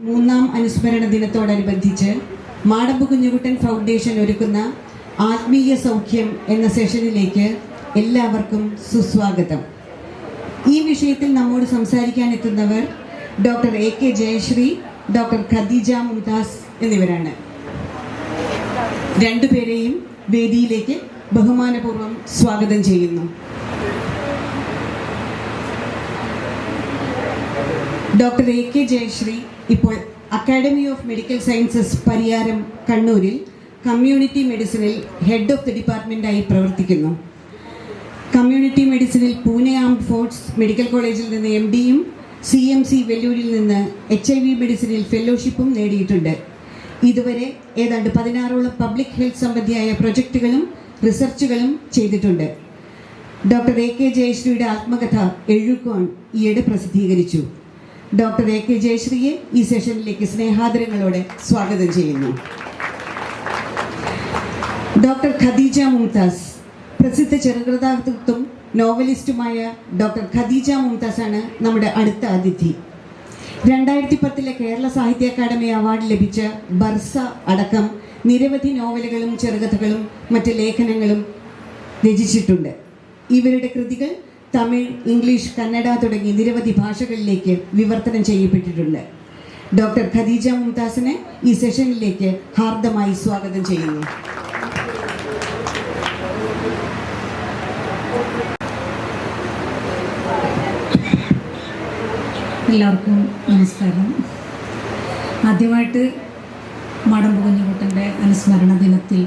മൂന്നാം അനുസ്മരണ ദിനത്തോടനുബന്ധിച്ച് മാടമ്പ് കുഞ്ഞുകുട്ടൻ ഫൗണ്ടേഷൻ ഒരുക്കുന്ന ആത്മീയ സൗഖ്യം എന്ന സെഷനിലേക്ക് എല്ലാവർക്കും സുസ്വാഗതം. ഈ വിഷയത്തിൽ നമ്മോട് സംസാരിക്കാനെത്തുന്നവർ doctor AK Jayasree, doctor Khadeeja Mumtaz എന്നിവരാണ്. രണ്ടുപേരെയും വേദിയിലേക്ക് ബഹുമാനപൂർവ്വം സ്വാഗതം ചെയ്യുന്നു. ഡോക്ടർ AK ജയശ്രീ ഇപ്പോൾ academy of medical sciences Pariyaram കണ്ണൂരിൽ കമ്മ്യൂണിറ്റി മെഡിസിനിൽ ഹെഡ് ഓഫ് ദി ഡിപ്പാർട്ട്മെൻറ്റായി പ്രവർത്തിക്കുന്നു. കമ്മ്യൂണിറ്റി മെഡിസിനിൽ പൂനെ ആംഡ് ഫോഴ്സ് മെഡിക്കൽ കോളേജിൽ നിന്ന് MD-യും CMC വെല്ലൂരിൽ നിന്ന് HIV മെഡിസിനിൽ ഫെലോഷിപ്പും നേടിയിട്ടുണ്ട്. ഇതുവരെ ഏതാണ്ട് 16ഓളം പബ്ലിക് ഹെൽത്ത് സംബന്ധിയായ പ്രൊജക്റ്റുകളും റിസർച്ചുകളും ചെയ്തിട്ടുണ്ട്. ഡോക്ടർ AK ജയശ്രീയുടെ ആത്മകഥ എഴുകോൺ ഈയിടെ പ്രസിദ്ധീകരിച്ചു. ഡോക്ടർ AK ജയശ്രീയെ ഈ സെഷനിലേക്ക് സ്നേഹാദരങ്ങളോടെ സ്വാഗതം ചെയ്യുന്നു. ഡോക്ടർ ഖദീജ മുംതാസ്, പ്രസിദ്ധ ചെറുകഥാകൃത്തും നോവലിസ്റ്റുമായ ഡോക്ടർ ഖദീജ മുംതാസാണ് നമ്മുടെ അടുത്ത അതിഥി. 2010 കേരള സാഹിത്യ അക്കാദമി അവാർഡ് ലഭിച്ച ബർസ അടക്കം നിരവധി നോവലുകളും ചെറുകഥകളും മറ്റ് ലേഖനങ്ങളും രചിച്ചിട്ടുണ്ട്. ഇവരുടെ കൃതികൾ തമിഴ്, ഇംഗ്ലീഷ്, കന്നഡ തുടങ്ങി നിരവധി ഭാഷകളിലേക്ക് വിവർത്തനം ചെയ്യപ്പെട്ടിട്ടുണ്ട്. ഡോക്ടർ ഖദീജ മുംതാസിനെ ഈ സെഷനിലേക്ക് ഹാർദമായി സ്വാഗതം ചെയ്യുന്നു. എല്ലാവർക്കും നമസ്കാരം. ആദ്യമായിട്ട് മാടമ്പ് കുഞ്ഞുകുട്ടൻ്റെ അനുസ്മരണ ദിനത്തിൽ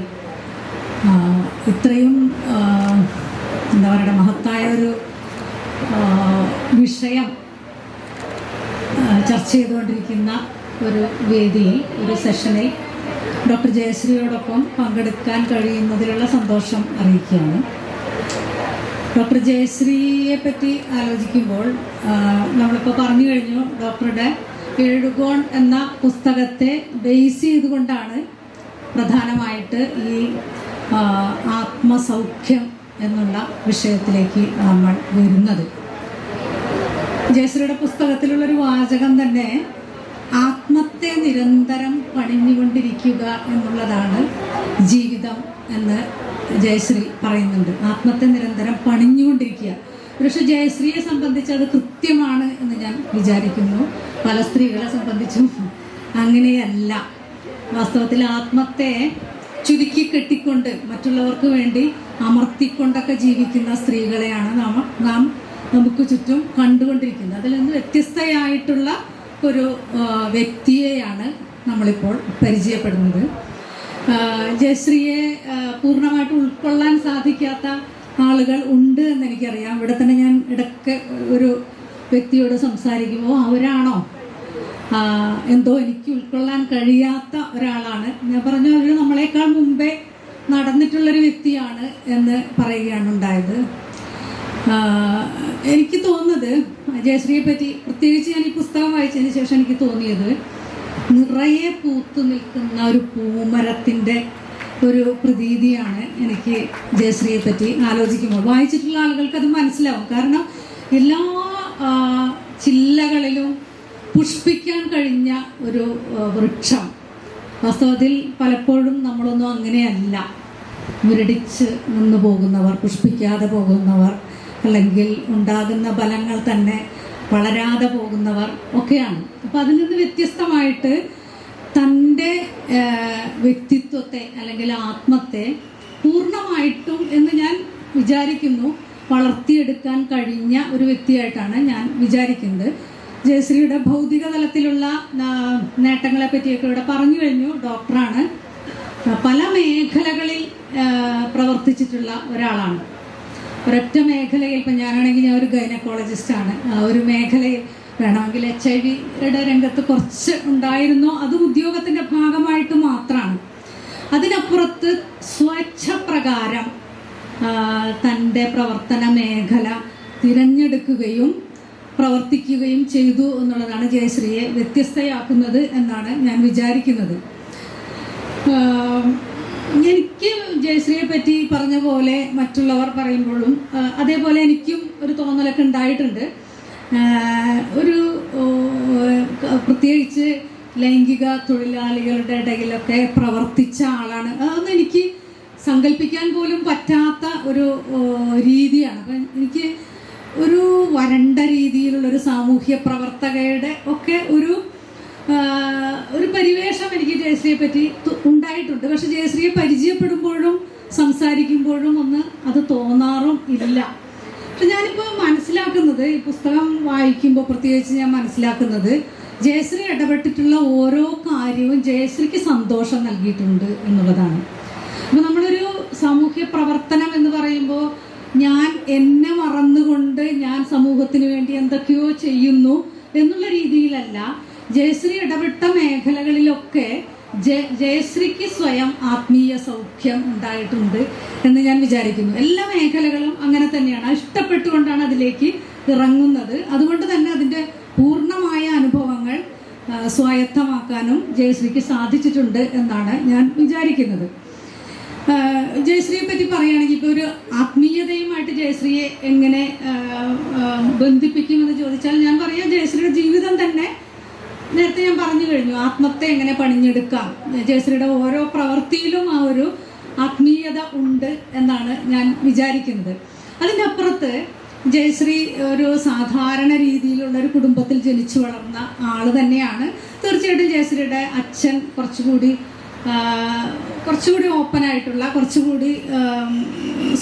ഇത്രയും എന്താ പറയുക മഹത്തായ ഒരു വിഷയം ചർച്ച ചെയ്തുകൊണ്ടിരിക്കുന്ന ഒരു വേദിയിൽ, ഒരു സെഷനിൽ ഡോക്ടർ ജയശ്രീയോടൊപ്പം പങ്കെടുക്കാൻ കഴിയുന്നതിലുള്ള സന്തോഷം അറിയിക്കുകയാണ്. ഡോക്ടർ ജയശ്രീയെ പറ്റി ആലോചിക്കുമ്പോൾ നമ്മളിപ്പോൾ പറഞ്ഞു കഴിഞ്ഞു, ഡോക്ടറുടെ എഴുകോൺ എന്ന പുസ്തകത്തെ ബേസ് ചെയ്തുകൊണ്ടാണ് പ്രധാനമായിട്ട് ഈ ആത്മസൗഖ്യം എന്നുള്ള വിഷയത്തിലേക്ക് നമ്മൾ വരുന്നത്. ജയശ്രീയുടെ പുസ്തകത്തിലുള്ളൊരു വാചകം തന്നെ ആത്മത്തെ നിരന്തരം പണിഞ്ഞുകൊണ്ടിരിക്കുക എന്നുള്ളതാണ് ജീവിതം എന്ന് ജയശ്രീ പറയുന്നുണ്ട്. ആത്മത്തെ നിരന്തരം പണിഞ്ഞുകൊണ്ടിരിക്കുക. പക്ഷെ ജയശ്രീയെ സംബന്ധിച്ച് അത് കൃത്യമാണ് എന്ന് ഞാൻ വിചാരിക്കുന്നു. പല സ്ത്രീകളെ സംബന്ധിച്ചും അങ്ങനെയല്ല. വാസ്തവത്തിൽ ആത്മത്തെ ചുരുക്കി കെട്ടിക്കൊണ്ട് മറ്റുള്ളവർക്ക് വേണ്ടി അമർത്തിക്കൊണ്ടൊക്കെ ജീവിക്കുന്ന സ്ത്രീകളെയാണ് നാം നമുക്ക് ചുറ്റും കണ്ടുകൊണ്ടിരിക്കുന്നത്. അതിൽ നിന്ന് വ്യത്യസ്തയായിട്ടുള്ള ഒരു വ്യക്തിയെയാണ് നമ്മളിപ്പോൾ പരിചയപ്പെടുന്നത്. ജയശ്രീയെ പൂർണ്ണമായിട്ട് ഉൾക്കൊള്ളാൻ സാധിക്കാത്ത ആളുകൾ ഉണ്ട് എന്നെനിക്കറിയാം. ഇവിടെ തന്നെ ഞാൻ ഇടയ്ക്ക് ഒരു വ്യക്തിയോട് സംസാരിക്കുമ്പോൾ അവരാണോ എന്തോ എനിക്ക് ഉൾക്കൊള്ളാൻ കഴിയാത്ത ഒരാളാണ്. ഞാൻ പറഞ്ഞു, അവർ നമ്മളെക്കാൾ മുമ്പേ നടന്നിട്ടുള്ളൊരു വ്യക്തിയാണ് എന്ന് പറയുകയാണ് ഉണ്ടായത്. എനിക്ക് തോന്നുന്നത് ജയശ്രീയെ പറ്റി പ്രത്യേകിച്ച് ഞാൻ ഈ പുസ്തകം വായിച്ചതിന് ശേഷം എനിക്ക് തോന്നിയത്, നിറയെ പൂത്തു നിൽക്കുന്ന ഒരു പൂമരത്തിൻ്റെ ഒരു പ്രതീതിയാണ് എനിക്ക് ജയശ്രീയെ പറ്റി ആലോചിക്കുമ്പോൾ. വായിച്ചിട്ടുള്ള ആളുകൾക്ക് അത് മനസ്സിലാവും. കാരണം എല്ലാ ചില്ലകളിലും പുഷ്പിക്കാൻ കഴിഞ്ഞ ഒരു വൃക്ഷം. വാസ്തവത്തിൽ പലപ്പോഴും നമ്മളൊന്നും അങ്ങനെയല്ല. മുരടിച്ച് നിന്ന് പോകുന്നവർ, പുഷ്പിക്കാതെ പോകുന്നവർ, അല്ലെങ്കിൽ ഉണ്ടാകുന്ന ഫലങ്ങൾ തന്നെ വളരാതെ പോകുന്നവർ ഒക്കെയാണ്. അപ്പോൾ അതിൽ നിന്ന് വ്യത്യസ്തമായിട്ട് തൻ്റെ വ്യക്തിത്വത്തെ അല്ലെങ്കിൽ ആത്മത്തെ പൂർണ്ണമായിട്ടും എന്ന് ഞാൻ വിചാരിക്കുന്നു വളർത്തിയെടുക്കാൻ കഴിഞ്ഞ ഒരു വ്യക്തിയായിട്ടാണ് ഞാൻ വിചാരിക്കുന്നത്. ജയശ്രീയുടെ ഭൗതിക തലത്തിലുള്ള നേട്ടങ്ങളെ പറ്റിയൊക്കെ ഇവിടെ പറഞ്ഞു കഴിഞ്ഞു. ഡോക്ടറാണ്, പല മേഖലകളിൽ പ്രവർത്തിച്ചിട്ടുള്ള ഒരാളാണ്. ഒരൊറ്റ മേഖലയിൽ, ഇപ്പം ഞാനാണെങ്കിൽ ഞാൻ ഒരു ഗൈനക്കോളജിസ്റ്റാണ്. ആ ഒരു മേഖലയിൽ വേണമെങ്കിൽ HIV-യുടെ രംഗത്ത് കുറച്ച് ഉണ്ടായിരുന്നോ, അത് ഉദ്യോഗത്തിൻ്റെ ഭാഗമായിട്ട് മാത്രമാണ്. അതിനപ്പുറത്ത് സ്വച്ഛപ്രകാരം തൻ്റെ പ്രവർത്തന മേഖല തിരഞ്ഞെടുക്കുകയും പ്രവർത്തിക്കുകയും ചെയ്തു എന്നുള്ളതാണ് ജയശ്രീയെ വ്യത്യസ്തയാക്കുന്നത് എന്നാണ് ഞാൻ വിചാരിക്കുന്നത്. എനിക്ക് ജയശ്രീയെ പറ്റി പറഞ്ഞ പോലെ മറ്റുള്ളവർ പറയുമ്പോഴും അതേപോലെ എനിക്കും ഒരു തോന്നലൊക്കെ ഉണ്ടായിട്ടുണ്ട്. ഒരു പ്രത്യേകിച്ച് ലൈംഗിക തൊഴിലാളികളുടെ ഇടയിലൊക്കെ പ്രവർത്തിച്ച ആളാണ്. അതൊന്നും എനിക്ക് സങ്കല്പിക്കാൻ പോലും പറ്റാത്ത ഒരു രീതിയാണ്. അപ്പം എനിക്ക് ഒരു വരണ്ട രീതിയിലുള്ളൊരു സാമൂഹ്യ പ്രവർത്തകയുടെ ഒക്കെ ഒരു പരിവേഷം എനിക്ക് ജയശ്രീയെ പറ്റി ഉണ്ടായിട്ടുണ്ട്. പക്ഷെ ജയശ്രീയെ പരിചയപ്പെടുമ്പോഴും സംസാരിക്കുമ്പോഴും ഒന്ന് അത് തോന്നാറും ഇല്ല. പക്ഷെ ഞാനിപ്പോൾ മനസ്സിലാക്കുന്നത്, ഈ പുസ്തകം വായിക്കുമ്പോൾ പ്രത്യേകിച്ച് ഞാൻ മനസ്സിലാക്കുന്നത്, ജയശ്രീ ഇടപെട്ടിട്ടുള്ള ഓരോ കാര്യവും ജയശ്രീക്ക് സന്തോഷം നൽകിയിട്ടുണ്ട് എന്നുള്ളതാണ്. അപ്പോൾ നമ്മളൊരു സാമൂഹ്യ പ്രവർത്തനം എന്ന് പറയുമ്പോൾ ഞാൻ എന്നെ മറന്നുകൊണ്ട് ഞാൻ സമൂഹത്തിന് വേണ്ടി എന്തൊക്കെയോ ചെയ്യുന്നു എന്നുള്ള രീതിയിലല്ല. ജയശ്രീ ഇടപെട്ട മേഖലകളിലൊക്കെ ജയശ്രീക്ക് സ്വയം ആത്മീയ സൗഖ്യം ഉണ്ടായിട്ടുണ്ട് എന്ന് ഞാൻ വിചാരിക്കുന്നു. എല്ലാ മേഖലകളും അങ്ങനെ തന്നെയാണ്. ഇഷ്ടപ്പെട്ടുകൊണ്ടാണ് അതിലേക്ക് ഇറങ്ങുന്നത്. അതുകൊണ്ട് തന്നെ അതിൻ്റെ പൂർണ്ണമായ അനുഭവങ്ങൾ സ്വായത്തമാക്കാനും ജയശ്രീക്ക് സാധിച്ചിട്ടുണ്ട് എന്നാണ് ഞാൻ വിചാരിക്കുന്നത്. ജയശ്രീയെ പറ്റി പറയുകയാണെങ്കിൽ ഇപ്പോൾ ഒരു ആത്മീയതയുമായിട്ട് ജയശ്രീയെ എങ്ങനെ ബന്ധിപ്പിക്കുമെന്ന് ചോദിച്ചാൽ ഞാൻ പറയാം, ജയശ്രീയുടെ ജീവിതം തന്നെ നേരത്തെ ഞാൻ പറഞ്ഞു കഴിഞ്ഞു. ആത്മത്തെ എങ്ങനെ പണിഞ്ഞെടുക്കാം, ജയശ്രീയുടെ ഓരോ പ്രവൃത്തിയിലും ആ ഒരു ആത്മീയത ഉണ്ട് എന്നാണ് ഞാൻ വിചാരിക്കുന്നത്. അതിൻ്റെ അപ്പുറത്ത് ജയശ്രീ ഒരു സാധാരണ രീതിയിലുള്ള ഒരു കുടുംബത്തിൽ ജനിച്ചു വളർന്ന ആൾ തന്നെയാണ്. തീർച്ചയായിട്ടും ജയശ്രീയുടെ അച്ഛൻ കുറച്ചുകൂടി ഓപ്പണായിട്ടുള്ള, കുറച്ചുകൂടി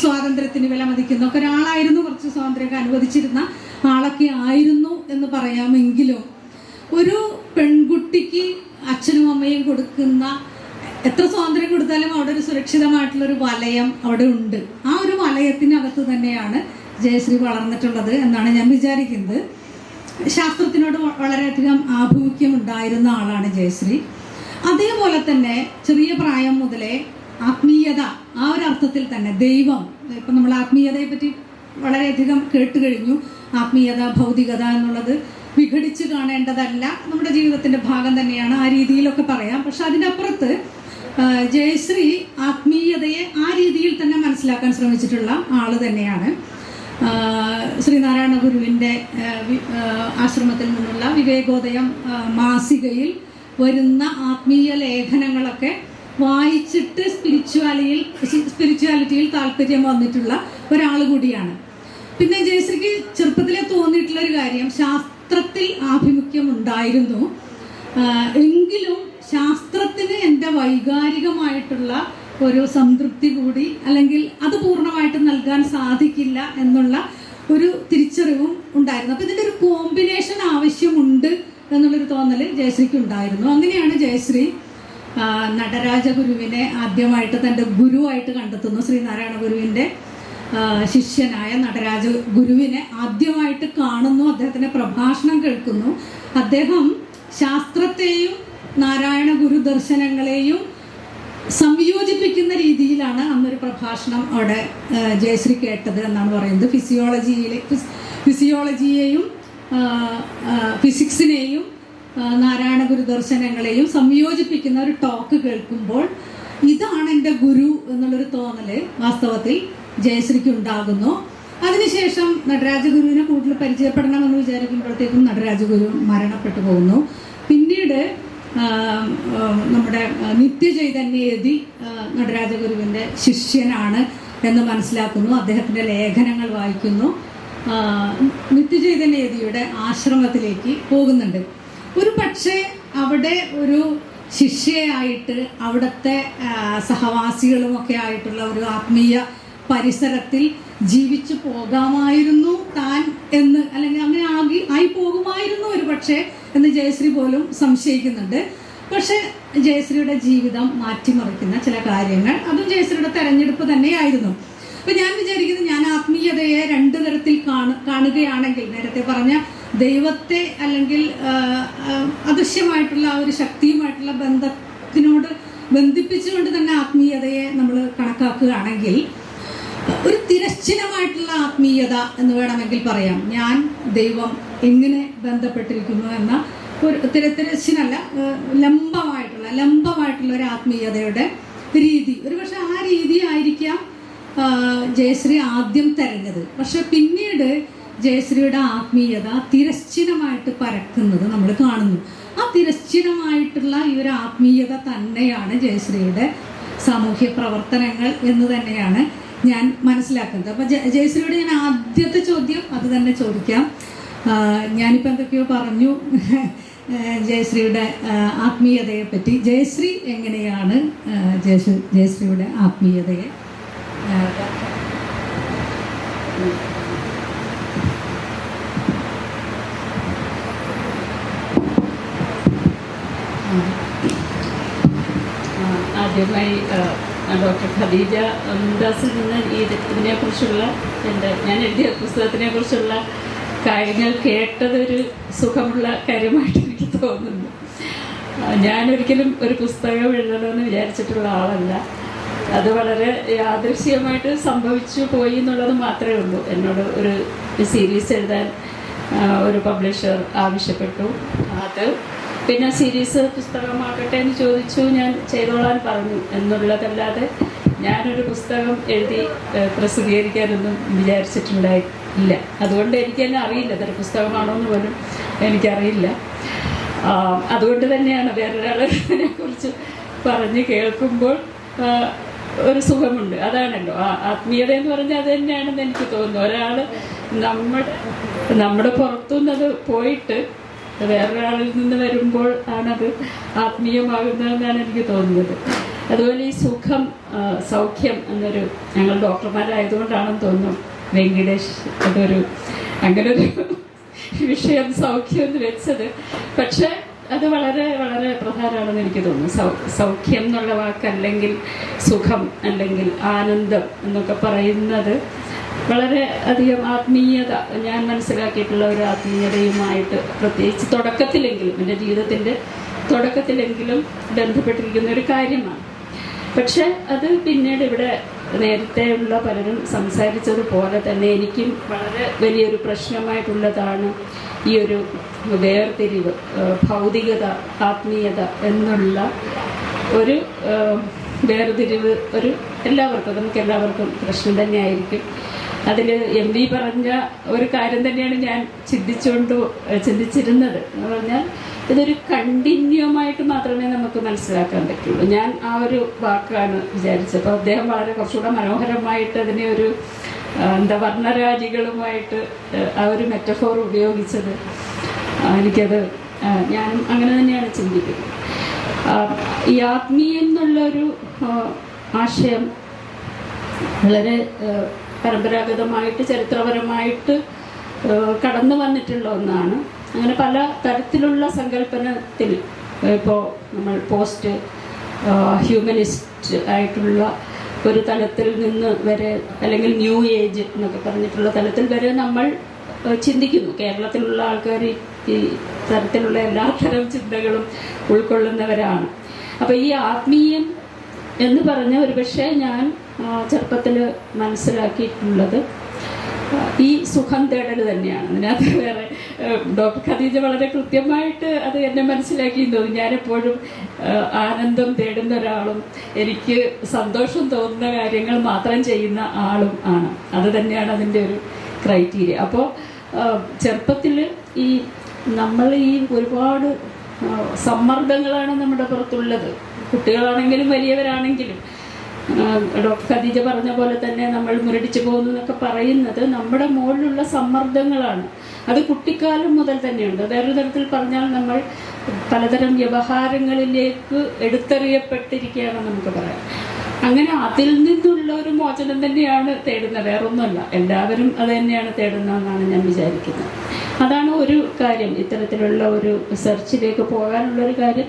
സ്വാതന്ത്ര്യത്തിന് വില മതിക്കുന്ന ഒക്കെ ഒരാളായിരുന്നു. കുറച്ച് സ്വാതന്ത്ര്യമൊക്കെ അനുവദിച്ചിരുന്ന ആളൊക്കെ ആയിരുന്നു എന്ന് പറയാമെങ്കിലും ഒരു പെൺകുട്ടിക്ക് അച്ഛനും അമ്മയും കൊടുക്കുന്ന എത്ര സ്വാതന്ത്ര്യം കൊടുത്താലും അവിടെ ഒരു സുരക്ഷിതമായിട്ടുള്ളൊരു വലയം അവിടെ ഉണ്ട്. ആ ഒരു വലയത്തിനകത്ത് തന്നെയാണ് ജയശ്രീ വളർന്നിട്ടുള്ളത് എന്നാണ് ഞാൻ വിചാരിക്കുന്നത്. ശാസ്ത്രത്തിനോട് വളരെയധികം ആഭിമുഖ്യം ഉണ്ടായിരുന്ന ആളാണ് ജയശ്രീ. അതേപോലെ തന്നെ ചെറിയ പ്രായം മുതലേ ആത്മീയത, ആ ഒരു അർത്ഥത്തിൽ തന്നെ ദൈവം, ഇപ്പം നമ്മൾ ആത്മീയതയെ പറ്റി വളരെയധികം കേട്ട് കഴിഞ്ഞു. ആത്മീയത, ഭൗതികത എന്നുള്ളത് വിഘടിച്ച് കാണേണ്ടതല്ല, നമ്മുടെ ജീവിതത്തിൻ്റെ ഭാഗം തന്നെയാണ്, ആ രീതിയിലൊക്കെ പറയാം. പക്ഷെ അതിനപ്പുറത്ത് ജയശ്രീ ആത്മീയതയെ ആ രീതിയിൽ തന്നെ മനസ്സിലാക്കാൻ ശ്രമിച്ചിട്ടുള്ള ആൾ തന്നെയാണ്. ശ്രീനാരായണ ഗുരുവിൻ്റെ ആശ്രമത്തിൽ നിന്നുള്ള വിവേകോദയം മാസികയിൽ വരുന്ന ആത്മീയ ലേഖനങ്ങളൊക്കെ വായിച്ചിട്ട് സ്പിരിച്വാലിറ്റിയിൽ താല്പര്യം വന്നിട്ടുള്ള ഒരാൾ കൂടിയാണ്. പിന്നെ ജയശ്രീക്ക് ചെറുപ്പത്തിലെ തോന്നിയിട്ടുള്ള ഒരു കാര്യം, ശാസ്ത്രത്തിൽ ആഭിമുഖ്യം ഉണ്ടായിരുന്നു എങ്കിലും ശാസ്ത്രത്തിന് എൻ്റെ വൈകാരികമായിട്ടുള്ള ഒരു സംതൃപ്തി കൂടി, അല്ലെങ്കിൽ അത് പൂർണ്ണമായിട്ട് നൽകാൻ സാധിക്കില്ല എന്നുള്ള ഒരു തിരിച്ചറിവും ഉണ്ടായിരുന്നു. അപ്പോൾ ഇതിൻ്റെ ഒരു കോമ്പിനേഷൻ ആവശ്യമുണ്ട് എന്നുള്ളൊരു തോന്നൽ ജയശ്രീക്ക് ഉണ്ടായിരുന്നു. അങ്ങനെയാണ് ജയശ്രീ നടരാജഗുരുവിനെ ആദ്യമായിട്ട് തൻ്റെ ഗുരുവായിട്ട് കണ്ടെത്തുന്നു. ശ്രീനാരായണ ഗുരുവിൻ്റെ ശിഷ്യനായ നടരാജ ഗുരുവിനെ ആദ്യമായിട്ട് കാണുന്നു, അദ്ദേഹത്തിൻ്റെ പ്രഭാഷണം കേൾക്കുന്നു. അദ്ദേഹം ശാസ്ത്രത്തെയും നാരായണ ഗുരു ദർശനങ്ങളെയും സംയോജിപ്പിക്കുന്ന രീതിയിലാണ് അന്നൊരു പ്രഭാഷണം അവിടെ ജയശ്രീ കേട്ടത് എന്നാണ് പറയുന്നത്. ഫിസിയോളജിയെയും ഫിസിക്സിനെയും നാരായണ ഗുരു ദർശനങ്ങളെയും സംയോജിപ്പിക്കുന്ന ഒരു ടോക്ക് കേൾക്കുമ്പോൾ ഇതാണ് എൻ്റെ ഗുരു എന്നുള്ളൊരു തോന്നല് വാസ്തവത്തിൽ ജയശ്രീക്ക് ഉണ്ടാകുന്നു. അതിനുശേഷം നടരാജഗുരുവിനെ കൂടുതൽ പരിചയപ്പെടണമെന്ന് വിചാരിക്കുമ്പോഴത്തേക്കും നടരാജഗുരു മരണപ്പെട്ടു പോകുന്നു. പിന്നീട് നമ്മുടെ നിത്യചൈതന്യയതി നടരാജഗുരുവിൻ്റെ ശിഷ്യനാണ് എന്ന് മനസ്സിലാക്കുന്നു. അദ്ദേഹത്തിൻ്റെ ലേഖനങ്ങൾ വായിക്കുന്നു. നിത്യചൈതന്യയതിയുടെ ആശ്രമത്തിലേക്ക് പോകുന്നുണ്ട്. ഒരു പക്ഷേ അവിടെ ഒരു ശിഷ്യയായിട്ട് അവിടുത്തെ സഹവാസികളുമൊക്കെ ആയിട്ടുള്ള ഒരു ആത്മീയ പരിസരത്തിൽ ജീവിച്ചു പോകാമായിരുന്നു താൻ എന്ന്, അല്ലെങ്കിൽ അങ്ങനെ ആയി പോകുമായിരുന്നു ഒരു പക്ഷേ എന്ന് ജയശ്രീ പോലും സംശയിക്കുന്നുണ്ട്. പക്ഷെ ജയശ്രീയുടെ ജീവിതം മാറ്റിമറിക്കുന്ന ചില കാര്യങ്ങൾ, അതും ജയശ്രീയുടെ തെരഞ്ഞെടുപ്പ് തന്നെയായിരുന്നു. അപ്പം ഞാൻ വിചാരിക്കുന്നത്, ഞാൻ ആത്മീയതയെ രണ്ട് തരത്തിൽ കാണുകയാണെങ്കിൽ, നേരത്തെ പറഞ്ഞ ദൈവത്തെ അല്ലെങ്കിൽ അദൃശ്യമായിട്ടുള്ള ആ ഒരു ശക്തിയുമായിട്ടുള്ള ബന്ധത്തിനോട് ബന്ധിപ്പിച്ചുകൊണ്ട് തന്നെ ആത്മീയതയെ നമ്മൾ കണക്കാക്കുകയാണെങ്കിൽ, ഒരു തിരശ്ചിനമായിട്ടുള്ള ആത്മീയത എന്ന് വേണമെങ്കിൽ പറയാം. ഞാൻ ദൈവം എങ്ങനെ ബന്ധപ്പെട്ടിരിക്കുന്നു എന്ന ഒരു തിരശ്ചിനല്ല, ലംബമായിട്ടുള്ള ഒരു ആത്മീയതയുടെ രീതി. ഒരുപക്ഷെ ആ രീതി ആയിരിക്കാം ജയശ്രീ ആദ്യം തെരഞ്ഞത്. പക്ഷെ പിന്നീട് ജയശ്രീയുടെ ആത്മീയത തിരശ്ചിനമായിട്ട് പരക്കുന്നത് നമ്മൾ കാണുന്നു. ആ തിരശ്ചിനമായിട്ടുള്ള ഈ ഒരു ആത്മീയത തന്നെയാണ് ജയശ്രീയുടെ സാമൂഹ്യ പ്രവർത്തനങ്ങൾ എന്ന് തന്നെയാണ് ഞാൻ മനസ്സിലാക്കുന്നത്. അപ്പം ജയശ്രീയോട് ഞാൻ ആദ്യത്തെ ചോദ്യം അത് തന്നെ ചോദിക്കാം. ഞാനിപ്പോൾ എന്തൊക്കെയോ പറഞ്ഞു ജയശ്രീയുടെ ആത്മീയതയെ പറ്റി. ജയശ്രീ എങ്ങനെയാണ് ജയശ്രീയുടെ ആത്മീയതയെ ആദ്യമായി ഡോക്ടർ ഖദീജ ദാസിൽ നിന്ന് ഇതിനെക്കുറിച്ചുള്ള ഞാൻ എഴുതിയ പുസ്തകത്തിനെക്കുറിച്ചുള്ള കാര്യങ്ങൾ കേട്ടതൊരു സുഖമുള്ള കാര്യമായിട്ട് എനിക്ക് തോന്നുന്നു. ഞാനൊരിക്കലും ഒരു പുസ്തകം എഴുതണമെന്ന് വിചാരിച്ചിട്ടുള്ള ആളല്ല. അത് വളരെ യാദൃശ്ചികമായിട്ട് സംഭവിച്ചു പോയി എന്നുള്ളത് മാത്രമേ ഉള്ളൂ. എന്നോട് ഒരു സീരീസ് എഴുതാൻ ഒരു പബ്ലിഷർ ആവശ്യപ്പെട്ടു. അത് പിന്നെ സീരീസ് പുസ്തകമാക്കട്ടെ എന്ന് ചോദിച്ചു. ഞാൻ ചെയ്തോളാൻ പറഞ്ഞു എന്നുള്ളതല്ലാതെ ഞാനൊരു പുസ്തകം എഴുതി പ്രസിദ്ധീകരിക്കാനൊന്നും വിചാരിച്ചിട്ടുണ്ടായില്ല. അതുകൊണ്ട് എനിക്ക് തന്നെ അറിയില്ല അതൊരു പുസ്തകമാണോ എന്ന് പോലും എനിക്കറിയില്ല. അതുകൊണ്ട് തന്നെയാണ് വേറൊരാളെ കുറിച്ച് പറഞ്ഞ് കേൾക്കുമ്പോൾ ഒരു സുഖമുണ്ട്. അതാണല്ലോ ആത്മീയത എന്ന് പറഞ്ഞാൽ അത് തന്നെയാണെന്ന് എനിക്ക് തോന്നുന്നു. ഒരാൾ നമ്മുടെ പുറത്തുനിന്നത് പോയിട്ട് വേറൊരാളിൽ നിന്ന് വരുമ്പോൾ ആണത് ആത്മീയമാകുന്നതെന്നാണ് എനിക്ക് തോന്നുന്നത്. അതുപോലെ ഈ സുഖം, സൗഖ്യം എന്നൊരു, ഞങ്ങൾ ഡോക്ടർമാരായതുകൊണ്ടാണെന്ന് തോന്നുന്നു വെങ്കിടേഷ് അങ്ങനൊരു വിഷയം സൗഖ്യം എന്ന് വെച്ചത്. പക്ഷെ അത് വളരെ വളരെ പ്രധാനമാണെന്ന് എനിക്ക് തോന്നുന്നു. സൗഖ്യം എന്നുള്ള വാക്ക്, അല്ലെങ്കിൽ സുഖം, അല്ലെങ്കിൽ ആനന്ദം എന്നൊക്കെ പറയുന്നത് വളരെ അധികം ആത്മീയത, ഞാൻ മനസ്സിലാക്കിയിട്ടുള്ള ഒരു ആത്മീയതയുമായിട്ട് പ്രത്യേകിച്ച് തുടക്കത്തിലെങ്കിലും, എൻ്റെ ജീവിതത്തിൻ്റെ തുടക്കത്തിലെങ്കിലും ബന്ധപ്പെട്ടിരിക്കുന്ന ഒരു കാര്യമാണ്. പക്ഷെ അത് പിന്നീട് ഇവിടെ നേരത്തെയുള്ള പലരും സംസാരിച്ചതുപോലെ തന്നെ എനിക്കും വളരെ വലിയൊരു പ്രശ്നമായിട്ടുള്ളതാണ് ഈ ഒരു വേർതിരിവ്, ഭൗതികത, ആത്മീയത എന്നുള്ള ഒരു വേർതിരിവ്. നമുക്ക് എല്ലാവർക്കും പ്രശ്നം തന്നെയായിരിക്കും. അതിൽ എം വി പറഞ്ഞ ഒരു കാര്യം തന്നെയാണ് ഞാൻ ചിന്തിച്ചിരുന്നത് എന്ന് പറഞ്ഞാൽ, ഇതൊരു കണ്ടിന്യൂമായിട്ട് മാത്രമേ നമുക്ക് മനസ്സിലാക്കാൻ പറ്റുള്ളൂ. ഞാൻ ആ ഒരു വാക്കാണ് വിചാരിച്ചത്. അപ്പോൾ അദ്ദേഹം വളരെ കുറച്ചുകൂടെ മനോഹരമായിട്ട് അതിനെ ഒരു വർണ്ണരാജികളുമായിട്ട് ആ ഒരു മെറ്റഫോർ ഉപയോഗിച്ചത് എനിക്കത്, ഞാനും അങ്ങനെ തന്നെയാണ് ചിന്തിക്കുന്നത്. ഈ ആത്മീയം എന്നുള്ളൊരു ആശയം വളരെ പരമ്പരാഗതമായിട്ട് ചരിത്രപരമായിട്ട് കടന്നു വന്നിട്ടുള്ള ഒന്നാണ്. അങ്ങനെ പല തരത്തിലുള്ള സങ്കല്പനത്തിൽ, ഇപ്പോൾ നമ്മൾ പോസ്റ്റ് ഹ്യൂമനിസ്റ്റ് ആയിട്ടുള്ള ഒരു തലത്തിൽ നിന്ന് വരെ, അല്ലെങ്കിൽ ന്യൂ ഏജ് എന്നൊക്കെ പറഞ്ഞിട്ടുള്ള തലത്തിൽ വരെ നമ്മൾ ചിന്തിക്കുന്നു. കേരളത്തിലുള്ള ആൾക്കാർ ഈ തരത്തിലുള്ള എല്ലാത്തരം ചിന്തകളും ഉൾക്കൊള്ളുന്നവരാണ്. അപ്പോൾ ഈ ആത്മീയം എന്ന് പറഞ്ഞ ഒരു പക്ഷേ ഞാൻ ചെറുപ്പത്തിൽ മനസ്സിലാക്കിയിട്ടുള്ളത് ഈ സുഖം തേടൽ തന്നെയാണ്. അതിനകത്ത് വേറെ ഡോക്ടർ ഖദീജ വളരെ കൃത്യമായിട്ട് അത് എന്നെ മനസ്സിലാക്കിയെന്ന് തോന്നി. ഞാനെപ്പോഴും ആനന്ദം തേടുന്ന ഒരാളും എനിക്ക് സന്തോഷം തോന്നുന്ന കാര്യങ്ങൾ മാത്രം ചെയ്യുന്ന ആളും ആണ്. അത് തന്നെയാണ് അതിൻ്റെ ഒരു ക്രൈറ്റീരിയ. അപ്പോൾ ചെറുപ്പത്തിൽ നമ്മൾ ഈ ഒരുപാട് സമ്മർദ്ദങ്ങളാണ് നമ്മുടെ പുറത്തുള്ളത്. കുട്ടികളാണെങ്കിലും വലിയവരാണെങ്കിലും. ഡോക്ടർ ഖദീജ പറഞ്ഞ പോലെ തന്നെ നമ്മൾ മുരടിച്ചു പോകുന്നു എന്നൊക്കെ പറയുന്നത് നമ്മുടെ മുകളിലുള്ള സമ്മർദ്ദങ്ങളാണ്. അത് കുട്ടിക്കാലം മുതൽ തന്നെയുണ്ട്. വേറൊരു തരത്തിൽ പറഞ്ഞാൽ നമ്മൾ പലതരം വ്യവഹാരങ്ങളിലേക്ക് എടുത്തെറിയപ്പെട്ടിരിക്കുകയാണെന്ന് നമുക്ക് പറയാം. അങ്ങനെ അതിൽ നിന്നുള്ള ഒരു മോചനം തന്നെയാണ് തേടുന്നത്, വേറൊന്നുമല്ല. എല്ലാവരും അത് തന്നെയാണ് തേടുന്നതെന്നാണ് ഞാൻ വിചാരിക്കുന്നത്. അതാണ് ഒരു കാര്യം, ഇത്തരത്തിലുള്ള ഒരു റിസർച്ചിലേക്ക് പോകാനുള്ളൊരു കാര്യം.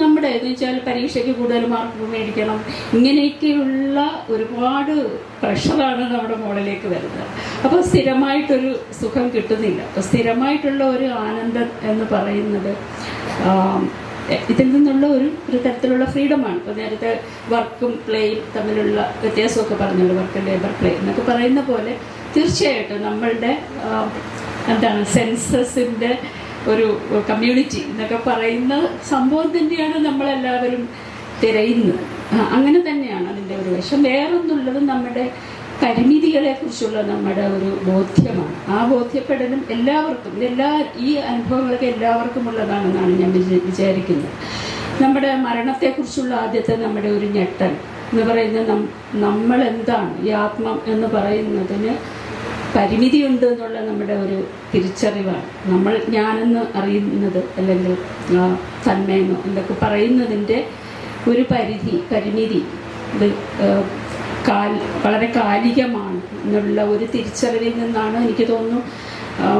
നമ്മുടെ എന്ന് വെച്ചാൽ പരീക്ഷയ്ക്ക് കൂടുതൽ മാർക്ക് മേടിക്കണം, ഇങ്ങനെയൊക്കെയുള്ള ഒരുപാട് പ്രഷറാണ് നമ്മുടെ മുകളിലേക്ക് വരുന്നത്. അപ്പോൾ സ്ഥിരമായിട്ടൊരു സുഖം കിട്ടുന്നില്ല. അപ്പോൾ സ്ഥിരമായിട്ടുള്ള ഒരു ആനന്ദം എന്ന് പറയുന്നത് ഇതിൽ നിന്നുള്ള ഒരു തരത്തിലുള്ള ഫ്രീഡമാണ്. ഇപ്പോൾ നേരത്തെ വർക്കും പ്ലേയും തമ്മിലുള്ള വ്യത്യാസമൊക്കെ പറഞ്ഞല്ലോ, വർക്ക് ലേബർ പ്ലേ എന്നൊക്കെ പറയുന്ന പോലെ തീർച്ചയായിട്ടും നമ്മളുടെ സെൻസസിൻ്റെ ഒരു കമ്മ്യൂണിറ്റി എന്നൊക്കെ പറയുന്ന സംഭവം തന്നെയാണ് നമ്മളെല്ലാവരും തിരയുന്നത്. അങ്ങനെ തന്നെയാണ് അതിൻ്റെ ഒരു വശം. വേറൊന്നുള്ളത് നമ്മുടെ പരിമിതികളെക്കുറിച്ചുള്ള നമ്മുടെ ഒരു ബോധ്യമാണ്. ആ ബോധ്യപ്പെടലും എല്ലാവർക്കും ഈ അനുഭവങ്ങളൊക്കെ എല്ലാവർക്കും ഉള്ളതാണെന്നാണ് ഞാൻ വിചാരിക്കുന്നത്. നമ്മുടെ മരണത്തെക്കുറിച്ചുള്ള ആദ്യത്തെ നമ്മുടെ ഒരു ഞെട്ടൽ എന്ന് പറയുന്നത് നമ്മൾ എന്താണ്, ഈ ആത്മം എന്ന് പറയുന്നതിന് പരിമിതിയുണ്ട് എന്നുള്ള നമ്മുടെ ഒരു തിരിച്ചറിവാണ്. ഞാനെന്ന് അറിയുന്നത് അല്ലെങ്കിൽ തന്മയെന്നോ എന്തൊക്കെ പറയുന്നതിൻ്റെ ഒരു പരിമിതി ഇത് വളരെ കാലികമാണ് എന്നുള്ള ഒരു തിരിച്ചറിവിൽ നിന്നാണ് എനിക്ക് തോന്നുന്നു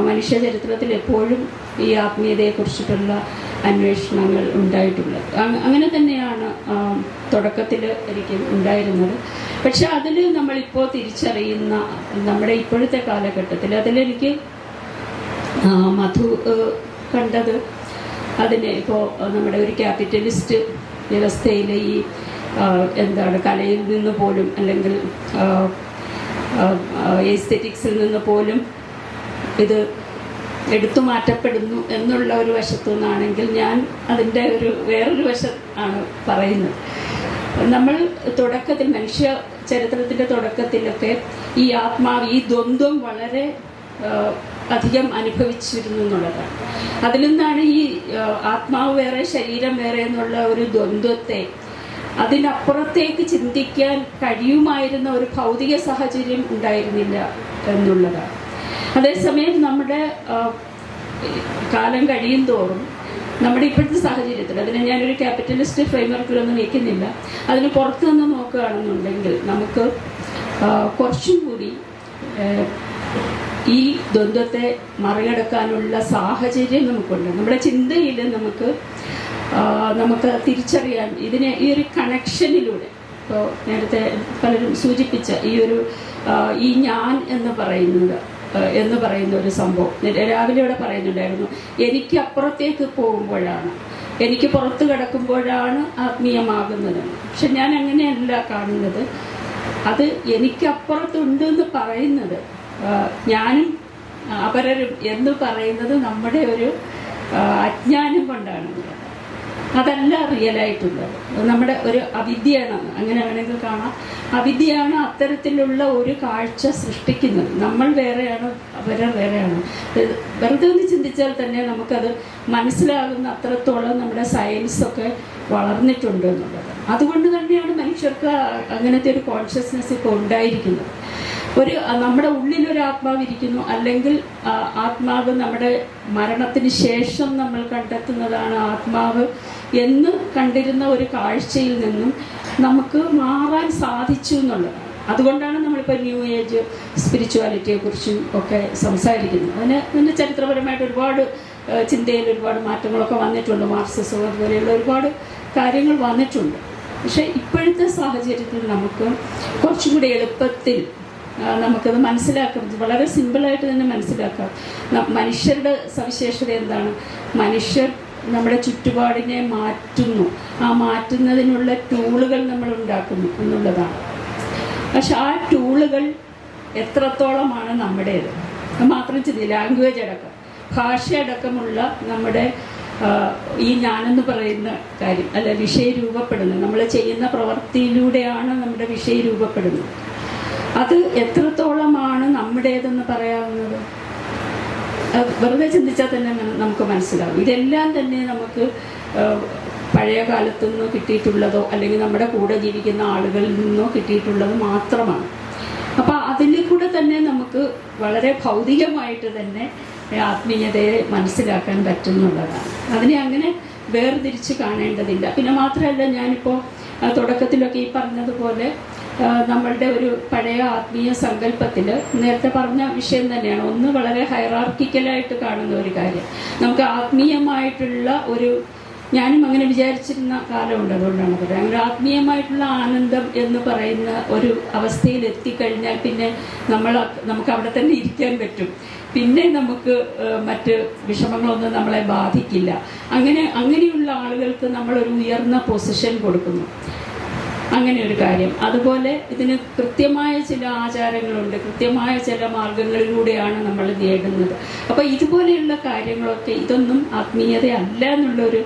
മനുഷ്യ ചരിത്രത്തിൽ എപ്പോഴും ഈ ആത്മീയതയെക്കുറിച്ചിട്ടുള്ള അന്വേഷണങ്ങൾ ഉണ്ടായിട്ടുള്ളത്. അങ്ങനെ തന്നെയാണ് തുടക്കത്തിൽ എനിക്ക് ഉണ്ടായിരുന്നത്. പക്ഷെ അതിൽ നമ്മളിപ്പോൾ തിരിച്ചറിയുന്ന നമ്മുടെ ഇപ്പോഴത്തെ കാലഘട്ടത്തിൽ അതിലെനിക്ക് മധു കണ്ടത് അതിനെ ഇപ്പോൾ നമ്മുടെ ഒരു ക്യാപിറ്റലിസ്റ്റ് വ്യവസ്ഥയിലെ ഈ കലയിൽ നിന്ന് പോലും അല്ലെങ്കിൽ എസ്തെറ്റിക്സിൽ നിന്ന് പോലും ഇത് എടുത്തു മാറ്റപ്പെടുന്നു എന്നുള്ള ഒരു വശത്തു നിന്നാണെങ്കിൽ ഞാൻ അതിൻ്റെ വേറൊരു വശം ആണ് പറയുന്നത്. നമ്മൾ തുടക്കത്തിൽ മനുഷ്യ ചരിത്രത്തിൻ്റെ തുടക്കത്തിലൊക്കെ ഈ ആത്മാവ് ഈ ദ്വന്ദ്വം വളരെ അധികം അനുഭവിച്ചിരുന്നു എന്നുള്ളതാണ്. അതിൽ നിന്നാണ് ഈ ആത്മാവ് വേറെ ശരീരം വേറെ എന്നുള്ള ഒരു ദ്വന്ദ്വത്തെ അതിനപ്പുറത്തേക്ക് ചിന്തിക്കാൻ കഴിയുമായിരുന്ന ഒരു ഭൗതിക സാഹചര്യം ഉണ്ടായിരുന്നില്ല എന്നുള്ളതാണ്. അതേസമയം നമ്മുടെ കാലം കഴിയും തോറും നമ്മുടെ ഇപ്പോഴത്തെ സാഹചര്യത്തിൽ അതിനെ ഞാനൊരു ക്യാപിറ്റലിസ്റ്റ് ഫ്രെയിംവർക്കിലൊന്നും വയ്ക്കുന്നില്ല, അതിന് പുറത്തു നിന്ന് നോക്കുകയാണെന്നുണ്ടെങ്കിൽ നമുക്ക് കുറച്ചും കൂടി ഈ ദ്വന്ദ്വത്തെ മറികടക്കാനുള്ള സാഹചര്യം നമുക്കുണ്ട്. നമ്മുടെ ചിന്തയിൽ നമുക്ക് തിരിച്ചറിയാൻ ഈ ഒരു കണക്ഷനിലൂടെ ഇപ്പോൾ നേരത്തെ പലരും സൂചിപ്പിച്ച ഈ ഞാൻ എന്ന് പറയുന്ന ഒരു സംഭവം രാവിലെ ഇവിടെ പറയുന്നുണ്ടായിരുന്നു. എനിക്ക് അപ്പുറത്തേക്ക് പോകുമ്പോഴാണ്, എനിക്ക് പുറത്ത് കിടക്കുമ്പോഴാണ് ആത്മീയമാകുന്നത്. പക്ഷെ ഞാൻ അങ്ങനെയല്ല കാണുന്നത്. അത് എനിക്കപ്പുറത്തുണ്ട് എന്ന് പറയുന്നത് ഞാനും അപരരും എന്ന് പറയുന്നത് നമ്മുടെ ഒരു അജ്ഞാനം കൊണ്ടാണ്. അതല്ല റിയലായിട്ടുള്ളത്. നമ്മുടെ ഒരു അവിദ്യയാണ്, അങ്ങനെ വേണമെങ്കിൽ കാണാം. അവിദ്യയാണ് അത്തരത്തിലുള്ള ഒരു കാഴ്ച സൃഷ്ടിക്കുന്നത്. നമ്മൾ വേറെയാണ്, അവരെ വേറെയാണ്. വെറുതെ ഒന്ന് ചിന്തിച്ചാൽ തന്നെ നമുക്കത് മനസ്സിലാകുന്ന അത്രത്തോളം നമ്മുടെ സയൻസൊക്കെ വളർന്നിട്ടുണ്ട് എന്നുള്ളത്. അതുകൊണ്ട് തന്നെയാണ് മനുഷ്യർക്ക് അങ്ങനത്തെ ഒരു കോൺഷ്യസ്നെസ് ഇപ്പോൾ ഉണ്ടായിരിക്കുന്നത്. നമ്മുടെ ഉള്ളിലൊരു ആത്മാവ് ഇരിക്കുന്നു, അല്ലെങ്കിൽ ആത്മാവ് നമ്മുടെ മരണത്തിന് ശേഷം നമ്മൾ കണ്ടെത്തുന്നതാണ് ആത്മാവ് എന്ന് കണ്ടിരുന്ന ഒരു കാഴ്ചയിൽ നിന്നും നമുക്ക് മാറാൻ സാധിച്ചു എന്നുള്ളതാണ്. അതുകൊണ്ടാണ് നമ്മളിപ്പോൾ ന്യൂ ഏജ് സ്പിരിച്വാലിറ്റിയെക്കുറിച്ചും ഒക്കെ സംസാരിക്കുന്നത്. അതിന് ചരിത്രപരമായിട്ട് ഒരുപാട് ചിന്തയിൽ ഒരുപാട് മാറ്റങ്ങളൊക്കെ വന്നിട്ടുണ്ട്. മാർക്സിസം അതുപോലെയുള്ള ഒരുപാട് കാര്യങ്ങൾ വന്നിട്ടുണ്ട്. പക്ഷേ ഇപ്പോഴത്തെ സാഹചര്യത്തിൽ നമുക്ക് കുറച്ചും കൂടി എളുപ്പത്തിൽ നമുക്കത് മനസ്സിലാക്കാം. വളരെ സിമ്പിളായിട്ട് തന്നെ മനസ്സിലാക്കാം. മനുഷ്യരുടെ സവിശേഷത എന്താണ്? മനുഷ്യർ നമ്മുടെ ചുറ്റുപാടിനെ മാറ്റുന്നു. ആ മാറ്റുന്നതിനുള്ള ടൂളുകൾ നമ്മൾ ഉണ്ടാക്കുന്നു എന്നുള്ളതാണ്. പക്ഷെ ആ ടൂളുകൾ എത്രത്തോളമാണ് നമ്മുടേത് മാത്രം ചിന്തില്ല. ലാംഗ്വേജ് അടക്കം, ഭാഷയടക്കമുള്ള നമ്മുടെ ഈ ഞാനെന്ന് പറയുന്ന കാര്യം അല്ല, വിഷയം രൂപപ്പെടുന്നത് നമ്മൾ ചെയ്യുന്ന പ്രവൃത്തിയിലൂടെയാണ് നമ്മുടെ വിഷയം രൂപപ്പെടുന്നത്. അത് എത്രത്തോളമാണ് നമ്മുടേതെന്ന് പറയാവുന്നത് വെറുതെ ചിന്തിച്ചാൽ തന്നെ നമുക്ക് മനസ്സിലാവും. ഇതെല്ലാം തന്നെ നമുക്ക് പഴയ കാലത്തു നിന്നോ കിട്ടിയിട്ടുള്ളതോ അല്ലെങ്കിൽ നമ്മുടെ കൂടെ ജീവിക്കുന്ന ആളുകളിൽ നിന്നോ കിട്ടിയിട്ടുള്ളത് മാത്രമാണ്. അപ്പോൾ അതിൽ കൂടെ തന്നെ നമുക്ക് വളരെ ഭൗതികമായിട്ട് തന്നെ ആത്മീയതയെ മനസ്സിലാക്കാൻ പറ്റുന്നുള്ളതാണ്. അതിനെ അങ്ങനെ വേർതിരിച്ച് കാണേണ്ടതില്ല. പിന്നെ മാത്രമല്ല, ഞാനിപ്പോൾ തുടക്കത്തിലൊക്കെ ഈ പറഞ്ഞതുപോലെ നമ്മളുടെ ഒരു പഴയ ആത്മീയ സങ്കല്പത്തിൽ നേരത്തെ പറഞ്ഞ വിഷയം തന്നെയാണ്. ഒന്ന് വളരെ ഹൈറാർക്കിക്കലായിട്ട് കാണുന്ന ഒരു കാര്യം. നമുക്ക് ആത്മീയമായിട്ടുള്ള ഞാനും അങ്ങനെ വിചാരിച്ചിരുന്ന കാലമുണ്ട്. അതുകൊണ്ടാണ് പറയുന്നത്, അങ്ങനെ ആത്മീയമായിട്ടുള്ള ആനന്ദം എന്ന് പറയുന്ന ഒരു അവസ്ഥയിൽ എത്തിക്കഴിഞ്ഞാൽ പിന്നെ നമുക്ക് അവിടെ തന്നെ ഇരിക്കാൻ പറ്റും. പിന്നെ നമുക്ക് മറ്റ് വിഷമങ്ങളൊന്നും നമ്മളെ ബാധിക്കില്ല. അങ്ങനെയുള്ള ആളുകൾക്ക് നമ്മളൊരു ഉയർന്ന പൊസിഷൻ കൊടുക്കുന്നു. അങ്ങനെ ഒരു കാര്യം. അതുപോലെ ഇതിന് കൃത്യമായ ചില ആചാരങ്ങളുണ്ട്, കൃത്യമായ ചില മാർഗങ്ങളിലൂടെയാണ് നമ്മൾ നേടുന്നത്. അപ്പോൾ ഇതുപോലെയുള്ള കാര്യങ്ങളൊക്കെ ഇതൊന്നും ആത്മീയത അല്ല എന്നുള്ളൊരു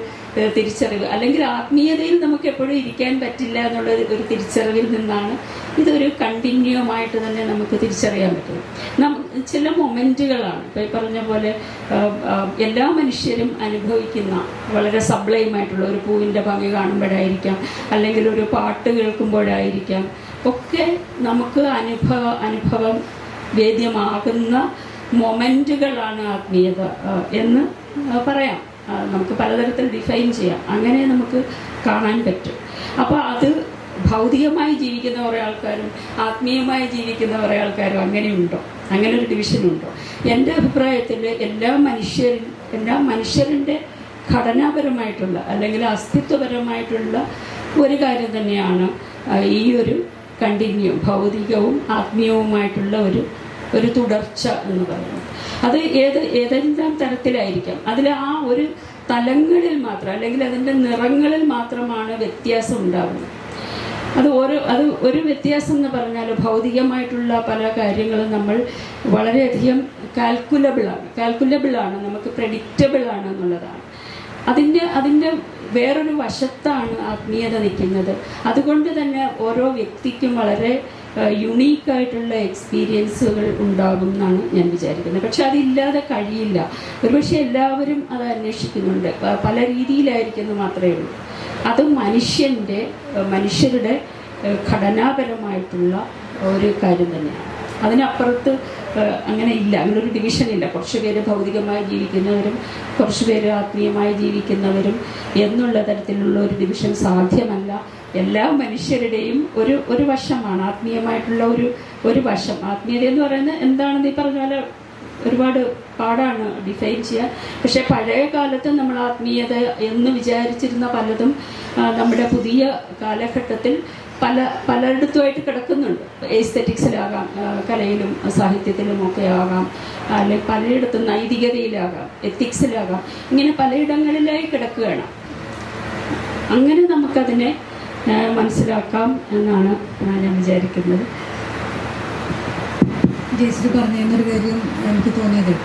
തിരിച്ചറിവ്, അല്ലെങ്കിൽ ആത്മീയതയിൽ നമുക്ക് എപ്പോഴും ഇരിക്കാൻ പറ്റില്ല എന്നുള്ള ഒരു തിരിച്ചറിവിൽ നിന്നാണ് ഇതൊരു കണ്ടിന്യൂമായിട്ട് തന്നെ നമുക്ക് തിരിച്ചറിയാൻ പറ്റും. ചില മൊമെൻറ്റുകളാണ് ഇപ്പോൾ ഈ പറഞ്ഞ പോലെ എല്ലാ മനുഷ്യരും അനുഭവിക്കുന്ന വളരെ സബ്ലൈമായിട്ടുള്ള ഒരു പൂവിൻ്റെ ഭംഗി കാണുമ്പോഴായിരിക്കാം, അല്ലെങ്കിൽ ഒരു പാട്ട് കേൾക്കുമ്പോഴായിരിക്കാം, ഒക്കെ നമുക്ക് അനുഭവം വേദ്യമാകുന്ന മൊമെൻറ്റുകളാണ് ആത്മീയത എന്ന് പറയാം. നമുക്ക് പലതരത്തിൽ ഡിഫൈൻ ചെയ്യാം, അങ്ങനെ നമുക്ക് കാണാൻ പറ്റും. അപ്പോൾ അത് ഭൗതികമായി ജീവിക്കുന്ന കുറേ ആൾക്കാരും ആത്മീയമായി ജീവിക്കുന്ന കുറേ ആൾക്കാരും അങ്ങനെയുണ്ടോ? അങ്ങനെ ഒരു ഡിവിഷനുണ്ടോ? എൻ്റെ അഭിപ്രായത്തിൽ എല്ലാ മനുഷ്യരുടെ ഘടനാപരമായിട്ടുള്ള അല്ലെങ്കിൽ അസ്തിത്വപരമായിട്ടുള്ള ഒരു കാര്യം തന്നെയാണ് ഈ ഒരു ഭൗതികവും ആത്മീയവുമായിട്ടുള്ള ഒരു തുടർച്ച എന്ന് പറയുന്നത്. അത് ഏതെല്ലാം തരത്തിലായിരിക്കാം, അതിൽ ആ ഒരു തലങ്ങളിൽ മാത്രം അല്ലെങ്കിൽ അതിൻ്റെ നിറങ്ങളിൽ മാത്രമാണ് വ്യത്യാസം ഉണ്ടാകുന്നത്. അത് ഒരു വ്യത്യാസം എന്ന് പറഞ്ഞാൽ ഭൗതികമായിട്ടുള്ള പല കാര്യങ്ങളും നമ്മൾ വളരെയധികം കാൽക്കുലബിളാണ്, നമുക്ക് പ്രെഡിക്റ്റബിൾ ആണ് എന്നുള്ളതാണ്. അതിൻ്റെ വേറൊരു വശത്താണ് ആത്മീയത നിൽക്കുന്നത്. അതുകൊണ്ട് തന്നെ ഓരോ വ്യക്തിക്കും വളരെ യുണീക്കായിട്ടുള്ള എക്സ്പീരിയൻസുകൾ ഉണ്ടാകും എന്നാണ് ഞാൻ വിചാരിക്കുന്നത്. പക്ഷെ അതില്ലാതെ കഴിയില്ല. ഒരുപക്ഷെ എല്ലാവരും അത് അന്വേഷിക്കുന്നുണ്ട്, പല രീതിയിലായിരിക്കുന്നു മാത്രമേ ഉള്ളൂ. അത് മനുഷ്യരുടെ ഘടനാപരമായിട്ടുള്ള ഒരു കാര്യം തന്നെയാണ്. അതിനപ്പുറത്ത് അങ്ങനെ ഇല്ല, അങ്ങനൊരു ഡിവിഷനില്ല. കുറച്ച് പേര് ഭൗതികമായി ജീവിക്കുന്നവരും കുറച്ച് പേര് ആത്മീയമായി ജീവിക്കുന്നവരും എന്നുള്ള തരത്തിലുള്ള ഒരു ഡിവിഷൻ സാധ്യമല്ല. എല്ലാ മനുഷ്യരുടെയും ഒരു വശമാണ് ആത്മീയമായിട്ടുള്ള ഒരു വശം. ആത്മീയത എന്ന് പറയുന്നത് എന്താണെന്ന് ഈ പറഞ്ഞ പോലെ ഒരുപാട് പാടാണ് ഡിഫൈൻ ചെയ്യാൻ. പക്ഷേ പഴയ കാലത്ത് നമ്മൾ ആത്മീയത എന്ന് വിചാരിച്ചിരുന്ന പലതും നമ്മുടെ പുതിയ കാലഘട്ടത്തിൽ പലയിടത്തുമായിട്ട് കിടക്കുന്നുണ്ട്. എസ്തെറ്റിക്സിലാകാം, കലയിലും സാഹിത്യത്തിലും ഒക്കെ ആകാം, അല്ലെങ്കിൽ പലയിടത്തും നൈതികതയിലാകാം, എത്തിക്സിലാകാം, ഇങ്ങനെ പലയിടങ്ങളിലായി കിടക്കുകയാണ്. അങ്ങനെ നമുക്കതിനെ മനസ്സിലാക്കാം എന്നാണ് ഞാൻ വിചാരിക്കുന്നത്. ജയശ്രീ പറഞ്ഞൊരു കാര്യം എനിക്ക് തോന്നിയത്,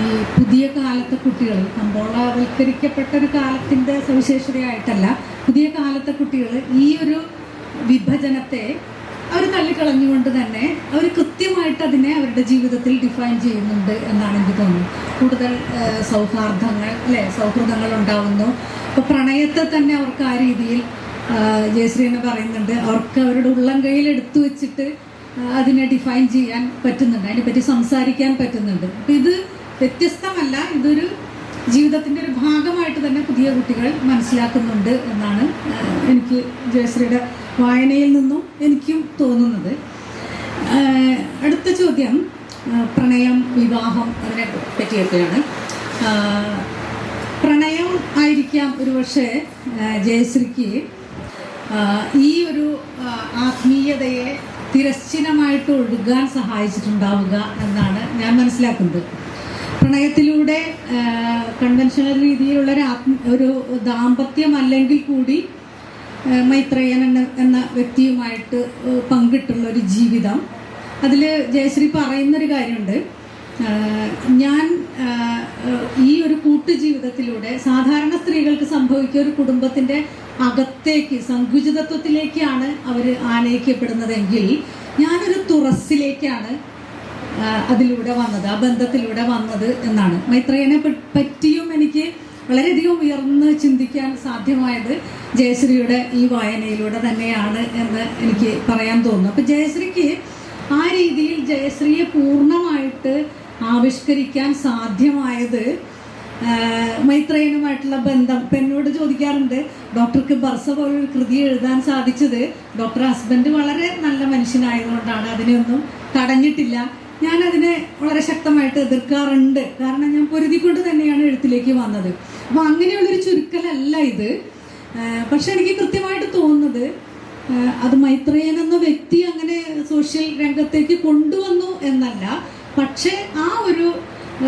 ഈ പുതിയ കാലത്തെ കുട്ടികൾ കമ്പോളവൽക്കരിക്കപ്പെട്ട ഒരു കാലത്തിൻ്റെ സവിശേഷതയായിട്ടല്ല, പുതിയ കാലത്തെ കുട്ടികൾ ഈ ഒരു വിഭജനത്തെ അവർ തള്ളിക്കളഞ്ഞുകൊണ്ട് തന്നെ അവർ കൃത്യമായിട്ട് അതിനെ അവരുടെ ജീവിതത്തിൽ ഡിഫൈൻ ചെയ്യുന്നുണ്ട് എന്നാണ് എനിക്ക് തോന്നുന്നത്. കൂടുതൽ സൗഹൃദങ്ങൾ ഉണ്ടാവുന്നു. ഇപ്പോൾ പ്രണയത്തെ തന്നെ അവർക്ക് ആ രീതിയിൽ ജയശ്രീ എന്ന് പറയുന്നുണ്ട്, അവർക്ക് അവരുടെ ഉള്ളം കയ്യിൽ എടുത്തു വെച്ചിട്ട് അതിനെ ഡിഫൈൻ ചെയ്യാൻ പറ്റുന്നുണ്ട്, അതിനെപ്പറ്റി സംസാരിക്കാൻ പറ്റുന്നുണ്ട്. അപ്പം ഇത് വ്യത്യസ്തമല്ല, ഇതൊരു ജീവിതത്തിൻ്റെ ഒരു ഭാഗമായിട്ട് തന്നെ പുതിയ കുട്ടികൾ മനസ്സിലാക്കുന്നുണ്ട് എന്നാണ് എനിക്ക് ജയശ്രീയുടെ വായനയിൽ നിന്നും എനിക്കും തോന്നുന്നത്. അടുത്ത ചോദ്യം പ്രണയം, വിവാഹം, അതിനെ പറ്റിയൊക്കെയാണ്. പ്രണയം ആയിരിക്കാം ഒരുപക്ഷെ ജയശ്രീക്ക് ഈ ഒരു ആത്മീയതയെ തിരശ്ചിനമായിട്ട് ഒഴുകാൻ സഹായിച്ചിട്ടുണ്ടാവുക എന്നാണ് ഞാൻ മനസ്സിലാക്കുന്നത്. പ്രണയത്തിലൂടെ കൺവെൻഷണൽ രീതിയിലുള്ള ഒരു ദാമ്പത്യമല്ലെങ്കിൽ കൂടി മൈത്രേയൻ എന്ന വ്യക്തിയുമായിട്ട് പങ്കിട്ടുള്ള ഒരു ജീവിതം, അതിൽ ജയശ്രീ പറയുന്നൊരു കാര്യമുണ്ട്, ഞാൻ ഈ ഒരു കൂട്ടുജീവിതത്തിലൂടെ സാധാരണ സ്ത്രീകൾക്ക് സംഭവിക്കുന്ന ഒരു കുടുംബത്തിൻ്റെ അകത്തേക്ക് സങ്കുചിതത്വത്തിലേക്കാണ് അവർ ആനയിക്കപ്പെടുന്നതെങ്കിൽ ഞാനൊരു തുറസ്സിലേക്കാണ് അതിലൂടെ വന്നത്, ആ ബന്ധത്തിലൂടെ വന്നത് എന്നാണ്. മൈത്രേയനെ പറ്റിയും എനിക്ക് വളരെയധികം ഉയർന്ന് ചിന്തിക്കാൻ സാധ്യമായത് ജയശ്രീയുടെ ഈ വായനയിലൂടെ തന്നെയാണ് എന്ന് എനിക്ക് പറയാൻ തോന്നുന്നു. അപ്പം ജയശ്രീക്ക് ആ രീതിയിൽ ജയശ്രീയെ പൂർണ്ണമായിട്ട് ആവിഷ്കരിക്കാൻ സാധ്യമായത് മൈത്രേയനുമായിട്ടുള്ള ബന്ധം. ഇപ്പം എന്നോട് ചോദിക്കാറുണ്ട്, ഡോക്ടർക്ക് ബർസ പോലൊരു കൃതി എഴുതാൻ സാധിച്ചത് ഡോക്ടർ ഹസ്ബൻഡ് വളരെ നല്ല മനുഷ്യനായതുകൊണ്ടാണ്, അതിനെയൊന്നും തടഞ്ഞിട്ടില്ല. ഞാനതിനെ വളരെ ശക്തമായിട്ട് എതിർക്കാറുണ്ട്, കാരണം ഞാൻ പൊരുതിക്കൊണ്ട് തന്നെയാണ് എഴുത്തിലേക്ക് വന്നത്. അപ്പോൾ അങ്ങനെയുള്ളൊരു ചുരുക്കലല്ല ഇത്. പക്ഷെ എനിക്ക് കൃത്യമായിട്ട് തോന്നുന്നത് അത് മൈത്രേയൻ എന്ന വ്യക്തി അങ്ങനെ സോഷ്യൽ രംഗത്തേക്ക് കൊണ്ടുവന്നു എന്നല്ല, പക്ഷേ ആ ഒരു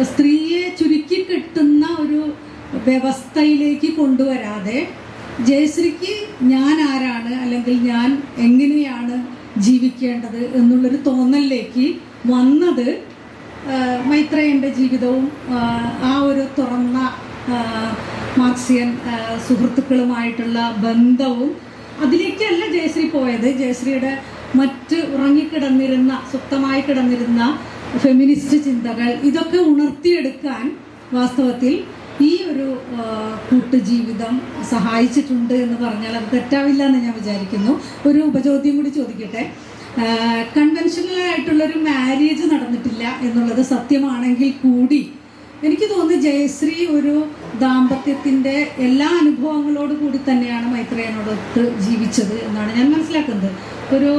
സ്ത്രീയെ ചുരുക്കി കെട്ടുന്ന ഒരു വ്യവസ്ഥയിലേക്ക് കൊണ്ടുവരാതെ ജയശ്രീക്ക് ഞാൻ ആരാണ് അല്ലെങ്കിൽ ഞാൻ എങ്ങനെയാണ് ജീവിക്കേണ്ടത് എന്നുള്ളൊരു തോന്നലിലേക്ക് വന്നത് മൈത്രേയൻ്റെ ജീവിതവും ആ ഒരു തുറന്ന മാർക്സിയൻ സുഹൃത്തുക്കളുമായിട്ടുള്ള ബന്ധവും അതിലേക്കല്ല ജയശ്രീ പോയത്. ജയശ്രീയുടെ മറ്റ് ഉറങ്ങിക്കിടന്നിരുന്ന, സുപ്തമായി കിടന്നിരുന്ന ഫെമിനിസ്റ്റ് ചിന്തകൾ ഇതൊക്കെ ഉണർത്തിയെടുക്കാൻ വാസ്തവത്തിൽ ഈ ഒരു കൂട്ടുജീവിതം സഹായിച്ചിട്ടുണ്ട് എന്ന് പറഞ്ഞാൽ അത് തെറ്റാവില്ല എന്ന് ഞാൻ വിചാരിക്കുന്നു. ഒരു ഉപചോദ്യം കൂടി ചോദിക്കട്ടെ. കൺവെൻഷനൽ ആയിട്ടുള്ളൊരു മാരേജ് നടന്നിട്ടില്ല എന്നുള്ളത് സത്യമാണെങ്കിൽ കൂടി എനിക്ക് തോന്നുന്നു ജയശ്രീ ഒരു ദാമ്പത്യത്തിൻ്റെ എല്ലാ അനുഭവങ്ങളോട് കൂടി തന്നെയാണ് മൈത്രേയനോടൊത്ത് ജീവിച്ചത് എന്നാണ് ഞാൻ മനസ്സിലാക്കുന്നത്. ഒരു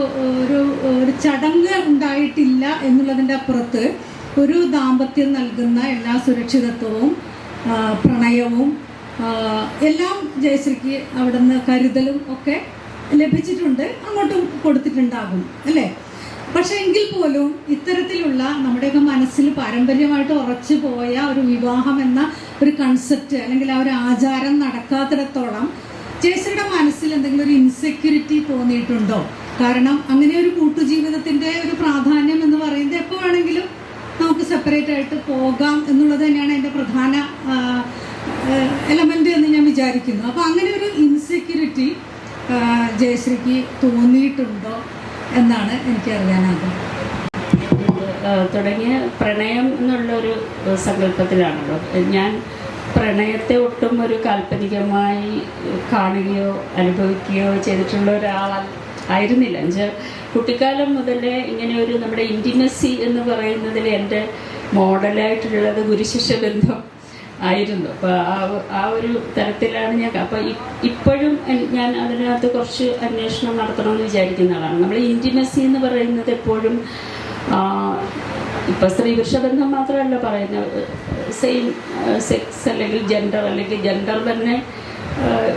ഒരു ഒരു ചടങ്ങ് ഉണ്ടായിട്ടില്ല എന്നുള്ളതിൻ്റെ അപ്പുറത്ത് ഒരു ദാമ്പത്യം നൽകുന്ന എല്ലാ സുരക്ഷിതത്വവും പ്രണയവും എല്ലാം ജയശ്രീക്ക് അവിടെ നിന്ന് കരുതലും ഒക്കെ ലഭിച്ചിട്ടുണ്ട്, അങ്ങോട്ടും കൊടുത്തിട്ടുണ്ടാകും അല്ലേ? പക്ഷെ എങ്കിൽ പോലും ഇത്തരത്തിലുള്ള നമ്മുടെയൊക്കെ മനസ്സിൽ പാരമ്പര്യമായിട്ട് ഉറച്ചു പോയ ഒരു വിവാഹം എന്ന ഒരു കൺസെപ്റ്റ് അല്ലെങ്കിൽ ആ ഒരു ആചാരം നടക്കാത്തിടത്തോളം ജയശ്രീയുടെ മനസ്സിൽ എന്തെങ്കിലും ഒരു ഇൻസെക്യൂരിറ്റി തോന്നിയിട്ടുണ്ടോ? കാരണം അങ്ങനെ ഒരു കൂട്ടുജീവിതത്തിൻ്റെ ഒരു പ്രാധാന്യം എന്ന് പറയുന്നത് എപ്പോൾ വേണമെങ്കിലും നമുക്ക് സെപ്പറേറ്റ് ആയിട്ട് പോകാം എന്നുള്ളത് തന്നെയാണ് എൻ്റെ പ്രധാന എലമെൻ്റ് എന്ന് ഞാൻ വിചാരിക്കുന്നു. അപ്പോൾ അങ്ങനെ ഒരു ഇൻസെക്യൂരിറ്റി ജയശ്രീക്ക് തോന്നിയിട്ടുണ്ടോ എന്നാണ് എനിക്ക് അറിയാനാകുന്നത്. തുടങ്ങിയ പ്രണയം എന്നുള്ളൊരു സങ്കല്പത്തിലാണല്ലോ ഞാൻ പ്രണയത്തെ ഒട്ടും ഒരു കാൽപ്പനികമായി കാണുകയോ അനുഭവിക്കുകയോ ചെയ്തിട്ടുള്ള ഒരാളായിരുന്നില്ല. എന്നുവെച്ചാൽ കുട്ടിക്കാലം മുതലേ ഇങ്ങനെ ഒരു നമ്മുടെ ഇൻറ്റിമസി എന്ന് പറയുന്നതിൽ എൻ്റെ മോഡലായിട്ടുള്ളത് ഗുരുശിഷ്യ ബന്ധം ആയിരുന്നു. അപ്പോൾ ആ ഒരു തരത്തിലാണ് ഞാൻ. അപ്പോൾ ഇപ്പോഴും ഞാൻ അതിനകത്ത് കുറച്ച് അന്വേഷണം നടത്തണമെന്ന് വിചാരിക്കുന്ന ആളാണ്. നമ്മൾ ഇൻറ്റിമസി എന്ന് പറയുന്നത് എപ്പോഴും ഇപ്പം സ്ത്രീ പുരുഷ ബന്ധം മാത്രമല്ല പറയുന്നത്, സെയിം സെക്സ് അല്ലെങ്കിൽ ജെൻഡർ തന്നെ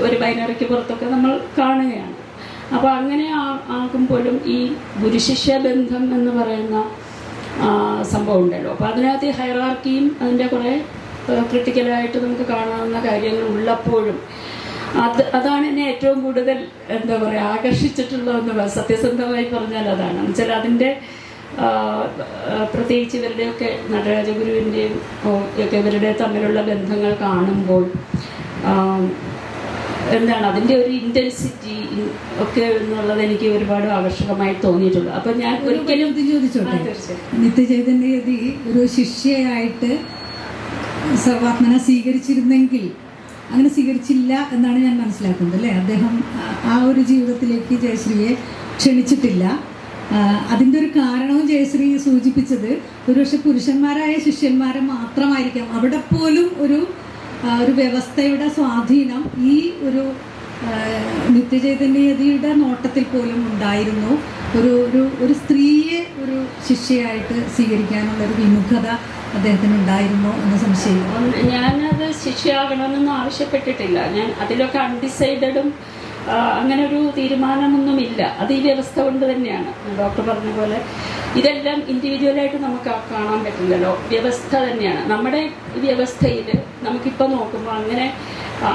ഒരു ബൈനറിക്ക് പുറത്തൊക്കെ നമ്മൾ കാണുകയാണ്. അപ്പോൾ അങ്ങനെ ആകുമ്പോഴും ഈ ഗുരുശിഷ്യ ബന്ധം എന്ന് പറയുന്ന സംഭവം ഉണ്ടല്ലോ. അപ്പോൾ അതിനകത്ത് ഹൈറാർക്കിയും അതിൻ്റെ കുറേ ക്രിട്ടിക്കലായിട്ട് നമുക്ക് കാണാവുന്ന കാര്യങ്ങൾ ഉള്ളപ്പോഴും അതാണ് എന്നെ ഏറ്റവും കൂടുതൽ എന്താ പറയുക ആകർഷിച്ചിട്ടുള്ളതെന്ന് സത്യസന്ധമായി പറഞ്ഞാൽ അതാണ്. എന്നുവെച്ചാൽ അതിൻ്റെ പ്രത്യേകിച്ച് ഇവരുടെയൊക്കെ നടരാജഗുരുവിൻ്റെയും ഒക്കെ ഇവരുടെ തമ്മിലുള്ള ബന്ധങ്ങൾ കാണുമ്പോൾ എന്താണ് അതിൻ്റെ ഒരു ഇൻറ്റൻസിറ്റി ഒക്കെ എന്നുള്ളത് എനിക്ക് ഒരുപാട് ആകർഷകമായി തോന്നിയിട്ടുള്ളൂ. അപ്പം ഞാൻ ഒരിക്കലും ചോദിച്ചോട്ടെ, നിത്യചൈതന്യഗതി ഒരു ശിഷ്യയായിട്ട് സർവാത്മന സ്വീകരിച്ചിരുന്നെങ്കിൽ അങ്ങനെ സ്വീകരിച്ചില്ല എന്നാണ് ഞാൻ മനസ്സിലാക്കുന്നത് അല്ലേ? അദ്ദേഹം ആ ഒരു ജീവിതത്തിലേക്ക് ജയശ്രീയെ ക്ഷണിച്ചിട്ടില്ല. അതിൻ്റെ ഒരു കാരണവും ജയശ്രീ സൂചിപ്പിച്ചത് ഒരുപക്ഷെ പുരുഷന്മാരായ ശിഷ്യന്മാരെ മാത്രമായിരിക്കാം. അവിടെ പോലും ഒരു വ്യവസ്ഥയുടെ സ്വാധീനം ഈ ഒരു നിത്യചൈതന്യഗതിയുടെ നോട്ടത്തിൽ പോലും ഉണ്ടായിരുന്നു. ഒരു സ്ത്രീയെ ഒരു ശിഷ്യയായിട്ട് സ്വീകരിക്കാനുള്ളൊരു വിമുഖത അദ്ദേഹത്തിന് ഉണ്ടായിരുന്നോ എന്ന് സംശയിക്കുന്നു. ഞാനത് ശിഷ്യയാകണമെന്നൊന്നും ആവശ്യപ്പെട്ടിട്ടില്ല. ഞാൻ അതിലൊക്കെ അൺഡിസൈഡഡും അങ്ങനെ ഒരു തീരുമാനമൊന്നുമില്ല. അത് ഈ വ്യവസ്ഥ കൊണ്ട് തന്നെയാണ്. ഡോക്ടർ പറഞ്ഞ പോലെ ഇതെല്ലാം ഇൻഡിവിജ്വലായിട്ട് നമുക്ക് കാണാൻ പറ്റില്ലല്ലോ, വ്യവസ്ഥ തന്നെയാണ്. നമ്മുടെ വ്യവസ്ഥയിൽ നമുക്കിപ്പോൾ നോക്കുമ്പോൾ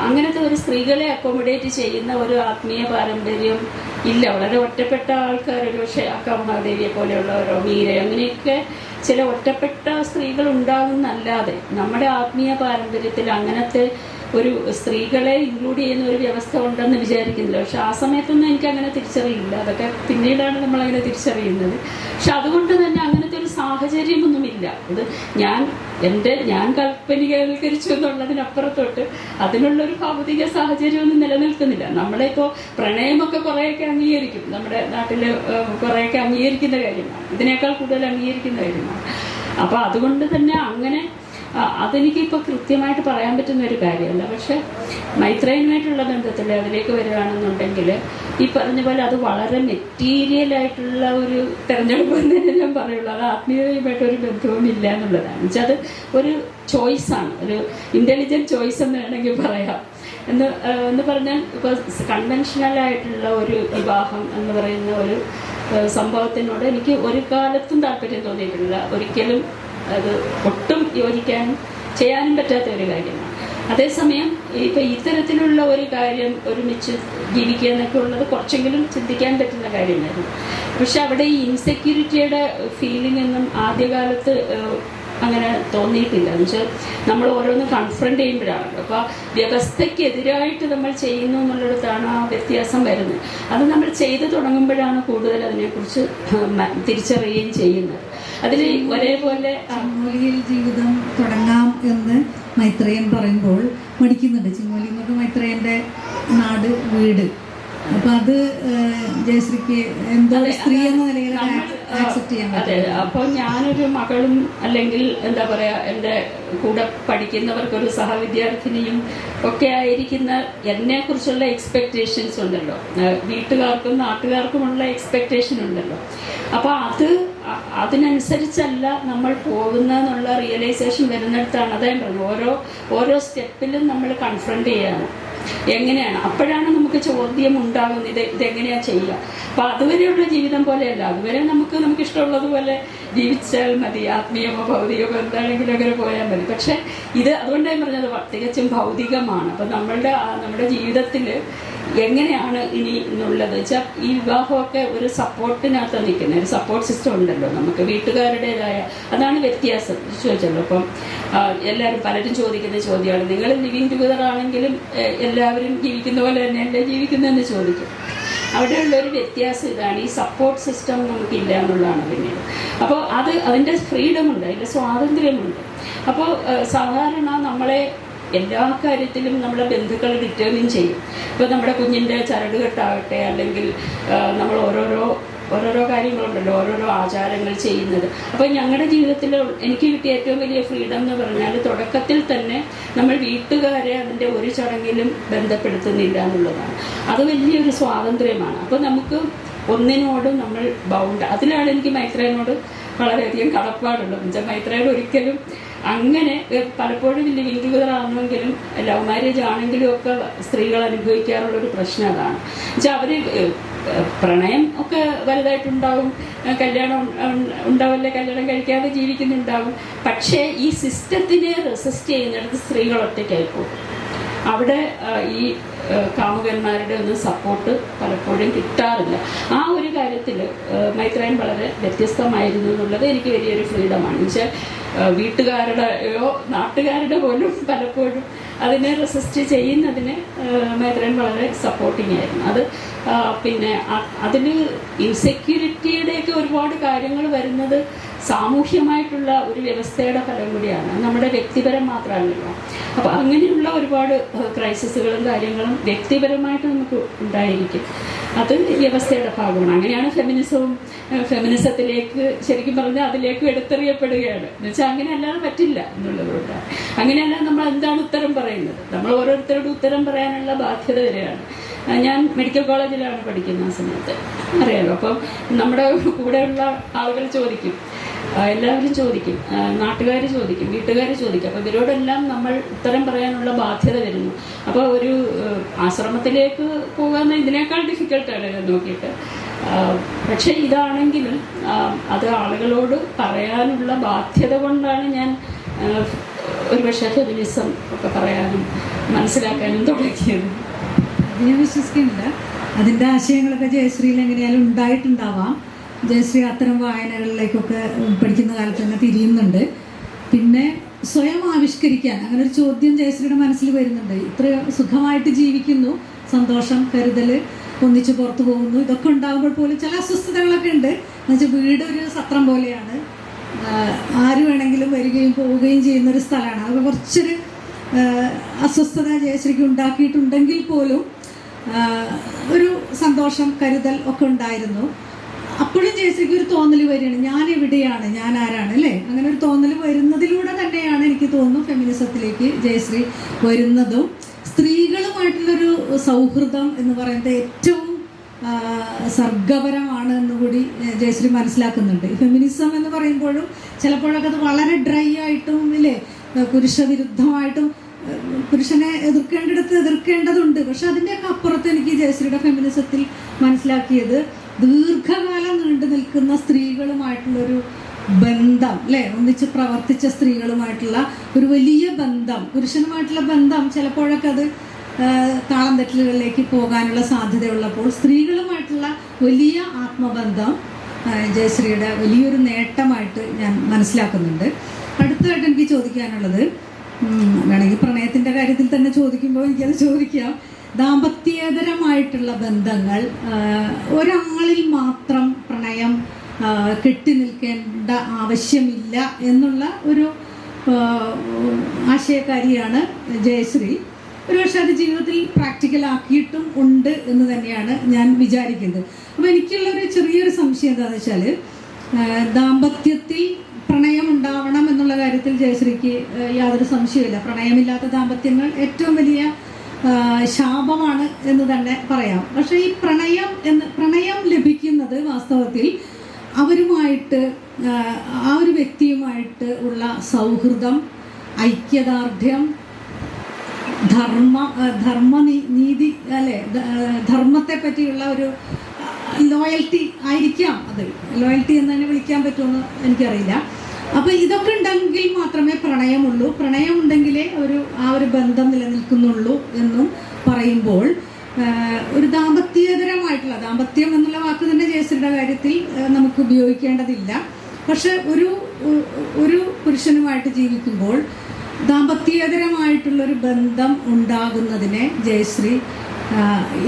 അങ്ങനത്തെ ഒരു സ്ത്രീകളെ അക്കോമഡേറ്റ് ചെയ്യുന്ന ഒരു ആത്മീയ പാരമ്പര്യം ഇല്ല. വളരെ ഒറ്റപ്പെട്ട ആൾക്കാർ, ഒരു പക്ഷേ അക്കമ്മദേവിയെ പോലെയുള്ളവരോ മീര അങ്ങനെയൊക്കെ ചില ഒറ്റപ്പെട്ട സ്ത്രീകൾ ഉണ്ടാകുന്നല്ലാതെ നമ്മുടെ ആത്മീയ പാരമ്പര്യത്തിൽ അങ്ങനത്തെ ഒരു സ്ത്രീകളെ ഇൻക്ലൂഡ് ചെയ്യുന്ന ഒരു വ്യവസ്ഥ ഉണ്ടെന്ന് വിചാരിക്കുന്നില്ല. പക്ഷെ ആ സമയത്തൊന്നും എനിക്ക് അങ്ങനെ തിരിച്ചറിയില്ല. അതൊക്കെ പിന്നീടാണ് നമ്മളങ്ങനെ തിരിച്ചറിയുന്നത്. പക്ഷെ അതുകൊണ്ട് തന്നെ അങ്ങനത്തെ ഒരു സാഹചര്യമൊന്നുമില്ല. അത് ഞാൻ കൽപ്പനികവൽക്കരിച്ചു എന്നുള്ളതിനപ്പുറത്തോട്ട് അതിനുള്ളൊരു ഭൗതിക സാഹചര്യമൊന്നും നിലനിൽക്കുന്നില്ല. നമ്മളിപ്പോൾ പ്രണയമൊക്കെ കുറേയൊക്കെ അംഗീകരിക്കും, നമ്മുടെ നാട്ടിൽ കുറേയൊക്കെ അംഗീകരിക്കുന്ന കാര്യമാണ്, ഇതിനേക്കാൾ കൂടുതൽ അംഗീകരിക്കുന്ന കാര്യമാണ്. അപ്പോൾ അതുകൊണ്ട് തന്നെ അങ്ങനെ അതെനിക്കിപ്പോൾ കൃത്യമായിട്ട് പറയാൻ പറ്റുന്ന ഒരു കാര്യമല്ല. പക്ഷെ മൈത്രേയനുമായിട്ടുള്ള ബന്ധത്തിൽ അതിലേക്ക് വരികയാണെന്നുണ്ടെങ്കിൽ ഈ പറഞ്ഞ പോലെ അത് വളരെ മെറ്റീരിയലായിട്ടുള്ള ഒരു തിരഞ്ഞെടുപ്പ് തന്നെ ഞാൻ പറയുള്ളൂ. അത് ആത്മീയമായിട്ടൊരു ബന്ധവും ഇല്ല എന്നുള്ളതാണ്. എന്നുവെച്ചാൽ അത് ഒരു ചോയ്സാണ്, ഒരു ഇൻ്റലിജൻറ്റ് ചോയ്സ് എന്ന് വേണമെങ്കിൽ പറയാം. എന്ന് പറഞ്ഞാൽ ഇപ്പോൾ കൺവെൻഷനലായിട്ടുള്ള ഒരു വിവാഹം എന്ന് പറയുന്ന ഒരു സംഭവത്തിനോട് എനിക്ക് ഒരു കാലത്തും താല്പര്യം തോന്നിയിട്ടില്ല. ഒരിക്കലും അത് ഒട്ടും ചെയ്യാനും പറ്റാത്ത ഒരു കാര്യമാണ്. അതേസമയം ഇപ്പം ഇത്തരത്തിലുള്ള ഒരു കാര്യം ഒരുമിച്ച് ജീവിക്കുക എന്നൊക്കെ ഉള്ളത് കുറച്ചെങ്കിലും ചിന്തിക്കാൻ പറ്റുന്ന കാര്യമായിരുന്നു. പക്ഷെ അവിടെ ഈ ഇൻസെക്യൂരിറ്റിയുടെ ഫീലിംഗ് ഒന്നും ആദ്യകാലത്ത് അങ്ങനെ തോന്നിയിട്ടില്ല. എന്ന് വെച്ചാൽ നമ്മൾ ഓരോന്ന് കൺഫ്രണ്ട് ചെയ്യുമ്പോഴാണ്. അപ്പോൾ വ്യവസ്ഥയ്ക്കെതിരായിട്ട് നമ്മൾ ചെയ്യുന്നു എന്നുള്ളിടത്താണ് ആ വ്യത്യാസം വരുന്നത്. അത് നമ്മൾ ചെയ്തു തുടങ്ങുമ്പോഴാണ് കൂടുതൽ അതിനെക്കുറിച്ച് തിരിച്ചറിയുകയും ചെയ്യുന്നത്. അതിൽ ഒരേപോലെ ചിങ്ങോലിയിൽ ജീവിതം തുടങ്ങാം എന്ന് മൈത്രേയൻ പറയുമ്പോൾ മടിക്കുന്നുണ്ട്. ചിങ്ങോലി എന്ന് പറഞ്ഞാൽ മൈത്രേയൻ്റെ നാട്, വീട്. അപ്പൊ അത് ജയശ്രീക്ക് എന്തോ സ്ത്രീ എന്ന നിലയിൽ ആക്സെപ്റ്റ് ചെയ്യാൻ അതെ. അപ്പോൾ ഞാനൊരു മകളും അല്ലെങ്കിൽ എന്താ പറയാ എൻ്റെ കൂടെ പഠിക്കുന്നവർക്കൊരു സഹവിദ്യാർത്ഥിനിയും ഒക്കെ ആയിരിക്കുന്ന എന്നെക്കുറിച്ചുള്ള എക്സ്പെക്റ്റേഷൻസ് ഉണ്ടല്ലോ, വീട്ടുകാർക്കും നാട്ടുകാർക്കുമുള്ള എക്സ്പെക്റ്റേഷൻ ഉണ്ടല്ലോ. അപ്പോൾ അതിനനുസരിച്ചല്ല നമ്മൾ പോകുന്നതെന്നുള്ള റിയലൈസേഷൻ വരുന്നിടത്താണ് അതായത് പറഞ്ഞു ഓരോ സ്റ്റെപ്പിലും നമ്മൾ കൺഫ്രണ്ട് ചെയ്യാണ്. എങ്ങനെയാണ് അപ്പോഴാണ് നമുക്ക് ചോദ്യം ഉണ്ടാകുന്നത്, ഇതെങ്ങനെയാണ് ചെയ്യുക. അപ്പോൾ അതുവരെയുള്ള ജീവിതം പോലെയല്ല. അതുവരെ നമുക്ക് ഇഷ്ടമുള്ളതുപോലെ ജീവിച്ചാൽ മതി, ആത്മീയമോ ഭൗതികമോ എന്താണെങ്കിലും അങ്ങനെ പോയാൽ മതി. പക്ഷെ ഇത് അതുകൊണ്ടാണ് പറഞ്ഞത് തികച്ചും ഭൗതികമാണ്. അപ്പം നമ്മുടെ ജീവിതത്തിൽ എങ്ങനെയാണ് ഇനി എന്നുള്ളത് വെച്ചാൽ ഈ വിവാഹമൊക്കെ ഒരു സപ്പോർട്ടിനകത്ത് നിൽക്കുന്നത്, ഒരു സപ്പോർട്ട് സിസ്റ്റം ഉണ്ടല്ലോ നമുക്ക് വീട്ടുകാരുടേതായ. അതാണ് വ്യത്യാസം ചോദിച്ചല്ലോ. അപ്പം പലരും ചോദിക്കുന്ന ചോദ്യമാണ്, നിങ്ങൾ ലിവിങ് ടുഗദർ ആണെങ്കിലും എല്ലാവരും ജീവിക്കുന്ന പോലെ തന്നെയല്ലേ ജീവിക്കുന്നതെന്ന് ചോദിക്കും. അവിടെയുള്ളൊരു വ്യത്യാസം ഇതാണ്, ഈ സപ്പോർട്ട് സിസ്റ്റം നമുക്കില്ല എന്നുള്ളതാണ് പിന്നീട്. അപ്പോൾ അതിൻ്റെ ഫ്രീഡമുണ്ട്, അതിൻ്റെ സ്വാതന്ത്ര്യമുണ്ട്. അപ്പോൾ സാധാരണ നമ്മളെ എല്ലാ കാര്യത്തിലും നമ്മുടെ ബന്ധുക്കൾ ഡിറ്റർമിൻ ചെയ്യും. ഇപ്പോൾ നമ്മുടെ കുഞ്ഞിൻ്റെ ചരടുകെട്ടാകട്ടെ, അല്ലെങ്കിൽ നമ്മൾ ഓരോരോ കാര്യങ്ങളുണ്ടല്ലോ, ഓരോരോ ആചാരങ്ങൾ ചെയ്യുന്നത്. അപ്പോൾ ഞങ്ങളുടെ ജീവിതത്തിൽ എനിക്ക് കിട്ടിയ ഏറ്റവും വലിയ ഫ്രീഡം എന്ന് പറഞ്ഞാൽ തുടക്കത്തിൽ തന്നെ നമ്മൾ വീട്ടുകാരെ അതിൻ്റെ ഒരു ചടങ്ങിലും ബന്ധപ്പെടുത്തുന്നില്ല എന്നുള്ളതാണ്. അത് വലിയൊരു സ്വാതന്ത്ര്യമാണ്. അപ്പോൾ നമുക്ക് ഒന്നിനോടും നമ്മൾ അതിലാണ് എനിക്ക് മൈത്രേയനോട് വളരെയധികം കടപ്പാടുള്ളത്. എന്നുവെച്ചാൽ മൈത്രേയൻ ഒരിക്കലും അങ്ങനെ പലപ്പോഴും ലിവിങ് ടുഗദർ ആണെങ്കിലും ലവ് മാരേജ് ആണെങ്കിലും ഒക്കെ സ്ത്രീകൾ അനുഭവിക്കാറുള്ളൊരു പ്രശ്നം അതാണ്. എന്നുവെച്ചാൽ അവർ പ്രണയം ഒക്കെ വലുതായിട്ടുണ്ടാവും, കല്യാണം ഉണ്ടാവില്ലേ, കല്യാണം കഴിക്കാതെ ജീവിക്കുന്നുണ്ടാവും. പക്ഷേ ഈ സിസ്റ്റത്തിനെ റെസിസ്റ്റ് ചെയ്യുന്നിടത്ത് സ്ത്രീകൾ ഒറ്റയ്ക്കായി പോകും. അവിടെ ഈ കാമുകന്മാരുടെ ഒന്നും സപ്പോർട്ട് പലപ്പോഴും കിട്ടാറില്ല. ആ ഒരു കാര്യത്തിൽ മൈത്രേയൻ വളരെ വ്യത്യസ്തമായിരുന്നു എന്നുള്ളത് എനിക്ക് വലിയൊരു ഫ്രീഡമാണ്. എന്നുവെച്ചാൽ വീട്ടുകാരുടെയോ നാട്ടുകാരുടെ പോലും പലപ്പോഴും അതിനെ റെസിസ്റ്റ് ചെയ്യുന്നതിന് മൈത്രേയൻ വളരെ സപ്പോർട്ടിങ് ആയിരുന്നു. പിന്നെ അതിൽ ഇൻസെക്യൂരിറ്റിയുടെയൊക്കെ ഒരുപാട് കാര്യങ്ങൾ വരുന്നത് സാമൂഹ്യമായിട്ടുള്ള ഒരു വ്യവസ്ഥയുടെ ഫലം കൂടിയാണ്, നമ്മുടെ വ്യക്തിപരം മാത്രമല്ലല്ലോ. അപ്പോൾ അങ്ങനെയുള്ള ഒരുപാട് ക്രൈസിസുകളും കാര്യങ്ങളും വ്യക്തിപരമായിട്ട് നമുക്ക് ഉണ്ടായിരിക്കും. അത് വ്യവസ്ഥയുടെ ഭാഗമാണ്. അങ്ങനെയാണ് ഫെമിനിസത്തിലേക്ക് ശരിക്കും പറഞ്ഞാൽ അതിലേക്ക് എടുത്തെറിയപ്പെടുകയാണ്. എന്നുവെച്ചാൽ അങ്ങനെ അല്ലാതെ പറ്റില്ല എന്നുള്ളതുകൊണ്ടാണ്. അങ്ങനെയല്ലാതെ നമ്മൾ എന്താണ് ഉത്തരം പറയുന്നത്, നമ്മൾ ഓരോരുത്തരുടെ ഉത്തരം പറയാനുള്ള ബാധ്യത വരെയാണ്. ഞാൻ മെഡിക്കൽ കോളേജിലാണ് പഠിക്കുന്ന ആ സമയത്ത്, അറിയാലോ. അപ്പം നമ്മുടെ കൂടെയുള്ള ആളുകൾ ചോദിക്കും, എല്ലാവരും ചോദിക്കും, നാട്ടുകാർ ചോദിക്കും, വീട്ടുകാർ ചോദിക്കും. അപ്പോൾ ഇവരോടെല്ലാം നമ്മൾ ഉത്തരം പറയാനുള്ള ബാധ്യത വരുന്നു. അപ്പോൾ ഒരു ആശ്രമത്തിലേക്ക് പോകാൻ ഇതിനേക്കാൾ ഡിഫിക്കൽട്ടാണ് ഞാൻ നോക്കിയിട്ട്. പക്ഷേ ഇതാണെങ്കിലും അത് ആളുകളോട് പറയാനുള്ള ബാധ്യത കൊണ്ടാണ് ഞാൻ ഒരുപക്ഷെ ഫെമിനിസം ഒക്കെ പറയാനും മനസ്സിലാക്കാനും തുടങ്ങിയത്. ഞാൻ വിശ്വസിക്കുന്നില്ല. അതിൻ്റെ ആശയങ്ങളൊക്കെ ജയശ്രീയിൽ എങ്ങനെയാലും ഉണ്ടായിട്ടുണ്ടാവാം. ജയശ്രീ അത്തരം വായനകളിലേക്കൊക്കെ പഠിക്കുന്ന കാലത്ത് തന്നെ തിരിയുന്നുണ്ട്. പിന്നെ സ്വയം ആവിഷ്കരിക്കാൻ അങ്ങനെ ഒരു ചോദ്യം ജയശ്രീയുടെ മനസ്സിൽ വരുന്നുണ്ട്. ഇത്ര സുഖമായിട്ട് ജീവിക്കുന്നു, സന്തോഷം, കരുതൽ, ഒന്നിച്ച് പുറത്തു പോകുന്നു, ഇതൊക്കെ ഉണ്ടാകുമ്പോൾ പോലും ചില അസ്വസ്ഥതകളൊക്കെ ഉണ്ട്. എന്നുവെച്ചാൽ വീട് ഒരു സത്രം പോലെയാണ്, ആര് വേണമെങ്കിലും വരികയും പോവുകയും ചെയ്യുന്നൊരു സ്ഥലമാണ്. അതൊക്കെ കുറച്ചൊരു അസ്വസ്ഥത ജയശ്രീക്ക് ഉണ്ടാക്കിയിട്ടുണ്ടെങ്കിൽ പോലും ഒരു സന്തോഷം, കരുതൽ ഒക്കെ ഉണ്ടായിരുന്നു. അപ്പോഴും ജയശ്രീക്ക് ഒരു തോന്നൽ വരികയാണ്, ഞാൻ എവിടെയാണ്, ഞാൻ ആരാണ്, അല്ലേ? അങ്ങനെ ഒരു തോന്നൽ വരുന്നതിലൂടെ തന്നെയാണ് എനിക്ക് തോന്നുന്നു ഫെമിനിസത്തിലേക്ക് ജയശ്രീ വരുന്നതും. സ്ത്രീകളുമായിട്ടുള്ളൊരു സൗഹൃദം എന്ന് പറയുന്നത് ഏറ്റവും സർഗപരമാണ് എന്നുകൂടി ജയശ്രീ മനസ്സിലാക്കുന്നുണ്ട്. ഫെമിനിസം എന്ന് പറയുമ്പോഴും ചിലപ്പോഴൊക്കെ അത് വളരെ ഡ്രൈ ആയിട്ടും, ഇല്ലേ, പുരുഷവിരുദ്ധമായിട്ടും, പുരുഷനെ എതിർക്കേണ്ടിടത്ത് എതിർക്കേണ്ടതുണ്ട്. പക്ഷെ അതിൻ്റെയൊക്കെ അപ്പുറത്ത് എനിക്ക് ജയശ്രീയുടെ ഫെമിനിസത്തിൽ മനസ്സിലാക്കിയത് ദീർഘകാലം നീണ്ടു നിൽക്കുന്ന സ്ത്രീകളുമായിട്ടുള്ളൊരു ബന്ധം, അല്ലേ, ഒന്നിച്ച് പ്രവർത്തിച്ച സ്ത്രീകളുമായിട്ടുള്ള ഒരു വലിയ ബന്ധം, പുരുഷനുമായിട്ടുള്ള ബന്ധം ചിലപ്പോഴൊക്കെ അത് താളം തെറ്റലുകളിലേക്ക് പോകാനുള്ള സാധ്യതയുള്ളപ്പോൾ സ്ത്രീകളുമായിട്ടുള്ള വലിയ ആത്മബന്ധം ജയശ്രീയുടെ വലിയൊരു നേട്ടമായിട്ട് ഞാൻ മനസ്സിലാക്കുന്നുണ്ട്. അടുത്തതായിട്ട് എനിക്ക് ചോദിക്കാനുള്ളത്, വേണമെങ്കിൽ പ്രണയത്തിൻ്റെ കാര്യത്തിൽ തന്നെ ചോദിക്കുമ്പോൾ എനിക്കത് ചോദിക്കാം. ദാമ്പത്യേതരമായിട്ടുള്ള ബന്ധങ്ങൾ, ഒരാളിൽ മാത്രം പ്രണയം കെട്ടി നിൽക്കേണ്ട ആവശ്യമില്ല എന്നുള്ള ഒരു ആശയക്കാരിയാണ് ജയശ്രീ. ഒരുപക്ഷെ അത് ജീവിതത്തിൽ പ്രാക്ടിക്കലാക്കിയിട്ടും ഉണ്ട് എന്ന് തന്നെയാണ് ഞാൻ വിചാരിക്കുന്നത്. അപ്പോൾ എനിക്കുള്ളൊരു ചെറിയൊരു സംശയം എന്താണെന്ന് വെച്ചാൽ, ദാമ്പത്യത്തിൽ പ്രണയം ഉണ്ടാവണം എന്നുള്ള കാര്യത്തിൽ ജയശ്രീക്ക് യാതൊരു സംശയമില്ല. പ്രണയമില്ലാത്ത ദാമ്പത്യങ്ങൾ ഏറ്റവും വലിയ ശാപമാണ് എന്ന് തന്നെ പറയാം. പക്ഷേ ഈ പ്രണയം ലഭിക്കുന്നത് വാസ്തവത്തിൽ അവരുമായിട്ട്, ആ ഒരു വ്യക്തിയുമായിട്ട് ഉള്ള സൗഹൃദം, ഐക്യദാർഢ്യം, നീതി അല്ലെ, ധർമ്മത്തെ പറ്റിയുള്ള ഒരു ലോയൽറ്റി ആയിരിക്കാം. അത് ലോയൽറ്റി എന്ന് തന്നെ വിളിക്കാൻ പറ്റുമെന്ന് എനിക്കറിയില്ല. അപ്പോൾ ഇതൊക്കെ ഉണ്ടെങ്കിൽ മാത്രമേ പ്രണയമുള്ളൂ, പ്രണയം ഉണ്ടെങ്കിലേ ആ ഒരു ബന്ധം നിലനിൽക്കുന്നുള്ളൂ എന്നും പറയുമ്പോൾ, ഒരു ദാമ്പത്യേതരമായിട്ടുള്ള, ദാമ്പത്യം എന്നുള്ള വാക്ക് തന്നെ ജയശ്രീയുടെ കാര്യത്തിൽ നമുക്ക് ഉപയോഗിക്കേണ്ടതില്ല. പക്ഷെ ഒരു പുരുഷനുമായിട്ട് ജീവിക്കുമ്പോൾ ദാമ്പത്യേതരമായിട്ടുള്ളൊരു ബന്ധം ഉണ്ടാകുന്നതിനെ ജയശ്രീ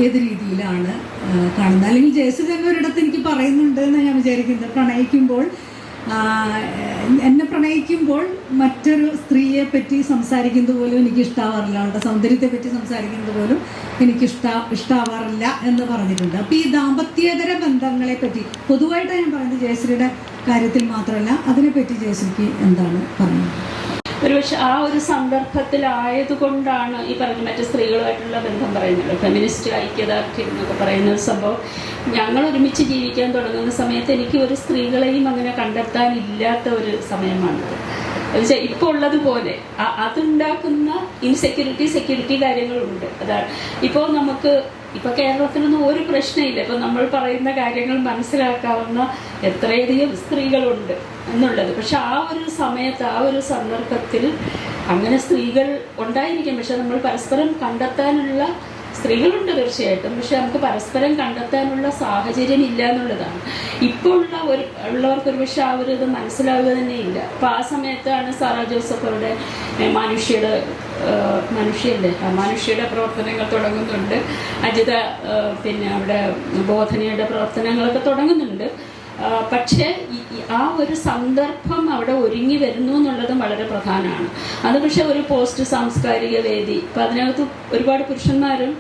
ഏത് രീതിയിലാണ് കാണുന്നത്? അല്ലെങ്കിൽ ജയശ്രീ തന്നെ ഒരിടത്ത് എനിക്ക് പറയുന്നുണ്ട് എന്ന് ഞാൻ വിചാരിക്കുന്നത്, എന്നെ പ്രണയിക്കുമ്പോൾ മറ്റൊരു സ്ത്രീയെ പറ്റി സംസാരിക്കുന്നത് പോലും എനിക്ക് ഇഷ്ടാവാറില്ല, അവളുടെ സൗന്ദര്യത്തെ പറ്റി സംസാരിക്കുന്നത് പോലും എനിക്ക് ഇഷ്ടാവാറില്ല എന്ന് പറഞ്ഞിട്ടുണ്ട്. അപ്പോൾ ഈ ദാമ്പത്യേതര ബന്ധങ്ങളെ പറ്റി പൊതുവായിട്ടാണ് ഞാൻ പറയുന്നത്, ജയശ്രീയുടെ കാര്യത്തിൽ മാത്രമല്ല, അതിനെപ്പറ്റി ജയശ്രീക്ക് എന്താണ് പറയുന്നത്? ഒരുപക്ഷെ ആ ഒരു സന്ദർഭത്തിലായതുകൊണ്ടാണ് ഈ പറഞ്ഞ മറ്റു സ്ത്രീകളുമായിട്ടുള്ള ബന്ധം പറയുന്നത്. ഫെമിനിസ്റ്റ് ഐക്യദാർഢ്യം എന്നൊക്കെ പറയുന്ന ഒരു സംഭവം ഞങ്ങൾ ഒരുമിച്ച് ജീവിക്കാൻ തുടങ്ങുന്ന സമയത്ത് എനിക്ക് ഒരു സ്ത്രീകളെയും അങ്ങനെ കണ്ടെത്താനില്ലാത്ത ഒരു സമയമാണിത്. എന്നുവെച്ചാൽ ഇപ്പോൾ ഉള്ളതുപോലെ അതുണ്ടാക്കുന്ന സെക്യൂരിറ്റി കാര്യങ്ങളുണ്ട്. അതാണ് ഇപ്പോൾ കേരളത്തിലൊന്നും ഒരു പ്രശ്നമില്ല. ഇപ്പോൾ നമ്മൾ പറയുന്ന കാര്യങ്ങൾ മനസ്സിലാക്കാവുന്ന എത്രയധികം സ്ത്രീകളുണ്ട് എന്നുള്ളത്. പക്ഷെ ആ ഒരു സമയത്ത്, ആ ഒരു സന്ദർഭത്തിൽ അങ്ങനെ സ്ത്രീകൾ ഉണ്ടായിരിക്കും. പക്ഷെ നമ്മൾ പരസ്പരം കണ്ടെത്താനുള്ള സ്ത്രീകളുണ്ട് തീർച്ചയായിട്ടും. പക്ഷെ നമുക്ക് പരസ്പരം കണ്ടെത്താനുള്ള സാഹചര്യം ഇല്ല എന്നുള്ളതാണ്. ഇപ്പോൾ ഉള്ളവർക്ക് ഒരു പക്ഷെ ആ ഒരു ഇത് മനസ്സിലാവുക തന്നെ ഇല്ല. അപ്പോൾ ആ സമയത്താണ് സാറാ ജോസഫ് അവരുടെ മനുഷ്യയുടെ പ്രവർത്തനങ്ങൾ തുടങ്ങുന്നുണ്ട്. അജിത പിന്നെ അവിടെ ബോധനയുടെ പ്രവർത്തനങ്ങളൊക്കെ തുടങ്ങുന്നുണ്ട്. പക്ഷേ ആ ഒരു സന്ദർഭം അവിടെ ഒരുങ്ങി വരുന്നു എന്നുള്ളതും വളരെ പ്രധാനമാണ്. അത് പക്ഷേ ഒരു പോസ്റ്റ് സാംസ്കാരിക വേദി, അപ്പം അതിനകത്ത് ഒരുപാട് പുരുഷന്മാരും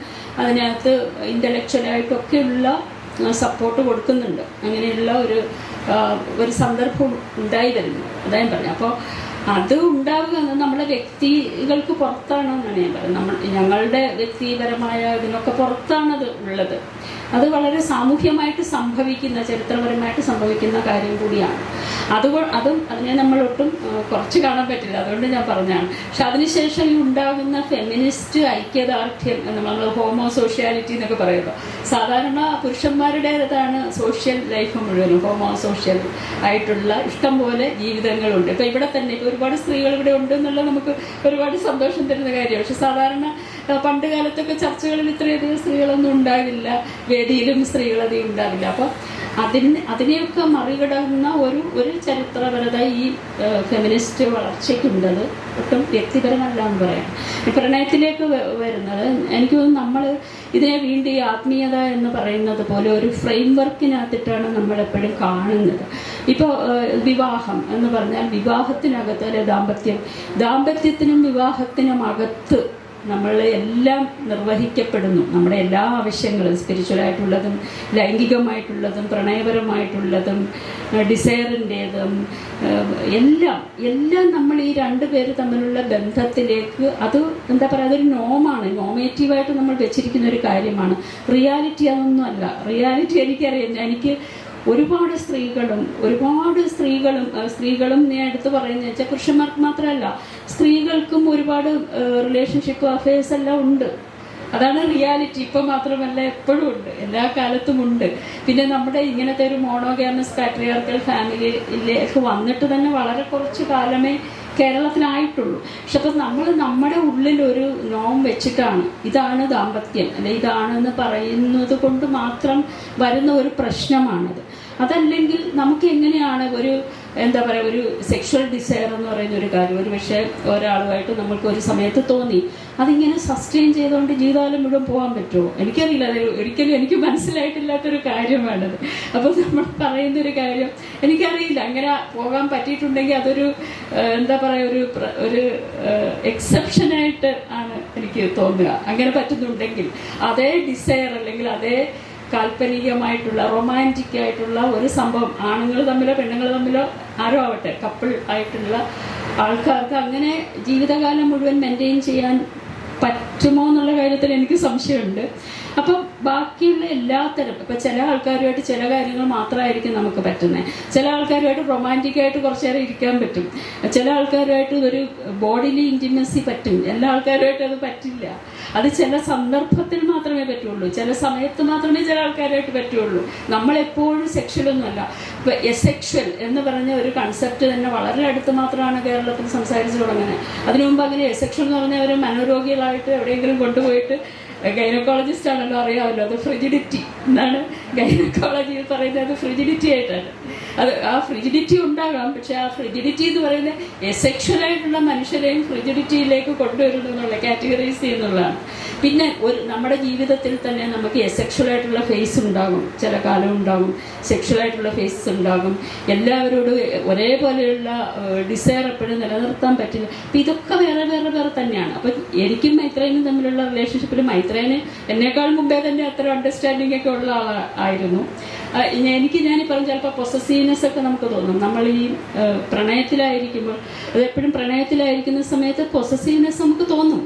അതിനകത്ത് ഇൻ്റലക്ച്വലായിട്ടൊക്കെയുള്ള സപ്പോർട്ട് കൊടുക്കുന്നുണ്ട്. അങ്ങനെയുള്ള ഒരു സന്ദർഭം ഉണ്ടായി വരുന്നു, അതായത് പറഞ്ഞു. അപ്പോൾ അത് ഉണ്ടാവുക എന്നത് നമ്മുടെ വ്യക്തികൾക്ക് പുറത്താണെന്നാണ് ഞാൻ പറയുന്നത്. ഞങ്ങളുടെ വ്യക്തിപരമായ ഇതിനൊക്കെ പുറത്താണത് ഉള്ളത്. അത് വളരെ സാമൂഹ്യമായിട്ട് സംഭവിക്കുന്ന, ചരിത്രപരമായിട്ട് സംഭവിക്കുന്ന കാര്യം കൂടിയാണ്. അതിനെ നമ്മളൊട്ടും കുറച്ച് കാണാൻ പറ്റില്ല. അതുകൊണ്ട് ഞാൻ പറഞ്ഞതാണ്. പക്ഷെ അതിനുശേഷം ഈ ഉണ്ടാകുന്ന ഫെമിനിസ്റ്റ് ഐക്യദാർഢ്യം, നമ്മൾ ഹോമോസോഷ്യാലിറ്റി എന്നൊക്കെ പറയുമ്പോൾ സാധാരണ പുരുഷന്മാരുടേതാണ് സോഷ്യൽ ലൈഫ് മുഴുവനും. ഹോമോസോഷ്യൽ ആയിട്ടുള്ള ഇഷ്ടം പോലെ ജീവിതങ്ങളുണ്ട്. ഇപ്പം ഇവിടെ തന്നെ ഇപ്പോൾ ഒരുപാട് സ്ത്രീകൾ ഇവിടെ ഉണ്ട് എന്നുള്ളത് നമുക്ക് ഒരുപാട് സന്തോഷം തരുന്ന കാര്യമാണ്. പക്ഷെ സാധാരണ പണ്ട് കാലത്തൊക്കെ ചർച്ചകളിൽ ഇത്രയധികം സ്ത്രീകളൊന്നും ഉണ്ടാവില്ല, വേദിയിലും സ്ത്രീകളധികം ഉണ്ടാവില്ല. അപ്പോൾ അതിനെയൊക്കെ മറികടന്ന ഒരു ചരിത്രപരത ഈ ഫെമിനിസ്റ്റ് വളർച്ചയ്ക്കുണ്ടത്. ഒട്ടും വ്യക്തിപരമല്ല എന്ന് പറയാം. പ്രണയത്തിലേക്ക് വരുന്നത് എനിക്ക് തോന്നുന്നു നമ്മൾ ഇതിനെ വീണ്ടും ഈ ആത്മീയത എന്ന് പറയുന്നത് പോലെ ഒരു ഫ്രെയിം വർക്കിനകത്തിട്ടാണ് നമ്മളെപ്പോഴും കാണുന്നത്. ഇപ്പോൾ വിവാഹം എന്ന് പറഞ്ഞാൽ വിവാഹത്തിനകത്ത്, അല്ലെ ദാമ്പത്യത്തിനും വിവാഹത്തിനും അകത്ത് നമ്മൾ എല്ലാം നിർവഹിക്കപ്പെടുന്നു. നമ്മുടെ എല്ലാ ആവശ്യങ്ങളും, സ്പിരിച്വലായിട്ടുള്ളതും ലൈംഗികമായിട്ടുള്ളതും പ്രണയപരമായിട്ടുള്ളതും ഡിസയറിൻ്റേതും എല്ലാം നമ്മൾ ഈ രണ്ടുപേര് തമ്മിലുള്ള ബന്ധത്തിലേക്ക്, അത് എന്താ പറയുക, അതൊരു നോമാണ്, നോമേറ്റീവായിട്ട് നമ്മൾ വെച്ചിരിക്കുന്ന ഒരു കാര്യമാണ്. റിയാലിറ്റി അതൊന്നും അല്ല. റിയാലിറ്റി എനിക്കറിയാം. എനിക്ക് ഒരുപാട് സ്ത്രീകളും ഞാൻ എടുത്ത് പറയുന്നത് വെച്ചാൽ പുരുഷന്മാർക്ക് മാത്രമല്ല, സ്ത്രീകൾക്കും ഒരുപാട് റിലേഷൻഷിപ്പ് അഫയേഴ്സ് എല്ലാം ഉണ്ട്. അതാണ് റിയാലിറ്റി. ഇപ്പം മാത്രമല്ല, എപ്പോഴും ഉണ്ട്, എല്ലാ കാലത്തും ഉണ്ട്. പിന്നെ നമ്മുടെ ഇങ്ങനത്തെ ഒരു മോണോഗാമസ് പാട്രിയാർക്കൽ ഫാമിലിയിലേക്ക് വന്നിട്ട് തന്നെ വളരെ കുറച്ച് കാലമേ കേരളത്തിലായിട്ടുള്ളൂ. പക്ഷെ അപ്പം നമ്മൾ നമ്മുടെ ഉള്ളിൽ ഒരു നോം വെച്ചിട്ടാണ് ഇതാണ് ദാമ്പത്യം, അല്ലെ ഇതാണെന്ന് പറയുന്നത് കൊണ്ട് മാത്രം വരുന്ന ഒരു പ്രശ്നമാണത്. അതല്ലെങ്കിൽ നമുക്ക് എങ്ങനെയാണ് ഒരു എന്താ പറയുക ഒരു സെക്ഷൽ ഡിസയർ എന്ന് പറയുന്ന ഒരു കാര്യം ഒരു പക്ഷേ ഒരാളുമായിട്ട് നമുക്ക് ഒരു സമയത്ത് തോന്നി അതിങ്ങനെ സസ്റ്റെയിൻ ചെയ്തുകൊണ്ട് ജീവിതകാലം മുഴുവൻ പോകാൻ പറ്റുമോ എനിക്കറിയില്ല. അത് ഒരിക്കലും എനിക്ക് മനസ്സിലായിട്ടില്ലാത്തൊരു കാര്യമാണത്. അപ്പോൾ നമ്മൾ പറയുന്നൊരു കാര്യം എനിക്കറിയില്ല അങ്ങനെ പോകാൻ പറ്റിയിട്ടുണ്ടെങ്കിൽ അതൊരു എന്താ പറയുക ഒരു എക്സെപ്ഷനായിട്ട് ആണ് എനിക്ക് തോന്നുക. അങ്ങനെ പറ്റുന്നുണ്ടെങ്കിൽ അതേ ഡിസയർ അല്ലെങ്കിൽ അതേ കാൽപ്പനികമായിട്ടുള്ള റൊമാൻറ്റിക് ആയിട്ടുള്ള ഒരു സംഭവം ആണുങ്ങൾ തമ്മിലോ പെണ്ണുങ്ങൾ തമ്മിലോ ആരോ ആവട്ടെ കപ്പിൾ ആയിട്ടുള്ള ആൾക്കാർക്ക് അങ്ങനെ ജീവിതകാലം മുഴുവൻ മെയിൻറ്റെയിൻ ചെയ്യാൻ പറ്റുമോ എന്നുള്ള കാര്യത്തിൽ എനിക്ക് സംശയമുണ്ട്. അപ്പം ബാക്കിയുള്ള എല്ലാത്തരം ഇപ്പം ചില ആൾക്കാരുമായിട്ട് ചില കാര്യങ്ങൾ മാത്രമായിരിക്കും നമുക്ക് പറ്റുന്നത്. ചില ആൾക്കാരുമായിട്ട് റൊമാൻറ്റിക്കായിട്ട് കുറച്ച് നേരം ഇരിക്കാൻ പറ്റും. ചില ആൾക്കാരുമായിട്ട് ഒരു ബോഡിലി ഇൻറ്റിമസി പറ്റും. എല്ലാ ആൾക്കാരുമായിട്ട് അത് പറ്റില്ല. അത് ചില സന്ദർഭത്തിൽ മാത്രമേ പറ്റുള്ളൂ. ചില സമയത്ത് മാത്രമേ ചില ആൾക്കാരായിട്ട് പറ്റുള്ളൂ. നമ്മളെപ്പോഴും സെക്ഷലൊന്നുമല്ല. ഇപ്പം എസെക്ഷൽ എന്ന് പറഞ്ഞ ഒരു കൺസെപ്റ്റ് തന്നെ വളരെ അടുത്ത് മാത്രമാണ് കേരളത്തിൽ സംസാരിച്ചു തുടങ്ങുന്നത്. അതിനു മുമ്പ് അങ്ങനെ എസെക്ഷൽ എന്ന് പറഞ്ഞാൽ ഒരു മനോരോഗികളായിട്ട് എവിടെയെങ്കിലും കൊണ്ടുപോയിട്ട് ഗൈനക്കോളജിസ്റ്റ് ആണല്ലോ അറിയാമല്ലോ. അത് ഫ്രിജിഡിറ്റി എന്നാണ് ഗൈനക്കോളജിയിൽ പറയുന്നത്. അത് ഫ്രിജിഡിറ്റി ആയിട്ടാണ്. അത് ആ ഫ്രിജിഡിറ്റി ഉണ്ടാകാം. പക്ഷെ ആ ഫ്രിജിഡിറ്റി എന്ന് പറയുന്നത് എസെക്ഷലായിട്ടുള്ള മനുഷ്യരെയും ഫ്രിജിഡിറ്റിയിലേക്ക് കൊണ്ടുവരുന്നു എന്നുള്ള കാറ്റഗറൈസ് ചെയ്യുന്നുള്ളതാണ്. പിന്നെ നമ്മുടെ ജീവിതത്തിൽ തന്നെ നമുക്ക് എസെക്ഷലായിട്ടുള്ള ഫേസ് ഉണ്ടാകും. ചില കാലം ഉണ്ടാകും. സെക്ഷലായിട്ടുള്ള ഫേസ് ഉണ്ടാകും. എല്ലാവരോടും ഒരേപോലെയുള്ള ഡിസയർ എപ്പോഴും നിലനിർത്താൻ പറ്റില്ല. അപ്പം ഇതൊക്കെ വേറെ വേറെ വേറെ തന്നെയാണ്. അപ്പം എനിക്കും മൈത്രേനും തമ്മിലുള്ള റിലേഷൻഷിപ്പിൽ മൈത്രേന് എന്നേക്കാൾ മുമ്പേ തന്നെ അത്ര അണ്ടർസ്റ്റാൻഡിംഗ് ഒക്കെ ഉള്ള ആളായിരുന്നു. ഞാനീ പറഞ്ഞ ചിലപ്പോൾ പൊസസീവ്നെസ് ഒക്കെ നമുക്ക് തോന്നും. നമ്മൾ ഈ പ്രണയത്തിലായിരിക്കുമ്പോൾ അതെപ്പോഴും പ്രണയത്തിലായിരിക്കുന്ന സമയത്ത് പൊസസീവ്നെസ് നമുക്ക് തോന്നും.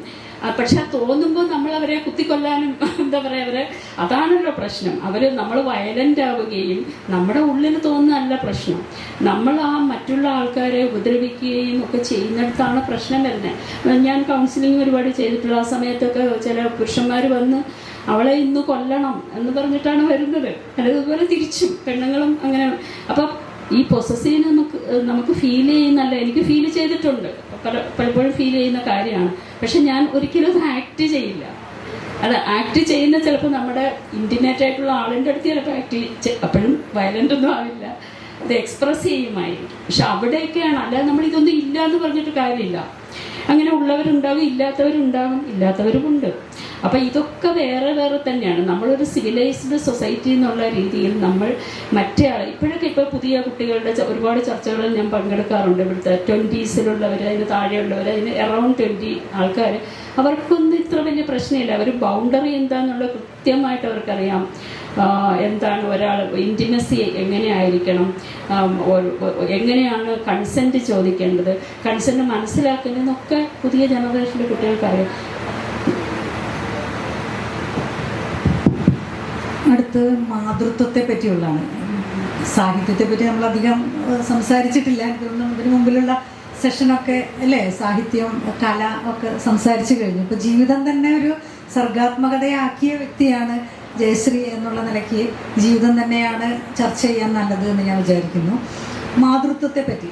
പക്ഷെ ആ തോന്നുമ്പോൾ നമ്മൾ അവരെ കുത്തിക്കൊല്ലാനും എന്താ പറയുക അതാണല്ലോ പ്രശ്നം. നമ്മൾ വയലൻ്റ് ആവുകയും നമ്മുടെ ഉള്ളിൽ തോന്നുന്നതല്ല പ്രശ്നം. നമ്മൾ ആ മറ്റുള്ള ആൾക്കാരെ ഉപദ്രവിക്കുകയും ഒക്കെ ചെയ്യുന്നിടത്താണ് പ്രശ്നം വരുന്നത്. ഞാൻ കൗൺസിലിംഗ് ഒരുപാട് ചെയ്തിട്ടുള്ള ആ സമയത്തൊക്കെ ചില പുരുഷന്മാർ വന്ന് അവളെ ഇന്ന് കൊല്ലണം എന്ന് പറഞ്ഞിട്ടാണ് വരുന്നത്. അതുപോലെ തിരിച്ചും പെണ്ണുങ്ങളും അങ്ങനെ. അപ്പം ഈ പൊസസീവ് നമുക്ക് ഫീൽ ചെയ്യുന്നല്ല, എനിക്ക് ഫീൽ ചെയ്തിട്ടുണ്ട്, പലപ്പോഴും ഫീൽ ചെയ്യുന്ന കാര്യമാണ്. പക്ഷെ ഞാൻ ഒരിക്കലും അത് ആക്ട് ചെയ്യില്ല. അത് ആക്ട് ചെയ്യുന്ന ചിലപ്പോൾ നമ്മുടെ ഇൻറ്റിമേറ്റ് ആയിട്ടുള്ള ആളിൻ്റെ അടുത്ത് ചിലപ്പോൾ അപ്പോഴും വയലൻ്റ് ഒന്നും ആവില്ല, അത് എക്സ്പ്രസ് ചെയ്യുമായിരിക്കും. പക്ഷെ അവിടെയൊക്കെയാണ്. അല്ലാതെ നമ്മളിതൊന്നും ഇല്ല എന്ന് പറഞ്ഞിട്ട് കാര്യമില്ല. അങ്ങനെ ഉള്ളവരുണ്ടാകും, ഇല്ലാത്തവരുമുണ്ട്. അപ്പം ഇതൊക്കെ വേറെ വേറെ തന്നെയാണ്. നമ്മളൊരു സിവിലൈസ്ഡ് സൊസൈറ്റി എന്നുള്ള രീതിയിൽ നമ്മൾ മറ്റേ ഇപ്പോൾ പുതിയ കുട്ടികളുടെ ഒരുപാട് ചർച്ചകളിൽ ഞാൻ പങ്കെടുക്കാറുണ്ട്. ഇവിടുത്തെ 20s അതിന് താഴെയുള്ളവർ, അതിന് അറൗണ്ട് 20 ആൾക്കാർ, അവർക്കൊന്നും ഇത്ര വലിയ പ്രശ്നമില്ല. അവർ ബൗണ്ടറി എന്താണെന്നുള്ള കൃത്യമായിട്ട് അവർക്കറിയാം. എന്താണ് ഒരാൾ ഇൻറ്റിമസി എങ്ങനെയായിരിക്കണം, എങ്ങനെയാണ് കൺസെൻറ്റ് ചോദിക്കേണ്ടത്, കൺസെൻറ്റ് മനസ്സിലാക്കുന്നതെന്നൊക്കെ പുതിയ ജനറേഷനിലെ കുട്ടികൾക്കറിയാം. അടുത്ത് മാതൃത്വത്തെ പറ്റിയുള്ളതാണ്. സാഹിത്യത്തെ പറ്റി നമ്മളധികം സംസാരിച്ചിട്ടില്ല. ഇതിന് മുമ്പിലുള്ള സെഷനൊക്കെ അല്ലേ സാഹിത്യം കല ഒക്കെ സംസാരിച്ചു കഴിഞ്ഞു. ഇപ്പോൾ ജീവിതം തന്നെ ഒരു സർഗാത്മകതയാക്കിയ വ്യക്തിയാണ് ജയശ്രീ എന്നുള്ള നിലയ്ക്ക് ജീവിതം തന്നെയാണ് ചർച്ച ചെയ്യാൻ നല്ലത് എന്ന് ഞാൻ വിചാരിക്കുന്നു. മാതൃത്വത്തെ പറ്റി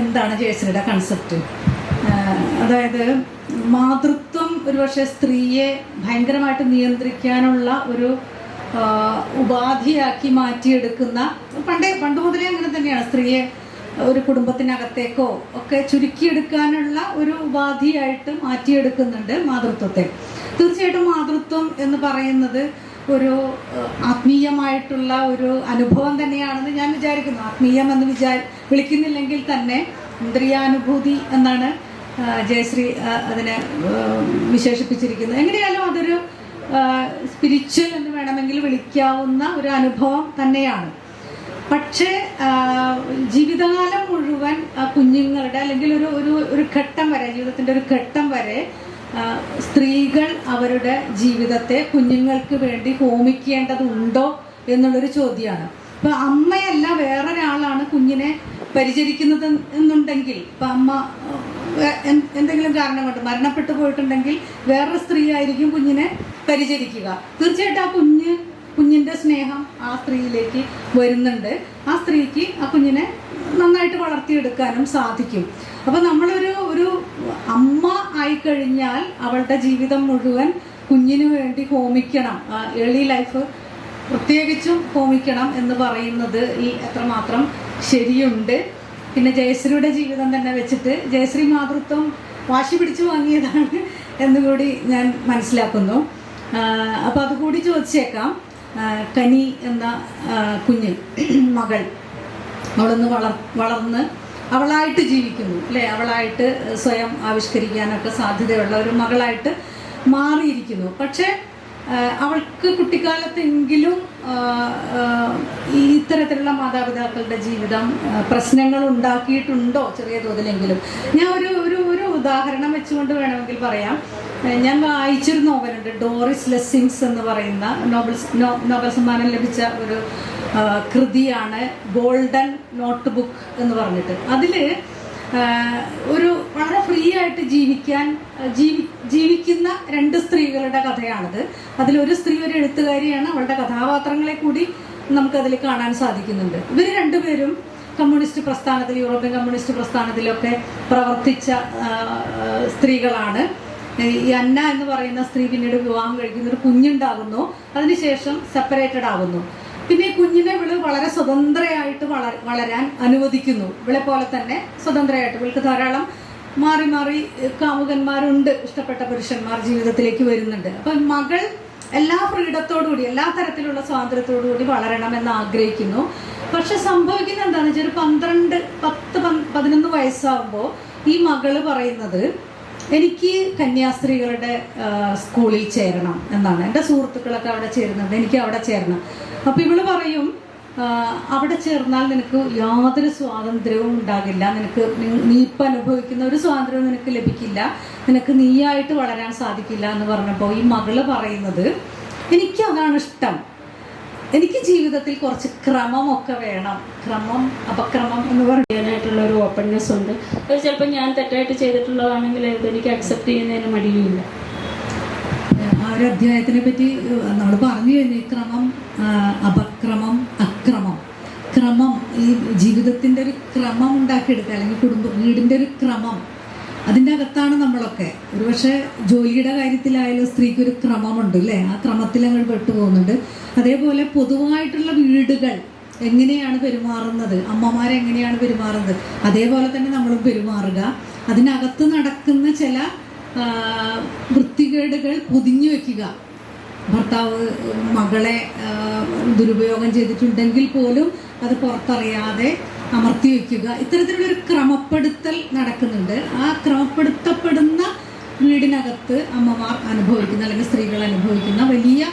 എന്താണ് ജയശ്രീയുടെ കൺസെപ്റ്റ്? അതായത് മാതൃത്വം ഒരുപക്ഷെ സ്ത്രീയെ ഭയങ്കരമായിട്ട് നിയന്ത്രിക്കാനുള്ള ഒരു ഉപാധിയാക്കി മാറ്റിയെടുക്കുന്ന, പണ്ട് മുതലേ അങ്ങനെ തന്നെയാണ്. സ്ത്രീയെ ഒരു കുടുംബത്തിനകത്തേക്കോ ഒക്കെ ചുരുക്കിയെടുക്കാനുള്ള ഒരു ഉപാധിയായിട്ട് മാറ്റിയെടുക്കുന്നുണ്ട് മാതൃത്വത്തെ. തീർച്ചയായിട്ടും മാതൃത്വം എന്ന് പറയുന്നത് ഒരു ആത്മീയമായിട്ടുള്ള ഒരു അനുഭവം തന്നെയാണെന്ന് ഞാൻ വിചാരിക്കുന്നു. ആത്മീയം എന്ന് വിളിക്കുന്നില്ലെങ്കിൽ തന്നെ ഇന്ദ്രിയാനുഭൂതി എന്നാണ് ജയശ്രീ അതിനെ വിശേഷിപ്പിച്ചിരിക്കുന്നത്. എങ്ങനെയാലും അതൊരു സ്പിരിച്വൽ എന്ന് വേണമെങ്കിൽ വിളിക്കാവുന്ന ഒരു അനുഭവം തന്നെയാണ്. പക്ഷേ ജീവിതകാലം മുഴുവൻ കുഞ്ഞുങ്ങളുടെ അല്ലെങ്കിൽ ഒരു ഘട്ടം വരെ, ജീവിതത്തിൻ്റെ ഒരു ഘട്ടം വരെ സ്ത്രീകൾ അവരുടെ ജീവിതത്തെ കുഞ്ഞുങ്ങൾക്ക് വേണ്ടി ഹോമിക്കേണ്ടതുണ്ടോ എന്നുള്ളൊരു ചോദ്യമാണ്. ഇപ്പം അമ്മയല്ല വേറൊരാളാണ് കുഞ്ഞിനെ പരിചരിക്കുന്നത് എന്നുണ്ടെങ്കിൽ, ഇപ്പം അമ്മ എന്തെങ്കിലും കാരണം കൊണ്ട് മരണപ്പെട്ടു പോയിട്ടുണ്ടെങ്കിൽ വേറൊരു സ്ത്രീ ആയിരിക്കും കുഞ്ഞിനെ പരിചരിക്കുക. തീർച്ചയായിട്ടും ആ കുഞ്ഞിൻ്റെ സ്നേഹം ആ സ്ത്രീയിലേക്ക് വരുന്നുണ്ട്. ആ സ്ത്രീക്ക് ആ കുഞ്ഞിനെ നന്നായിട്ട് വളർത്തിയെടുക്കാനും സാധിക്കും. അപ്പോൾ നമ്മളൊരു അമ്മ ആയിക്കഴിഞ്ഞാൽ അവളുടെ ജീവിതം മുഴുവൻ കുഞ്ഞിന് വേണ്ടി ഹോമിക്കണം. ഏർലി ലൈഫ് പ്രത്യേകിച്ചും ഹോമിക്കണം എന്ന് പറയുന്നത് ഈ എത്രമാത്രം ശരിയുണ്ട്. പിന്നെ ജയശ്രീയുടെ ജീവിതം തന്നെ വെച്ചിട്ട് ജയശ്രീ മാതൃത്വം വാശി പിടിച്ചു വാങ്ങിയതാണ് എന്നുകൂടി ഞാൻ മനസ്സിലാക്കുന്നു. അപ്പോൾ അതുകൂടി ചോദിച്ചേക്കാം. കനി എന്ന കുഞ്ഞ് മകൾ അവളൊന്ന് വളർന്ന് അവളായിട്ട് ജീവിക്കുന്നു അല്ലേ, അവളായിട്ട് സ്വയം ആവിഷ്കരിക്കാനൊക്കെ സാധ്യതയുള്ള ഒരു മകളായിട്ട് മാറിയിരിക്കുന്നു. പക്ഷേ അവൾക്ക് കുട്ടിക്കാലത്തെങ്കിലും ഈ ഇത്തരത്തിലുള്ള മാതാപിതാക്കളുടെ ജീവിതം പ്രശ്നങ്ങൾ ഉണ്ടാക്കിയിട്ടുണ്ടോ ചെറിയ തോതിലെങ്കിലും? ഞാൻ ഒരു ഉദാഹരണം വെച്ചുകൊണ്ട് വേണമെങ്കിൽ പറയാം. ഞാൻ വായിച്ചൊരു നോവലുണ്ട്, ഡോറിസ് ലെസ്സിങ്സ് എന്ന് പറയുന്ന നോബൽ സമ്മാനം ലഭിച്ച ഒരു കൃതിയാണ് ഗോൾഡൻ നോട്ട് ബുക്ക് എന്ന് പറഞ്ഞിട്ട്. അതിൽ ഒരു വളരെ ഫ്രീ ആയിട്ട് ജീവിക്കുന്ന രണ്ട് സ്ത്രീകളുടെ കഥയാണിത്. അതിലൊരു സ്ത്രീ ഒരു എഴുത്തുകാരിയാണ്. അവളുടെ കഥാപാത്രങ്ങളെ കൂടി നമുക്കതിൽ കാണാൻ സാധിക്കുന്നുണ്ട്. ഇവർ രണ്ടുപേരും കമ്മ്യൂണിസ്റ്റ് പ്രസ്ഥാനത്തിൽ, യൂറോപ്യൻ കമ്മ്യൂണിസ്റ്റ് പ്രസ്ഥാനത്തിലൊക്കെ പ്രവർത്തിച്ച സ്ത്രീകളാണ്. ഈ അന്ന എന്ന് പറയുന്ന സ്ത്രീ പിന്നീട് വിവാഹം കഴിക്കുന്ന ഒരു കുഞ്ഞുണ്ടാകുന്നു. അതിനുശേഷം സെപ്പറേറ്റഡ് ആകുന്നു. പിന്നെ ഈ കുഞ്ഞിനെ ഇവള് വളരെ സ്വതന്ത്രയായിട്ട് വളരാൻ അനുവദിക്കുന്നു. ഇവളെ പോലെ തന്നെ സ്വതന്ത്രയായിട്ട്. ഇവൾക്ക് ധാരാളം മാറി മാറി കാമുകന്മാരുണ്ട്, ഇഷ്ടപ്പെട്ട പുരുഷന്മാർ ജീവിതത്തിലേക്ക് വരുന്നുണ്ട്. അപ്പം മകൾ എല്ലാ ഫ്രീഡത്തോടുകൂടി, എല്ലാ തരത്തിലുള്ള സ്വാതന്ത്ര്യത്തോടുകൂടി വളരണമെന്ന് ആഗ്രഹിക്കുന്നു. പക്ഷെ സംഭവിക്കുന്നത് എന്താണെന്ന് വെച്ചാൽ ഒരു 11 വയസ്സാകുമ്പോൾ ഈ മകള് പറയുന്നത്, എനിക്ക് കന്യാസ്ത്രീകളുടെ സ്കൂളിൽ ചേരണം എന്നാണ്. എൻ്റെ സുഹൃത്തുക്കളൊക്കെ അവിടെ ചേരുന്നുണ്ട്, എനിക്ക് അവിടെ ചേരണം. അപ്പം ഇവള് പറയും, അവിടെ ചേർന്നാൽ നിനക്ക് യാതൊരു സ്വാതന്ത്ര്യവും ഉണ്ടാകില്ല, നീ ഇപ്പം അനുഭവിക്കുന്ന ഒരു സ്വാതന്ത്ര്യവും നിനക്ക് ലഭിക്കില്ല, നിനക്ക് നീയായിട്ട് വളരാൻ സാധിക്കില്ല എന്ന് പറഞ്ഞപ്പോൾ ഈ മകള് പറയുന്നത്, എനിക്കതാണ് ഇഷ്ടം, എനിക്ക് ജീവിതത്തിൽ കുറച്ച് ക്രമമൊക്കെ വേണം, ക്രമം അപക്രമം എന്ന് പറയാനായിട്ടുള്ള ഒരു ഓപ്പൺനെസ് ഉണ്ട്. അത് ചിലപ്പോൾ ഞാൻ തെറ്റായിട്ട് ചെയ്തിട്ടുള്ളതാണെങ്കിൽ എനിക്ക് അക്സെപ്റ്റ് ചെയ്യുന്നതിന് മടിയുമില്ല. ആ ഒരു അധ്യായത്തിനെ പറ്റി നമ്മൾ പറഞ്ഞു കഴിഞ്ഞു. ക്രമം, അപക്രമം, അക്രമം. ക്രമം, ഈ ജീവിതത്തിൻ്റെ ഒരു ക്രമം ഉണ്ടാക്കിയെടുക്കുക, അല്ലെങ്കിൽ വീടിൻ്റെ ഒരു ക്രമം, അതിൻ്റെ അകത്താണ് നമ്മളൊക്കെ. ഒരുപക്ഷെ ജോലിയുടെ കാര്യത്തിലായാലും സ്ത്രീക്കൊരു ക്രമമുണ്ട് അല്ലേ, ആ ക്രമത്തിൽ അങ്ങോട്ട് പെട്ടുപോകുന്നുണ്ട്. അതേപോലെ പൊതുവായിട്ടുള്ള വീടുകൾ എങ്ങനെയാണ് പെരുമാറുന്നത്, അമ്മമാരെങ്ങനെയാണ് പെരുമാറുന്നത്, അതേപോലെ തന്നെ നമ്മളും പെരുമാറുക. അതിനകത്ത് നടക്കുന്ന ചില വൃത്തികേടുകൾ പൊതിഞ്ഞു വെക്കുക. ഭർത്താവ് മകളെ ദുരുപയോഗം ചെയ്തിട്ടുണ്ടെങ്കിൽ പോലും അത് പുറത്തറിയാതെ അമർത്തി വയ്ക്കുക. ഇത്തരത്തിലുള്ളൊരു ക്രമപ്പെടുത്തൽ നടക്കുന്നുണ്ട്. ആ ക്രമപ്പെടുത്തപ്പെടുന്ന വീടിനകത്ത് അമ്മമാർ അനുഭവിക്കുന്ന, അല്ലെങ്കിൽ സ്ത്രീകൾ അനുഭവിക്കുന്ന വലിയ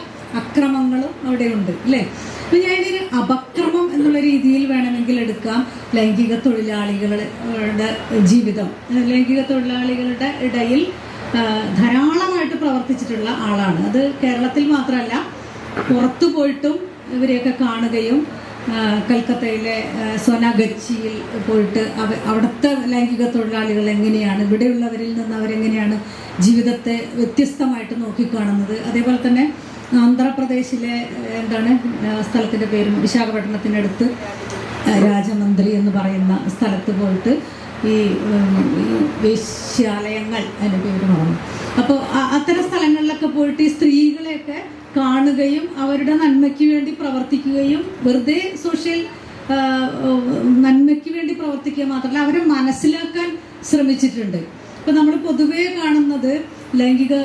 അക്രമങ്ങളും അവിടെയുണ്ട് അല്ലേ. അപ്പം ഞാനിതിന് അപക്രമം എന്നുള്ള രീതിയിൽ വേണമെങ്കിൽ എടുക്കാം. ലൈംഗിക തൊഴിലാളികളുടെ ജീവിതം, ലൈംഗിക തൊഴിലാളികളുടെ ഇടയിൽ ധാരാളമായിട്ട് പ്രവർത്തിച്ചിട്ടുള്ള ആളാണ്. അത് കേരളത്തിൽ മാത്രമല്ല, പുറത്തു പോയിട്ടും ഇവരെയൊക്കെ കാണുകയും കൽക്കത്തയിലെ സോനാഗച്ചിയിൽ പോയിട്ട് അവിടുത്തെ ലൈംഗിക തൊഴിലാളികൾ എങ്ങനെയാണ്, ഇവിടെയുള്ളവരിൽ നിന്ന് അവരെങ്ങനെയാണ് ജീവിതത്തെ വ്യത്യസ്തമായിട്ട് നോക്കിക്കാണുന്നത്. അതേപോലെ തന്നെ ആന്ധ്രാപ്രദേശിലെ സ്ഥലത്തിൻ്റെ പേരും, വിശാഖപട്ടണത്തിനടുത്ത് രാജമന്ത്രി എന്ന് പറയുന്ന സ്ഥലത്ത് പോയിട്ട് ഈ വേശ്യാലയങ്ങൾ അതിൻ്റെ പേര് പറഞ്ഞു. അപ്പോൾ അത്തരം സ്ഥലങ്ങളിലൊക്കെ പോയിട്ട് ഈ സ്ത്രീകളെയൊക്കെ കാണുകയും അവരുടെ നന്മയ്ക്ക് വേണ്ടി പ്രവർത്തിക്കുകയും, വെറുതെ സോഷ്യൽ നന്മയ്ക്ക് വേണ്ടി പ്രവർത്തിക്കുക മാത്രമല്ല, അവരെ മനസ്സിലാക്കാൻ ശ്രമിച്ചിട്ടുണ്ട്. ഇപ്പം നമ്മൾ പൊതുവേ കാണുന്നത് ലൈംഗിക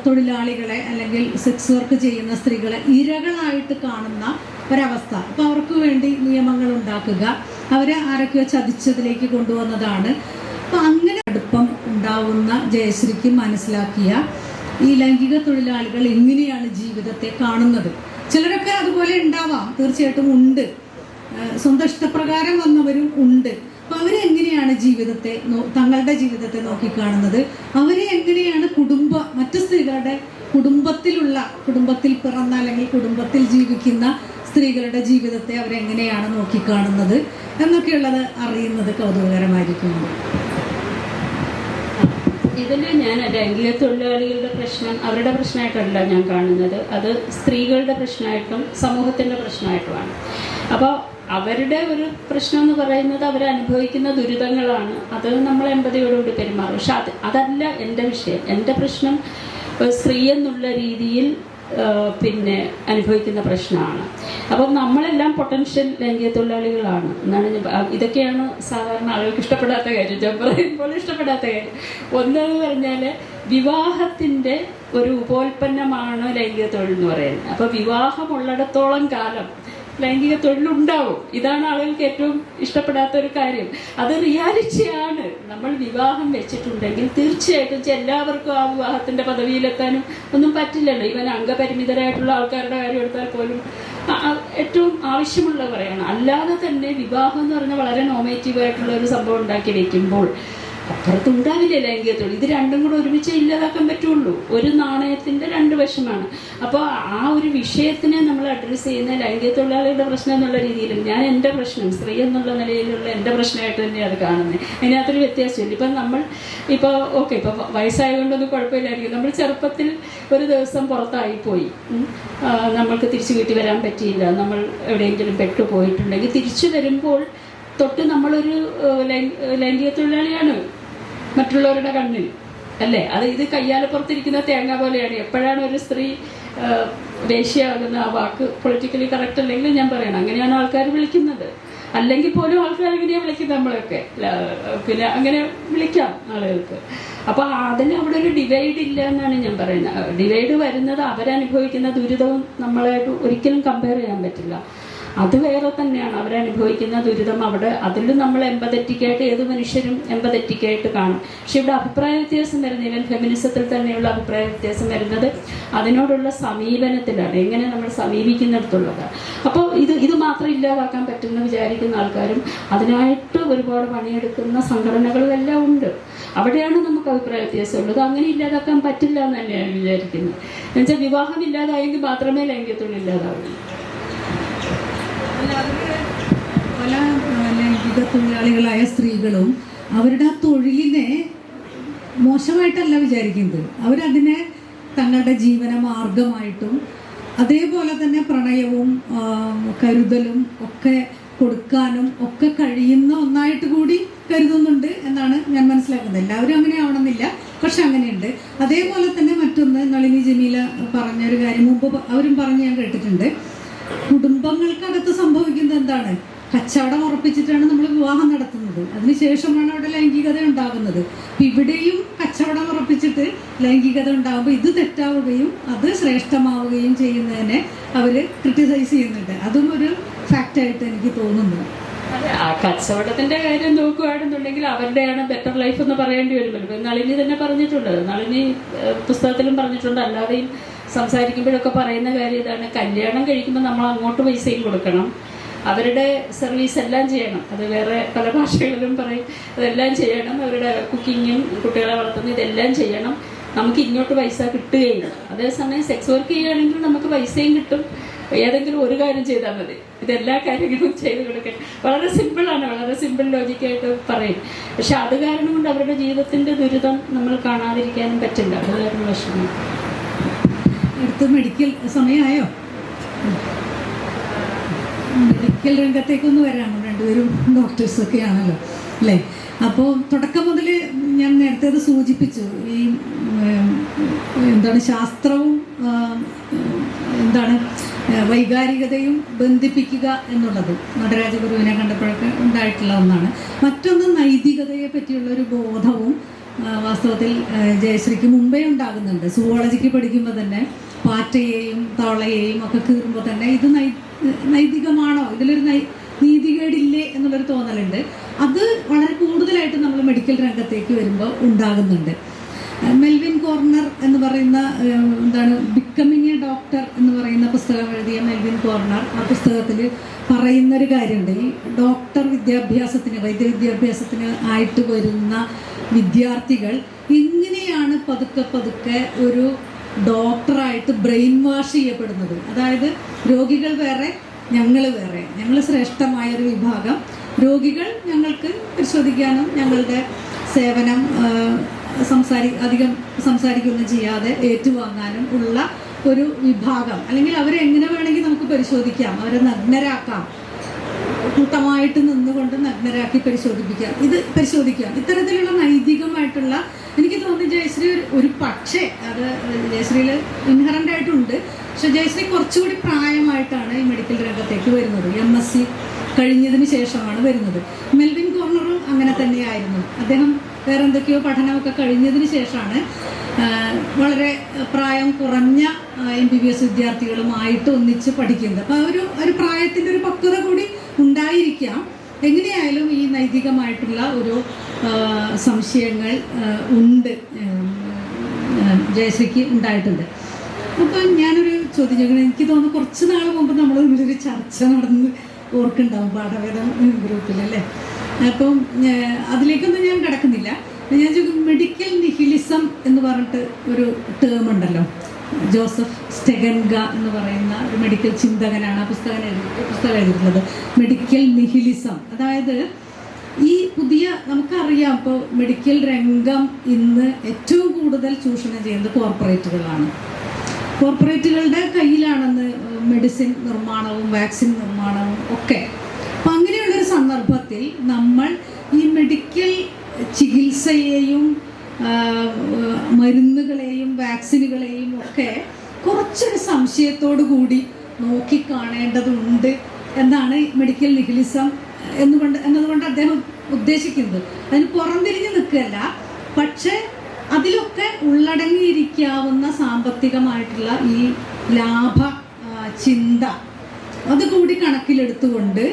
തൊഴിലാളികളെ അല്ലെങ്കിൽ സെക്സ് വർക്ക് ചെയ്യുന്ന സ്ത്രീകളെ ഇരകളായിട്ട് കാണുന്ന ഒരവസ്ഥ. അപ്പോൾ അവർക്ക് വേണ്ടി നിയമങ്ങൾ ഉണ്ടാക്കുക, അവരെ ആരൊക്കെയോ ചതിച്ചതിലേക്ക് കൊണ്ടുവന്നതാണ്. അപ്പം അങ്ങനെ അടുപ്പം ഉണ്ടാവുന്ന ജയശ്രീക്ക് മനസ്സിലാക്കിയ ഈ ലൈംഗിക തൊഴിലാളികൾ എങ്ങനെയാണ് ജീവിതത്തെ കാണുന്നത്. ചിലരൊക്കെ അതുപോലെ ഉണ്ടാവാം, തീർച്ചയായിട്ടും ഉണ്ട്. സ്വന്തം ഇഷ്ടപ്രകാരം വന്നവരും ഉണ്ട്. അപ്പം അവരെങ്ങനെയാണ് ജീവിതത്തെ, തങ്ങളുടെ ജീവിതത്തെ നോക്കിക്കാണുന്നത്, അവരെ എങ്ങനെയാണ് മറ്റു സ്ത്രീകളുടെ കുടുംബത്തിൽ പിറന്ന അല്ലെങ്കിൽ കുടുംബത്തിൽ ജീവിക്കുന്ന സ്ത്രീകളുടെ ജീവിതത്തെ അവരെങ്ങനെയാണ് നോക്കിക്കാണുന്നത് എന്നൊക്കെയുള്ളത് അറിയുന്നത് കൗതുകകരമായിരിക്കുന്നു. ഇതിൽ ഞാൻ ലൈംഗിക തൊഴിലാളികളുടെ പ്രശ്നം അവരുടെ പ്രശ്നമായിട്ടല്ല ഞാൻ കാണുന്നത്, അത് സ്ത്രീകളുടെ പ്രശ്നമായിട്ടും സമൂഹത്തിൻ്റെ പ്രശ്നമായിട്ടുമാണ്. അപ്പോൾ അവരുടെ ഒരു പ്രശ്നം എന്ന് പറയുന്നത് അവരനുഭവിക്കുന്ന ദുരിതങ്ങളാണ്. അത് നമ്മൾ എമ്പതിയോടുകൂടി പെരുമാറും. പക്ഷെ അതല്ല എൻ്റെ വിഷയം. എൻ്റെ പ്രശ്നം സ്ത്രീ എന്നുള്ള രീതിയിൽ പിന്നെ അനുഭവിക്കുന്ന പ്രശ്നമാണ്. അപ്പം നമ്മളെല്ലാം പൊട്ടൻഷ്യൽ ലൈംഗിക തൊഴിലാളികളാണ് എന്നാണ് ഇതൊക്കെയാണ് സാധാരണ ആളുകൾക്ക് ഇഷ്ടപ്പെടാത്ത കാര്യം, ഞാൻ പറയുമ്പോൾ ഇഷ്ടപ്പെടാത്ത കാര്യം. ഒന്നെന്ന് പറഞ്ഞാൽ വിവാഹത്തിൻ്റെ ഒരു ഉപോൽപ്പന്നമാണ് ലൈംഗിക തൊഴിൽ എന്ന് പറയുന്നത്. അപ്പോൾ വിവാഹമുള്ളിടത്തോളം കാലം ലൈംഗിക തൊഴിലുണ്ടാവും. ഇതാണ് ആളുകൾക്ക് ഏറ്റവും ഇഷ്ടപ്പെടാത്ത ഒരു കാര്യം. അത് റിയാലിറ്റിയാണ്. നമ്മൾ വിവാഹം വെച്ചിട്ടുണ്ടെങ്കിൽ തീർച്ചയായിട്ടും എല്ലാവർക്കും ആ വിവാഹത്തിൻ്റെ പദവിയിലെത്താനും ഒന്നും പറ്റില്ലല്ലോ. ഇവൻ അംഗപരിമിതരായിട്ടുള്ള ആൾക്കാരുടെ കാര്യം എടുത്താൽ പോലും ഏറ്റവും ആവശ്യമുള്ളത് പറയണം. അല്ലാതെ തന്നെ വിവാഹം എന്ന് പറഞ്ഞാൽ വളരെ നോമേറ്റീവായിട്ടുള്ള ഒരു സംഭവം ഉണ്ടാക്കി വെക്കുമ്പോൾ അപ്പുറത്തുണ്ടാവില്ല ലൈംഗിക തൊഴിൽ. ഇത് രണ്ടും കൂടെ ഒരുമിച്ച് ഇല്ലാതാക്കാൻ പറ്റുള്ളൂ. ഒരു നാണയത്തിൻ്റെ രണ്ട് വശമാണ്. അപ്പോൾ ആ ഒരു വിഷയത്തിനെ നമ്മൾ അഡ്രസ്സ് ചെയ്യുന്ന ലൈംഗിക തൊഴിലാളികളുടെ പ്രശ്നം എന്നുള്ള രീതിയിലും ഞാൻ എൻ്റെ പ്രശ്നം സ്ത്രീ എന്നുള്ള നിലയിലുള്ള എൻ്റെ പ്രശ്നമായിട്ട് തന്നെയാണ് അത് കാണുന്നത്. അതിനകത്തൊരു വ്യത്യാസമില്ല. ഇപ്പം നമ്മൾ ഇപ്പോൾ ഓക്കെ ഇപ്പോൾ വയസ്സായതുകൊണ്ടൊന്നും കുഴപ്പമില്ലായിരിക്കും. നമ്മൾ ചെറുപ്പത്തിൽ ഒരു ദിവസം പുറത്തായിപ്പോയി, നമ്മൾക്ക് തിരിച്ച് വീട്ടിൽ വരാൻ പറ്റിയില്ല, നമ്മൾ എവിടെയെങ്കിലും പെട്ടുപോയിട്ടുണ്ടെങ്കിൽ തിരിച്ചു വരുമ്പോൾ തൊട്ട് നമ്മളൊരു ലൈംഗിക തൊഴിലാളിയാണ് മറ്റുള്ളവരുടെ കണ്ണിൽ, അല്ലേ? അത് ഇത് കയ്യാലപ്പുറത്തിരിക്കുന്ന തേങ്ങ പോലെയാണ്. എപ്പോഴാണ് ഒരു സ്ത്രീ വേശ്യയാകുന്ന ആ വാക്ക് പൊളിറ്റിക്കലി കറക്റ്റ് അല്ലെങ്കിൽ ഞാൻ പറയണം, അങ്ങനെയാണ് ആൾക്കാർ വിളിക്കുന്നത്. അല്ലെങ്കിൽ പോലും ആൾക്കാർ എങ്ങനെയാണ് വിളിക്കുന്നത് നമ്മളൊക്കെ, പിന്നെ അങ്ങനെ വിളിക്കാം ആളുകൾക്ക്. അപ്പോൾ അതിന് അവിടെ ഒരു ഡിവൈഡ് ഇല്ല എന്നാണ് ഞാൻ പറയുന്നത്. ഡിവൈഡ് വരുന്നത് അവരനുഭവിക്കുന്ന ദുരിതവും നമ്മളായിട്ട് ഒരിക്കലും കമ്പയർ ചെയ്യാൻ പറ്റില്ല. അത് വേറെ തന്നെയാണ്. അവരനുഭവിക്കുന്ന ദുരിതം അവിടെ അതിൽ നമ്മൾ എമ്പതറ്റിക്കായിട്ട് ഏത് മനുഷ്യരും എമ്പതറ്റിക്കായിട്ട് കാണും. പക്ഷെ ഇവിടെ അഭിപ്രായ വ്യത്യാസം വരുന്നത്, ഈവൻ ഫെമിനിസത്തിൽ തന്നെയുള്ള അഭിപ്രായ വ്യത്യാസം വരുന്നത് അതിനോടുള്ള സമീപനത്തിലാണ്, എങ്ങനെ നമ്മൾ സമീപിക്കുന്നിടത്തുള്ളതാണ്. അപ്പോൾ ഇത് മാത്രം ഇല്ലാതാക്കാൻ പറ്റുമെന്ന് വിചാരിക്കുന്ന ആൾക്കാരും അതിനായിട്ട് ഒരുപാട് പണിയെടുക്കുന്ന സംഘടനകളും എല്ലാം ഉണ്ട്. അവിടെയാണ് നമുക്ക് അഭിപ്രായ വ്യത്യാസമുള്ളത്. അങ്ങനെ ഇല്ലാതാക്കാൻ പറ്റില്ല എന്ന് തന്നെയാണ് വിചാരിക്കുന്നത്. എന്നുവെച്ചാൽ വിവാഹം ഇല്ലാതായെങ്കിൽ മാത്രമേ ലൈംഗികത്വം ഇല്ലാതാവുള്ളൂ. പല ലൈംഗിക തൊഴിലാളികളായ സ്ത്രീകളും അവരുടെ ആ തൊഴിലിനെ മോശമായിട്ടല്ല വിചാരിക്കുന്നത്. അവരതിനെ തങ്ങളുടെ ജീവന മാർഗമായിട്ടും അതേപോലെ തന്നെ പ്രണയവും കരുതലും ഒക്കെ കൊടുക്കാനും ഒക്കെ കഴിയുന്ന ഒന്നായിട്ട് കൂടി കരുതുന്നുണ്ട് എന്നാണ് ഞാൻ മനസ്സിലാക്കുന്നത്. എല്ലാവരും അങ്ങനെ ആവണമെന്നില്ല, പക്ഷെ അങ്ങനെയുണ്ട്. അതേപോലെ തന്നെ മറ്റൊന്ന് നളിനി ജമീല പറഞ്ഞൊരു കാര്യം മുമ്പ് അവരും പറഞ്ഞ് ഞാൻ കേട്ടിട്ടുണ്ട്. കുടുംബങ്ങൾക്കകത്ത് സംഭവിക്കുന്നത് എന്താണ്? കച്ചവടം ഉറപ്പിച്ചിട്ടാണ് നമ്മൾ വിവാഹം നടത്തുന്നത്. അതിനുശേഷമാണ് അവിടെ ലൈംഗികത ഉണ്ടാകുന്നത്. ഇവിടെയും കച്ചവടം ഉറപ്പിച്ചിട്ട് ലൈംഗികത ഉണ്ടാകുമ്പോൾ ഇത് തെറ്റാവുകയും അത് ശ്രേഷ്ഠമാവുകയും ചെയ്യുന്നതിനെ അവർ ക്രിട്ടിസൈസ് ചെയ്യുന്നുണ്ട്. അതും ഒരു ഫാക്റ്റായിട്ട് എനിക്ക് തോന്നുന്നു. അതെ, ആ കച്ചവടത്തിന്റെ കാര്യം നോക്കുകയാണെന്നുണ്ടെങ്കിൽ അവരുടെയാണ് ബെറ്റർ ലൈഫ് എന്ന് പറയേണ്ടി വരുമല്ലോ. നളിനി തന്നെ പറഞ്ഞിട്ടുണ്ട്, നളിനി പുസ്തകത്തിലും പറഞ്ഞിട്ടുണ്ട്, അല്ലാതെയും സംസാരിക്കുമ്പോഴൊക്കെ പറയുന്ന കാര്യം ഇതാണ്. കല്യാണം കഴിക്കുമ്പോൾ നമ്മൾ അങ്ങോട്ട് പൈസയും കൊടുക്കണം, അവരുടെ സർവീസ് എല്ലാം ചെയ്യണം. അത് വേറെ പല ഭാഷകളിലും പറയും. അതെല്ലാം ചെയ്യണം. അവരുടെ കുക്കിങ്ങും കുട്ടികളെ വളർത്തുന്നു ഇതെല്ലാം ചെയ്യണം. നമുക്ക് ഇങ്ങോട്ട് പൈസ കിട്ടുകയില്ല. അതേസമയം സെക്സ് വർക്ക് ചെയ്യുകയാണെങ്കിൽ നമുക്ക് പൈസയും കിട്ടും. ഏതെങ്കിലും ഒരു കാര്യം ചെയ്താൽ മതി, ഇതെല്ലാ കാര്യങ്ങളും ചെയ്ത് കൊടുക്കണം. വളരെ സിമ്പിളാണ്, വളരെ സിമ്പിൾ ലോജിക്കായിട്ട് പറയും. പക്ഷെ അത് കാരണം കൊണ്ട് അവരുടെ ജീവിതത്തിൻ്റെ ദുരിതം നമ്മൾ കാണാതിരിക്കാനും പറ്റില്ല. അത് കാരണം വിഷമം. അടുത്ത് മെഡിക്കൽ സമയമായോ? മെഡിക്കൽ രംഗത്തേക്കൊന്ന് വരാമോ? രണ്ടുപേരും ഡോക്ടേഴ്സൊക്കെ ആണല്ലോ അല്ലേ? അപ്പോൾ തുടക്കം മുതൽ ഞാൻ നേരത്തെ അത് സൂചിപ്പിച്ചു. ഈ എന്താണ് ശാസ്ത്രവും എന്താണ് വൈകാരികതയും ബന്ധിപ്പിക്കുക എന്നുള്ളത് നടരാജഗുരുവിനെ കണ്ടപ്പോഴൊക്കെ ഉണ്ടായിട്ടുള്ള ഒന്നാണ്. മറ്റൊന്ന് നൈതികതയെ പറ്റിയുള്ളൊരു ബോധവും വാസ്തവത്തിൽ ജയശ്രീക്ക് മുമ്പേ ഉണ്ടാകുന്നുണ്ട്. സുവോളജിക്ക് പഠിക്കുമ്പോൾ തന്നെ പാറ്റയെയും തവളയെയും ഒക്കെ കീറുമ്പോൾ തന്നെ ഇത് നൈതികമാണോ, ഇതിലൊരു നീതികേടില്ലേ എന്നുള്ളൊരു തോന്നലുണ്ട്. അത് വളരെ കൂടുതലായിട്ട് നമ്മൾ മെഡിക്കൽ രംഗത്തേക്ക് വരുമ്പോൾ ഉണ്ടാകുന്നുണ്ട്. മെൽവിൻ കോർണർ എന്ന് പറയുന്ന എന്താണ് ബിക്കമിങ് എ ഡോക്ടർ എന്ന് പറയുന്ന പുസ്തകം എഴുതിയ മെൽവിൻ കോർണർ ആ പുസ്തകത്തിൽ പറയുന്നൊരു കാര്യമുണ്ട്. ഈ ഡോക്ടർ വിദ്യാഭ്യാസത്തിന് വൈദ്യവിദ്യാഭ്യാസത്തിന് ആയിട്ട് വരുന്ന വിദ്യാർത്ഥികൾ ഇങ്ങനെയാണ് പതുക്കെ പതുക്കെ ഒരു ഡോക്ടറായിട്ട് ബ്രെയിൻ വാഷ് ചെയ്യപ്പെടുന്നത്. അതായത് രോഗികൾ വേറെ, ഞങ്ങൾ വേറെ, ഞങ്ങൾ ശ്രേഷ്ഠമായൊരു വിഭാഗം, രോഗികൾ ഞങ്ങൾക്ക് പരിശോധിക്കാനും ഞങ്ങളുടെ സേവനം അധികം സംസാരിക്കൊന്നും ചെയ്യാതെ ഏറ്റുവാങ്ങാനും ഉള്ള ഒരു വിഭാഗം. അല്ലെങ്കിൽ അവരെ എങ്ങനെ വേണമെങ്കിൽ നമുക്ക് പരിശോധിക്കാം, അവരെ നഗ്നരാക്കാം, കൂട്ടമായിട്ട് നിന്നുകൊണ്ട് നഗ്നരാക്കി പരിശോധിക്കാം. ഇത്തരത്തിലുള്ള നൈതികമായിട്ടുള്ള, എനിക്ക് തോന്നുന്നു ജയശ്രീ ഒരു പക്ഷേ അത് ജയശ്രീയിൽ ഇൻഹറൻ്റ് ആയിട്ടുണ്ട്. പക്ഷെ ജയശ്രീ കുറച്ചുകൂടി പ്രായമായിട്ടാണ് ഈ മെഡിക്കൽ രംഗത്തേക്ക് വരുന്നത്. MSc കഴിഞ്ഞതിന് ശേഷമാണ് വരുന്നത്. മെൽവിൻ കോർണറും അങ്ങനെ തന്നെയായിരുന്നു. അദ്ദേഹം വേറെ എന്തൊക്കെയോ പഠനമൊക്കെ കഴിഞ്ഞതിന് ശേഷമാണ് വളരെ പ്രായം കുറഞ്ഞ MBBS വിദ്യാർത്ഥികളുമായിട്ട് ഒന്നിച്ച് പഠിക്കുന്നത്. അപ്പോൾ ഒരു പ്രായത്തിൻ്റെ ഒരു പക്വത കൂടി ഉണ്ടായിരിക്കാം. എങ്ങനെയായാലും ഈ നൈതികമായിട്ടുള്ള ഒരു സംശയങ്ങൾ ഉണ്ട്, ജയശ്രീക്ക് ഉണ്ടായിട്ടുണ്ട്. അപ്പം ഞാനൊരു ചോദ്യം ചോദിക്കണം. എനിക്ക് തോന്നുന്നു കുറച്ച് നാൾ മുമ്പ് നമ്മൾ തമ്മിലൊരു ചർച്ച നടന്ന് ഓർക്കുണ്ടാവും പാഠവേദം ഗ്രൂപ്പിലല്ലേ. അപ്പം അതിലേക്കൊന്നും ഞാൻ കിടക്കുന്നില്ല. ഞാൻ ചോദിക്കും, മെഡിക്കൽ നിഹിലിസം എന്ന് പറഞ്ഞിട്ട് ഒരു ടേം ഉണ്ടല്ലോ. ജോസഫ് സ്റ്റെഗൻഗ എന്ന് പറയുന്ന ഒരു മെഡിക്കൽ ചിന്തകനാണ് ആ പുസ്തകം എഴുതിയിട്ടുള്ളത്. മെഡിക്കൽ നിഹിലിസം, അതായത് ഈ പുതിയ, നമുക്കറിയാം ഇപ്പോൾ മെഡിക്കൽ രംഗം ഇന്ന് ഏറ്റവും കൂടുതൽ ചൂഷണം ചെയ്യുന്നത് കോർപ്പറേറ്റുകളാണ്. കോർപ്പറേറ്റുകളുടെ കയ്യിലാണെന്ന് മെഡിസിൻ നിർമ്മാണവും വാക്സിൻ നിർമ്മാണവും ഒക്കെ. അപ്പം അങ്ങനെയുള്ളൊരു സന്ദർഭത്തിൽ നമ്മൾ ഈ മെഡിക്കൽ ചികിത്സയെയും മരുന്നുകളെയും വാക്സിനുകളെയും ഒക്കെ കുറച്ചൊരു സംശയത്തോടു കൂടി നോക്കിക്കാണേണ്ടതുണ്ട് എന്നാണ് മെഡിക്കൽ നിഹിലിസം എന്നതുകൊണ്ട് അദ്ദേഹം ഉദ്ദേശിക്കുന്നത്. അതിന് പുറംതിരിഞ്ഞ് നിൽക്കുകയല്ല, പക്ഷേ അതിലൊക്കെ ഉള്ളടങ്ങിയിരിക്കാവുന്ന സാമ്പത്തികമായിട്ടുള്ള ഈ ലാഭ ചിന്ത അതുകൂടി കണക്കിലെടുത്തുകൊണ്ട്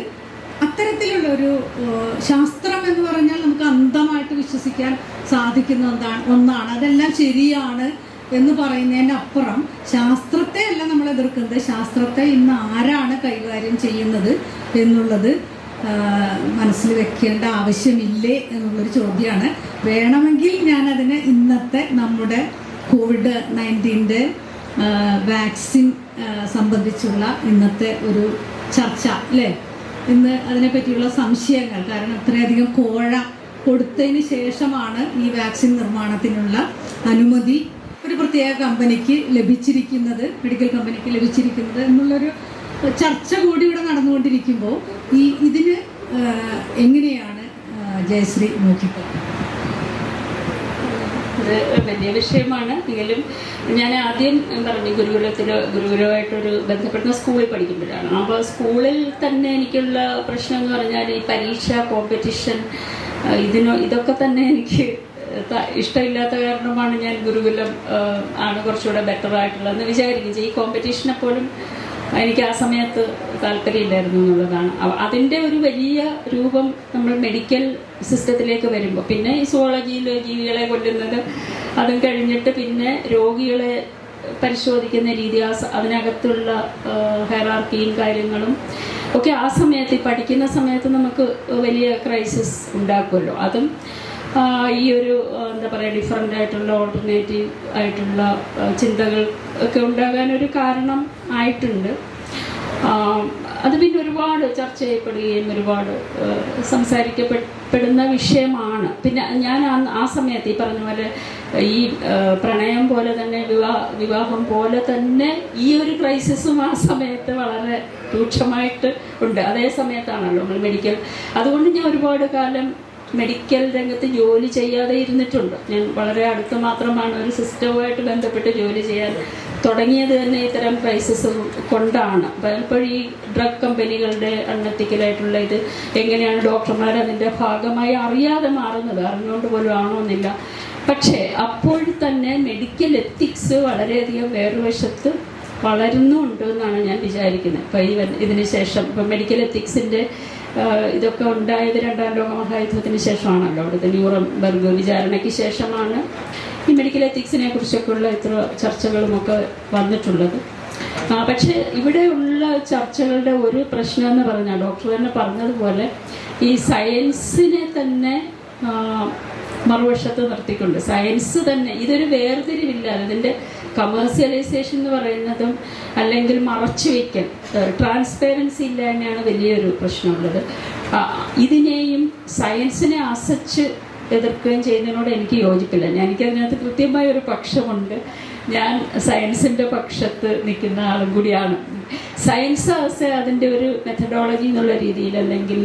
അത്തരത്തിലുള്ളൊരു ശാസ്ത്രം എന്ന് പറഞ്ഞാൽ നമുക്ക് അന്ധമായിട്ട് വിശ്വസിക്കാൻ സാധിക്കുന്ന ഒന്നാണ്. അതെല്ലാം ശരിയാണ് എന്ന് പറയുന്നതിനപ്പുറം ശാസ്ത്രത്തെ അല്ല നമ്മൾ എതിർക്കുന്നത്, ശാസ്ത്രത്തെ ഇന്ന് ആരാണ് കൈകാര്യം ചെയ്യുന്നത് എന്നുള്ളത് മനസ്സിൽ വെക്കേണ്ട ആവശ്യമില്ലേ എന്നുള്ളൊരു ചോദ്യമാണ്. വേണമെങ്കിൽ ഞാനതിന് ഇന്നത്തെ നമ്മുടെ COVID-19 വാക്സിൻ സംബന്ധിച്ചുള്ള ഇന്നത്തെ ഒരു ചർച്ച അല്ലേ, ഇന്ന് അതിനെപ്പറ്റിയുള്ള സംശയങ്ങൾ, കാരണം അത്രയധികം കോഴ കൊടുത്തതിന് ശേഷമാണ് ഈ വാക്സിൻ നിർമ്മാണത്തിനുള്ള അനുമതി ഒരു പ്രത്യേക കമ്പനിക്ക് ലഭിച്ചിരിക്കുന്നത്, മെഡിക്കൽ കമ്പനിക്ക് ലഭിച്ചിരിക്കുന്നത് എന്നുള്ളൊരു ചർച്ച കൂടി ഇവിടെ നടന്നുകൊണ്ടിരിക്കുമ്പോൾ ഇതിന് എങ്ങനെയാണ് ജയശ്രീ നോക്കിക്കാണുന്നത്? അത് വലിയ വിഷയമാണ്. എങ്കിലും ഞാൻ ആദ്യം പറഞ്ഞു, ഗുരുകുലമായിട്ടൊരു ബന്ധപ്പെടുന്ന സ്കൂളിൽ പഠിക്കുമ്പോഴാണ്. അപ്പോൾ സ്കൂളിൽ തന്നെ എനിക്കുള്ള പ്രശ്നം എന്ന് പറഞ്ഞാൽ ഈ പരീക്ഷ, കോമ്പറ്റീഷൻ, ഇതൊക്കെ തന്നെ എനിക്ക് ഇഷ്ടമില്ലാത്ത കാരണമാണ് ഞാൻ ഗുരുകുലം ആണ് കുറച്ചുകൂടെ ബെറ്റർ ആയിട്ടുള്ളതെന്ന് വിചാരിക്കും. ഈ കോമ്പറ്റീഷനെ പോലും എനിക്ക് ആ സമയത്ത് താല്പര്യമില്ലായിരുന്നു എന്നുള്ളതാണ്. അതിൻ്റെ ഒരു വലിയ രൂപം നമ്മൾ മെഡിക്കൽ സിസ്റ്റത്തിലേക്ക് വരുമ്പോൾ, പിന്നെ ഈ സുവോളജിയിൽ ജീവികളെ കൊല്ലുന്നത്, അതും കഴിഞ്ഞിട്ട് പിന്നെ രോഗികളെ പരിശോധിക്കുന്ന രീതി, അതിനകത്തുള്ള ഹൈറാർക്കിയും കാര്യങ്ങളും ഒക്കെ ആ സമയത്ത് പഠിക്കുന്ന സമയത്ത് നമുക്ക് വലിയ ക്രൈസിസ് ഉണ്ടാക്കുമല്ലോ. അതും ഈ ഒരു എന്താ പറയുക, ഡിഫറൻ്റ് ആയിട്ടുള്ള ഓൾട്ടർനേറ്റീവ് ആയിട്ടുള്ള ചിന്തകൾ ഒക്കെ ഉണ്ടാകാനൊരു കാരണം ആയിട്ടുണ്ട്. അത് പിന്നെ ഒരുപാട് ചർച്ച ചെയ്യപ്പെടുകയും ഒരുപാട് സംസാരിക്കപ്പെടുന്ന വിഷയമാണ്. പിന്നെ ഞാൻ ആ സമയത്ത് ഈ പറഞ്ഞ പോലെ ഈ പ്രണയം പോലെ തന്നെ വിവാഹം പോലെ തന്നെ ഈ ഒരു ക്രൈസിസും ആ സമയത്ത് വളരെ രൂക്ഷമായിട്ട് ഉണ്ട്. അതേ സമയത്താണല്ലോ നമ്മൾ മെഡിക്കൽ, അതുകൊണ്ട് ഞാൻ ഒരുപാട് കാലം മെഡിക്കൽ രംഗത്ത് ജോലി ചെയ്യാതെ ഇരുന്നിട്ടുണ്ട്. ഞാൻ വളരെ അടുത്ത് മാത്രമാണ് ഒരു സിസ്റ്റവുമായിട്ട് ബന്ധപ്പെട്ട് ജോലി ചെയ്യാൻ തുടങ്ങിയത് തന്നെ ഇത്തരം ക്രൈസിസ് കൊണ്ടാണ്. പലപ്പോഴും ഈ ഡ്രഗ് കമ്പനികളുടെ അൺഎത്തിക്കലായിട്ടുള്ള ഇത് എങ്ങനെയാണ് ഡോക്ടർമാർ അതിൻ്റെ ഭാഗമായി അറിയാതെ മാറുന്നത്, അറിഞ്ഞുകൊണ്ട് പോലും ആണോന്നില്ല. പക്ഷേ അപ്പോൾ തന്നെ മെഡിക്കൽ എത്തിക്സ് വളരെയധികം വേറൊരു വശത്ത് വളരുന്നുണ്ട് എന്നാണ് ഞാൻ വിചാരിക്കുന്നത്. ഇപ്പം ഇതിന് ശേഷം ഇപ്പം മെഡിക്കൽ എത്തിക്സിൻ്റെ ഇതൊക്കെ ഉണ്ടായത് രണ്ടാം ലോക മഹായുദ്ധത്തിന് ശേഷമാണല്ലോ. അവിടുത്തെ ന്യൂറംബർഗ് വിചാരണയ്ക്ക് ശേഷമാണ് ഈ മെഡിക്കൽ എത്തിക്സിനെ കുറിച്ചൊക്കെയുള്ള ഇത്ര ചർച്ചകളുമൊക്കെ വന്നിട്ടുള്ളത്. പക്ഷേ ഇവിടെയുള്ള ചർച്ചകളുടെ ഒരു പ്രശ്നം എന്ന് പറഞ്ഞാൽ, ഡോക്ടർ തന്നെ പറഞ്ഞതുപോലെ ഈ സയൻസിനെ തന്നെ മറുവശത്ത് നിർത്തിക്കൊണ്ട്, സയൻസ് തന്നെ ഇതൊരു വേർതിരിവില്ലാതെ ഇതിൻ്റെ കമേഴ്സ്യലൈസേഷൻ എന്ന് പറയുന്നതും അല്ലെങ്കിൽ മറച്ചു വയ്ക്കൽ, ട്രാൻസ്പെറൻസി ഇല്ലായ്മയാണ് വലിയൊരു പ്രശ്നമുള്ളത്. ഇതിനെയും സയൻസിനെ അസച്ച് എതിർക്കുകയും ചെയ്യുന്നതിനോട് എനിക്ക് യോജിപ്പില്ല. എനിക്കതിനകത്ത് കൃത്യമായ ഒരു പക്ഷമുണ്ട്. ഞാൻ സയൻസിൻ്റെ പക്ഷത്ത് നിൽക്കുന്ന ആളും കൂടിയാണ്. സയൻസ് അതിൻ്റെ ഒരു മെത്തഡോളജി എന്നുള്ള രീതിയിൽ, അല്ലെങ്കിൽ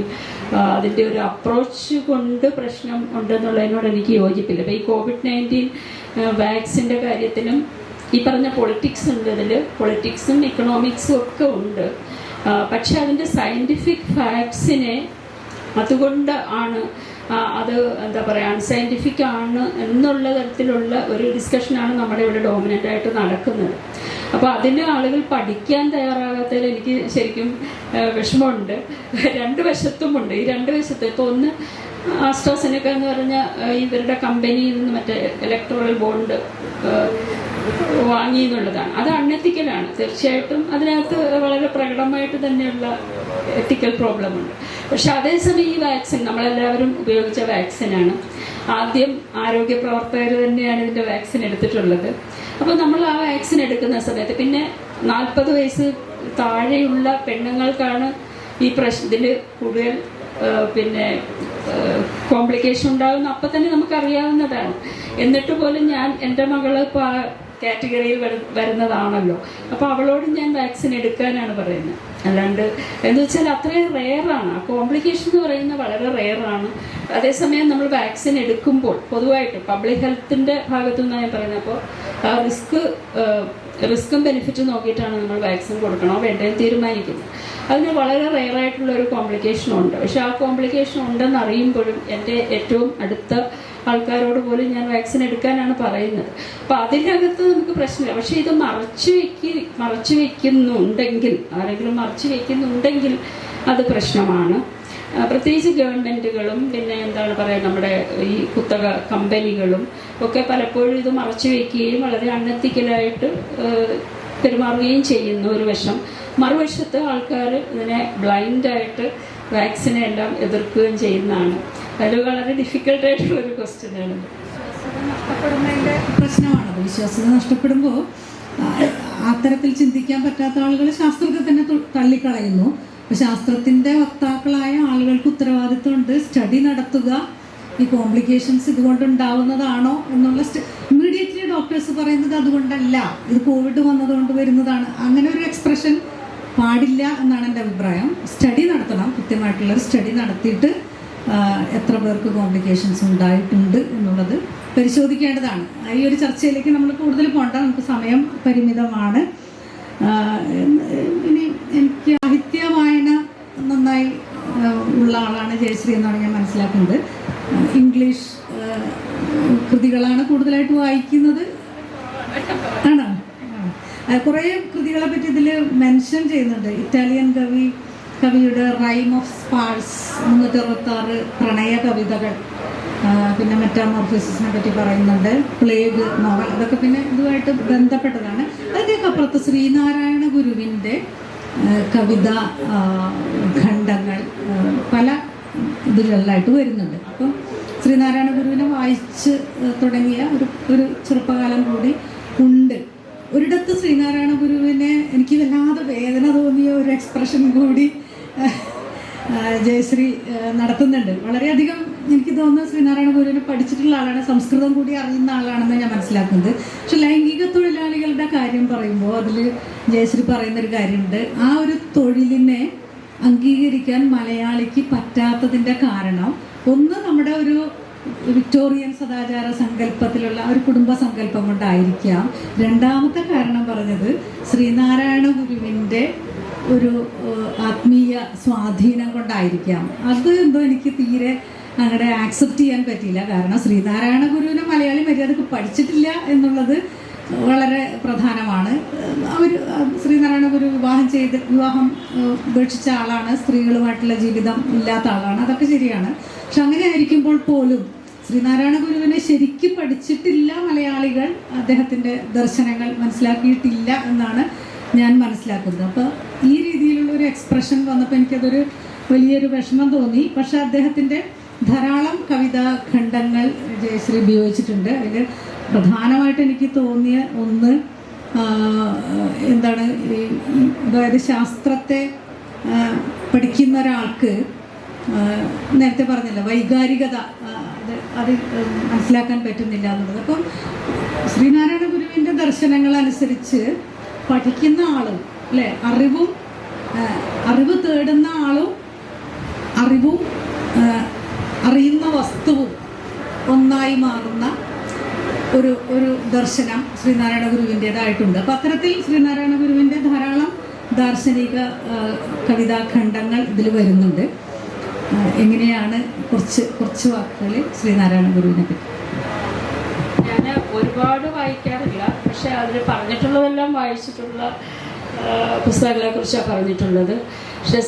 അതിൻ്റെ ഒരു അപ്രോച്ച് കൊണ്ട് പ്രശ്നം ഉണ്ടെന്നുള്ളതിനോട് എനിക്ക് യോജിപ്പില്ല. ഇപ്പോൾ ഈ COVID-19 വാക്സിൻ്റെ കാര്യത്തിലും ഈ പറഞ്ഞ പൊളിറ്റിക്സ് ഉണ്ട്. ഇതിൽ പൊളിറ്റിക്സും എക്കണോമിക്സും ഒക്കെ ഉണ്ട്. പക്ഷെ അതിൻ്റെ സയൻറ്റിഫിക് ഫാക്ട്സിനെ അതുകൊണ്ട് ആണ് അത് എന്താ പറയുക അൺസയൻറ്റിഫിക് ആണ് എന്നുള്ള തരത്തിലുള്ള ഒരു ഡിസ്കഷനാണ് നമ്മുടെ ഇവിടെ ഡോമിനൻ്റ് ആയിട്ട് നടക്കുന്നത്. അപ്പോൾ അതിന് ആളുകൾ പഠിക്കാൻ തയ്യാറാകാത്തതിൽ എനിക്ക് ശരിക്കും വിഷമമുണ്ട്. രണ്ട് വശത്തുമുണ്ട്. ഈ രണ്ട് വശത്ത് ഇപ്പോൾ ഒന്ന് ആസ്ട്രാസെനെക്ക എന്ന് പറഞ്ഞ ഇവരുടെ കമ്പനിയിൽ നിന്ന് മറ്റേ ഇലക്ട്രൽ ബോണ്ട് വാങ്ങി എന്നുള്ളതാണ്. അത് അൺഎത്തിക്കലാണ് തീർച്ചയായിട്ടും. അതിനകത്ത് വളരെ പ്രകടമായിട്ട് തന്നെയുള്ള എത്തിക്കൽ പ്രോബ്ലം ഉണ്ട്. പക്ഷെ അതേസമയം ഈ വാക്സിൻ നമ്മളെല്ലാവരും ഉപയോഗിച്ച വാക്സിനാണ്. ആദ്യം ആരോഗ്യ പ്രവർത്തകർ തന്നെയാണ് ഇതിൻ്റെ വാക്സിൻ എടുത്തിട്ടുള്ളത്. അപ്പോൾ നമ്മൾ ആ വാക്സിൻ എടുക്കുന്ന സമയത്ത് പിന്നെ 40 വയസ്സ് താഴെയുള്ള പെണ്ണുങ്ങൾക്കാണ് ഈ ഇതിൽ കൂടുതൽ പിന്നെ കോംപ്ലിക്കേഷൻ ഉണ്ടാകുന്ന അപ്പം തന്നെ നമുക്കറിയാവുന്നതാണ്. എന്നിട്ട് പോലും ഞാൻ എൻ്റെ മകള് ഇപ്പോൾ ആ കാറ്റഗറിയിൽ വരുന്നതാണല്ലോ. അപ്പോൾ അവളോട് ഞാൻ വാക്സിൻ എടുക്കാനാണ് പറയുന്നത്. അല്ലാണ്ട് എന്ന് വെച്ചാൽ അത്രയും റെയറാണ്. ആ കോംപ്ലിക്കേഷൻ എന്ന് പറയുന്നത് വളരെ റെയറാണ്. അതേസമയം നമ്മൾ വാക്സിൻ എടുക്കുമ്പോൾ പൊതുവായിട്ട് പബ്ലിക് ഹെൽത്തിൻ്റെ ഭാഗത്തു നിന്നാണ് ഞാൻ പറയുന്നത്. അപ്പോൾ റിസ്ക്കും ബെനിഫിറ്റും നോക്കിയിട്ടാണ് നമ്മൾ വാക്സിൻ കൊടുക്കണോ വേണ്ടതെന്ന് തീരുമാനിക്കുന്നത്. അതിന് വളരെ റെയറായിട്ടുള്ള ഒരു കോംപ്ലിക്കേഷൻ ഉണ്ട്. പക്ഷെ ആ കോംപ്ലിക്കേഷൻ ഉണ്ടെന്ന് അറിയുമ്പോഴും എൻ്റെ ഏറ്റവും അടുത്ത ആൾക്കാരോട് പോലും ഞാൻ വാക്സിൻ എടുക്കാനാണ് പറയുന്നത്. അപ്പം അതിനകത്ത് നമുക്ക് പ്രശ്നമില്ല. പക്ഷെ ഇത് മറച്ചു വയ്ക്കുന്നുണ്ടെങ്കിൽ, ആരെങ്കിലും മറച്ചു വയ്ക്കുന്നുണ്ടെങ്കിൽ അത് പ്രശ്നമാണ്. പ്രത്യേകിച്ച് ഗവൺമെൻറ്റുകളും പിന്നെ എന്താണ് പറയുക നമ്മുടെ ഈ കുത്തക കമ്പനികളും ഒക്കെ പലപ്പോഴും ഇത് മറച്ചു വയ്ക്കുകയും വളരെ അൺഎത്തിക്കലായിട്ട് പെരുമാറുകയും ചെയ്യുന്നു ഒരു വശം. മറുവശത്ത് ആൾക്കാർ ഇതിനെ ബ്ലൈൻഡായിട്ട് വാക്സിനെ എല്ലാം എതിർക്കുകയും ചെയ്യുന്നതാണ്. അത് വളരെ ഡിഫിക്കൽട്ടായിട്ടുള്ള ഒരു ക്വസ്റ്റ്യനാണ്. നഷ്ടപ്പെടുന്നതിൻ്റെ പ്രശ്നമാണത്. വിശ്വാസ്യത നഷ്ടപ്പെടുമ്പോൾ അത്തരത്തിൽ ചിന്തിക്കാൻ പറ്റാത്ത ആളുകൾ ശാസ്ത്രത്തെ തന്നെ തള്ളിക്കളയുന്നു. അപ്പോൾ ശാസ്ത്രത്തിൻ്റെ വക്താക്കളായ ആളുകൾക്ക് ഉത്തരവാദിത്വമുണ്ട്. സ്റ്റഡി നടത്തുക, ഈ കോംപ്ലിക്കേഷൻസ് ഇതുകൊണ്ടുണ്ടാവുന്നതാണോ എന്നുള്ള ഇമ്മീഡിയറ്റ്ലി ഡോക്ടേഴ്സ് പറയുന്നത് അതുകൊണ്ടല്ല, ഇത് കോവിഡ് വന്നതുകൊണ്ട് വരുന്നതാണ്, അങ്ങനെ ഒരു എക്സ്പ്രഷൻ പാടില്ല എന്നാണ് എൻ്റെ അഭിപ്രായം. സ്റ്റഡി നടത്തണം, കൃത്യമായിട്ടുള്ളൊരു സ്റ്റഡി നടത്തിയിട്ട് എത്ര പേർക്ക് കോംപ്ലിക്കേഷൻസ് ഉണ്ടായിട്ടുണ്ട് എന്നുള്ളത് പരിശോധിക്കേണ്ടതാണ്. ഈ ഒരു ചർച്ചയിലേക്ക് നമ്മൾ കൂടുതൽ പോകണ്ട, നമുക്ക് സമയം പരിമിതമാണ്. ഇനി എനിക്ക് സാഹിത്യ വായന നന്നായി ഉള്ള ആളാണ് ജയശ്രീ എന്നാണ് ഞാൻ മനസ്സിലാക്കുന്നത്. ഇംഗ്ലീഷ് കൃതികളാണ് കൂടുതലായിട്ട് വായിക്കുന്നത് ആണോ? കുറേ കൃതികളെ പറ്റി ഇതിൽ മെൻഷൻ ചെയ്യുന്നുണ്ട്. ഇറ്റാലിയൻ കവിയുടെ റൈം ഓഫ് സ്പാഴ്സ് 366 പ്രണയ കവിതകൾ, പിന്നെ മെറ്റാമോർഫോസിസിനെ പറ്റി പറയുന്നുണ്ട്, പ്ലേഗ് നോവൽ, അതൊക്കെ പിന്നെ ഇതുമായിട്ട് ബന്ധപ്പെട്ടതാണ്. അതിൻ്റെയൊക്കെ അപ്പുറത്ത് ശ്രീനാരായണ ഗുരുവിൻ്റെ കവിത ഖണ്ഡങ്ങൾ പല ഇതിലെല്ലായിട്ട് വരുന്നുണ്ട്. അപ്പം ശ്രീനാരായണ ഗുരുവിനെ വായിച്ച് തുടങ്ങിയ ഒരു ചെറുപ്പകാലം കൂടി ഉണ്ട്. ഒരിടത്ത് ശ്രീനാരായണ ഗുരുവിനെ എനിക്ക് വല്ലാതെ വേദന തോന്നിയ ഒരു എക്സ്പ്രഷൻ കൂടി ജയശ്രീ നടത്തുന്നുണ്ട്. വളരെയധികം എനിക്ക് തോന്നുന്നു ശ്രീനാരായണ ഗുരുവിനെ പഠിച്ചിട്ടുള്ള ആളാണ്, സംസ്കൃതം കൂടി അറിയുന്ന ആളാണെന്ന് ഞാൻ മനസ്സിലാക്കുന്നത്. പക്ഷെ ലൈംഗിക തൊഴിലാളികളുടെ കാര്യം പറയുമ്പോൾ അതിൽ ജയശ്രീ പറയുന്നൊരു കാര്യമുണ്ട്. ആ ഒരു തൊഴിലിനെ അംഗീകരിക്കാൻ മലയാളിക്ക് പറ്റാത്തതിൻ്റെ കാരണം ഒന്ന് നമ്മുടെ ഒരു വിക്ടോറിയൻ സദാചാര സങ്കല്പത്തിലുള്ള ഒരു കുടുംബ സങ്കല്പം കൊണ്ടായിരിക്കാം. രണ്ടാമത്തെ കാരണം പറഞ്ഞത് ശ്രീനാരായണ ഗുരുവിൻ്റെ ഒരു ആത്മീയ സ്വാധീനം കൊണ്ടായിരിക്കാം. അത് എന്തോ എനിക്ക് തീരെ അങ്ങനെ ആക്സെപ്റ്റ് ചെയ്യാൻ പറ്റിയില്ല. കാരണം ശ്രീനാരായണ ഗുരുവിനെ മലയാളി മര്യാദക്ക് പഠിച്ചിട്ടില്ല എന്നുള്ളത് വളരെ പ്രധാനമാണ്. ശ്രീനാരായണ ഗുരു വിവാഹം ഉപേക്ഷിച്ച ആളാണ്, സ്ത്രീകളുമായിട്ടുള്ള ജീവിതം ഇല്ലാത്ത ആളാണ്, അതൊക്കെ ശരിയാണ്. പക്ഷെ അങ്ങനെ ആയിരിക്കുമ്പോൾ പോലും ശ്രീനാരായണ ഗുരുവിനെ ശരിക്കും പഠിച്ചിട്ടില്ല മലയാളികൾ, അദ്ദേഹത്തിൻ്റെ ദർശനങ്ങൾ മനസ്സിലാക്കിയിട്ടില്ല എന്നാണ് ഞാൻ മനസ്സിലാക്കുന്നത്. അപ്പോൾ ഈ രീതിയിലുള്ള ഒരു എക്സ്പ്രഷൻ വന്നപ്പോൾ എനിക്കതൊരു വലിയൊരു വിഷമം തോന്നി. പക്ഷെ അദ്ദേഹത്തിൻ്റെ ധാരാളം കവിതാ ഖണ്ഡങ്ങൾ ജയശ്രീ ഉപയോഗിച്ചിട്ടുണ്ട്. അതിൽ പ്രധാനമായിട്ട് എനിക്ക് തോന്നിയ ഒന്ന് എന്താണ്, അതായത് ശാസ്ത്രത്തെ പഠിക്കുന്ന ഒരാൾക്ക് നേരത്തെ പറഞ്ഞല്ലോ വൈകാരികത അത് മനസ്സിലാക്കാൻ പറ്റുന്നില്ല എന്നുള്ളത്. അപ്പം ശ്രീനാരായണ ഗുരുവിൻ്റെ ദർശനങ്ങൾ അനുസരിച്ച് പഠിക്കുന്ന ആളും അല്ലേ, അറിവും അറിവ് തേടുന്ന ആളും അറിവും അറിയുന്ന വസ്തുവും ഒന്നായി മാറുന്ന ഒരു ദർശനം ശ്രീനാരായണ ഗുരുവിൻ്റേതായിട്ടുണ്ട്. അപ്പം അത്തരത്തിൽ ശ്രീനാരായണ ഗുരുവിൻ്റെ ധാരാളം ദാർശനിക കവിതാഖണ്ഡങ്ങൾ ഇതിൽ വരുന്നുണ്ട്. എങ്ങനെയാണ് കുറച്ച് വാക്കുകൾ ശ്രീനാരായണ ഗുരുവിനെ പറ്റി? ഞാൻ ഒരുപാട് വായിക്കാറില്ല, പക്ഷെ അതിൽ പറഞ്ഞിട്ടുള്ളതെല്ലാം വായിച്ചിട്ടുള്ള പുസ്തകങ്ങളെ കുറിച്ചാണ് പറഞ്ഞിട്ടുള്ളത്. പക്ഷെ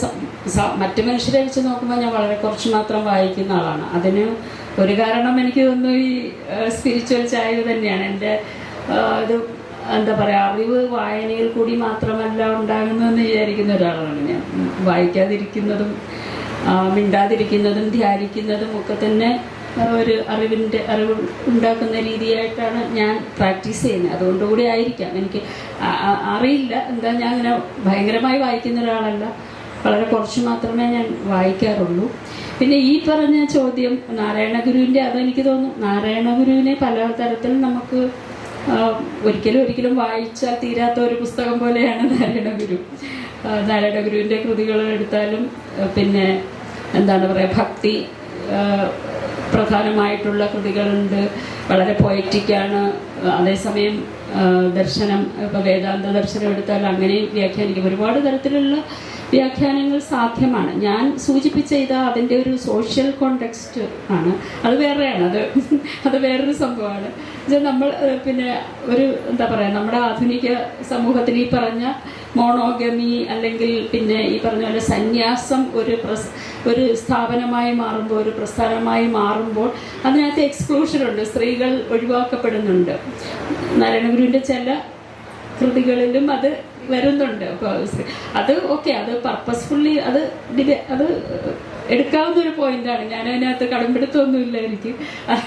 മറ്റു മനുഷ്യരെ വെച്ച് നോക്കുമ്പോൾ ഞാൻ വളരെ കുറച്ച് മാത്രം വായിക്കുന്ന ആളാണ്. അതിന് ഒരു കാരണം എനിക്ക് തോന്നുന്നു ഈ സ്പിരിച്വൽ ചായ്വ് തന്നെയാണ്. എൻ്റെ ഇത് എന്താ പറയുക, അറിവ് വായനയിൽ കൂടി മാത്രമല്ല ഉണ്ടാകുന്നതെന്ന് വിചാരിക്കുന്ന ഒരാളാണ് ഞാൻ. വായിക്കാതിരിക്കുന്നതും മിണ്ടാതിരിക്കുന്നതും ധ്യാനിക്കുന്നതും ഒക്കെ തന്നെ ഒരു അറിവ് ഉണ്ടാക്കുന്ന രീതിയായിട്ടാണ് ഞാൻ പ്രാക്ടീസ് ചെയ്യുന്നത്. അതുകൊണ്ടുകൂടി ആയിരിക്കാം, എനിക്ക് അറിയില്ല. എന്താ, ഞാൻ അങ്ങനെ ഭയങ്കരമായി വായിക്കുന്ന ഒരാളല്ല, വളരെ കുറച്ച് മാത്രമേ ഞാൻ വായിക്കാറുള്ളൂ. പിന്നെ ഈ പറഞ്ഞ ചോദ്യം നാരായണ ഗുരുവിൻ്റെ, അതെനിക്ക് തോന്നുന്നു നാരായണ ഗുരുവിനെ പല തരത്തിൽ നമുക്ക് ഒരിക്കലും വായിച്ചാൽ തീരാത്ത ഒരു പുസ്തകം പോലെയാണ് നാരായണ ഗുരു. നാരായണ ഗുരുവിൻ്റെ കൃതികൾ എടുത്താലും പിന്നെ എന്താണ് പറയുക, ഭക്തി പ്രധാനമായിട്ടുള്ള കൃതികളുണ്ട്, വളരെ പൊയറ്റിക്കാണ്. അതേസമയം ദർശനം, ഇപ്പോൾ വേദാന്ത ദർശനം എടുത്താൽ അങ്ങനെയും വ്യാഖ്യാനിക്കും. ഒരുപാട് തരത്തിലുള്ള വ്യാഖ്യാനങ്ങൾ സാധ്യമാണ്. ഞാൻ സൂചിപ്പിച്ച അതിൻ്റെ ഒരു സോഷ്യൽ കോണ്ടെക്സ്റ്റ് ആണ്, അത് വേറെയാണ്, അത് വേറൊരു സംഭവമാണ്. നമ്മൾ പിന്നെ ഒരു എന്താ പറയുക, നമ്മുടെ ആധുനിക സമൂഹത്തിൽ ഈ പറഞ്ഞ മോണോഗമി അല്ലെങ്കിൽ പിന്നെ ഈ പറഞ്ഞ പോലെ സന്യാസം ഒരു സ്ഥാപനമായി മാറുമ്പോൾ, ഒരു പ്രസ്ഥാനമായി മാറുമ്പോൾ അതിനകത്ത് എക്സ്ക്ലൂഷനുണ്ട്, സ്ത്രീകൾ ഒഴിവാക്കപ്പെടുന്നുണ്ട്. നാരായണ ഗുരുവിൻ്റെ ചില കൃതികളിലും അത് വരുന്നുണ്ട്. അത് ഓക്കെ, അത് പർപ്പസ്ഫുള്ളി അത് എടുക്കാവുന്ന ഒരു പോയിന്റാണ്. ഞാൻ അതിനകത്ത് കടമ്പെടുത്തൊന്നുമില്ല എനിക്ക്.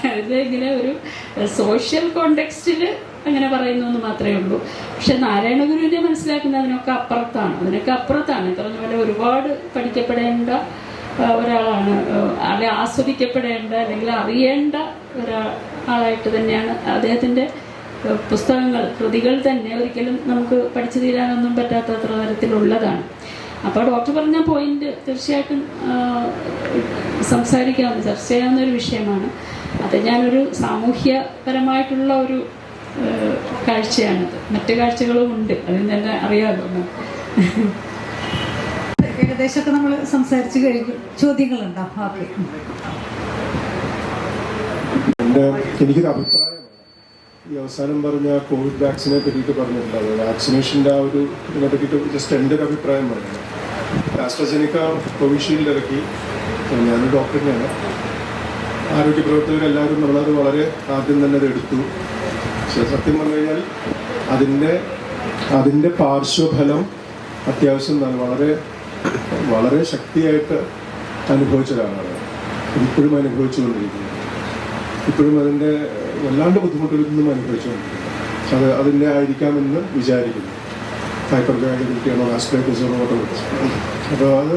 അത് ഇങ്ങനെ ഒരു സോഷ്യൽ കോണ്ടെക്സ്റ്റിൽ അങ്ങനെ പറയുന്നു എന്ന് മാത്രമേ ഉള്ളൂ. പക്ഷെ നാരായണ ഗുരുവിനെ മനസ്സിലാക്കുന്ന അതിനൊക്കെ അപ്പുറത്താണ്. ഈ പറഞ്ഞ പോലെ ഒരുപാട് പഠിക്കപ്പെടേണ്ട ഒരാളാണ്, അല്ലെ ആസ്വദിക്കപ്പെടേണ്ട അല്ലെങ്കിൽ അറിയേണ്ട ഒരാളായിട്ട് തന്നെയാണ് അദ്ദേഹത്തിൻ്റെ പുസ്തകങ്ങൾ, കൃതികൾ തന്നെ ഒരിക്കലും നമുക്ക് പഠിച്ചു തീരാനൊന്നും പറ്റാത്തത്ര തരത്തിലുള്ളതാണ്. അപ്പോൾ ഡോക്ടർ പറഞ്ഞ പോയിന്റ് തീർച്ചയായിട്ടും ചർച്ച ചെയ്യാവുന്ന ഒരു വിഷയമാണ്. അത് ഞാനൊരു സാമൂഹ്യപരമായിട്ടുള്ള ഒരു കാഴ്ചയാണത്. മറ്റു കാഴ്ചകളും ഉണ്ട്, അതിൽ തന്നെ അറിയാമല്ലോ. ഏകദേശമൊക്കെ നമ്മൾ സംസാരിച്ചു കഴിഞ്ഞു. ചോദ്യങ്ങളുണ്ടോ? ഓക്കെ. എനിക്കൊരു അഭിപ്രായമാണ് ഈ അവസാനം പറഞ്ഞ കോവിഡ് വാക്സിനെ പറ്റിയിട്ട് പറഞ്ഞിട്ടുള്ളത്. വാക്സിനേഷൻ്റെ ആ ഒരു ഇതിനെ പറ്റിയിട്ട് ജസ്റ്റ് എൻ്റെ ഒരു അഭിപ്രായം പറയുന്നത്, ആസ്ട്രസെനിക്ക കോവിഷീൽഡ് ഇറക്കി. ഞാനൊരു ഡോക്ടർ തന്നെയാണ്. ആരോഗ്യ പ്രവർത്തകരെല്ലാവരും നമ്മളത് വളരെ ആദ്യം തന്നെ അത് എടുത്തു. പക്ഷേ സത്യം പറഞ്ഞു കഴിഞ്ഞാൽ അതിൻ്റെ പാർശ്വഫലം അത്യാവശ്യം വളരെ വളരെ ശക്തിയായിട്ട് അനുഭവിച്ച ഒരാളാണ്. ഇപ്പോഴും അനുഭവിച്ചുകൊണ്ടിരിക്കുന്നത്. ഇപ്പോഴും അതിൻ്റെ വല്ലാണ്ട് ബുദ്ധിമുട്ടുകളൊന്നും അനുഭവിച്ചുകൊണ്ടിരിക്കുന്നത്. അതിൻ്റെ ആയിരിക്കാമെന്ന് വിചാരിക്കുന്നു. ഹൈപ്പർഗാലിറ്റിയാണോ ആസ്ട്രൈറ്റിസോ അപ്പോൾ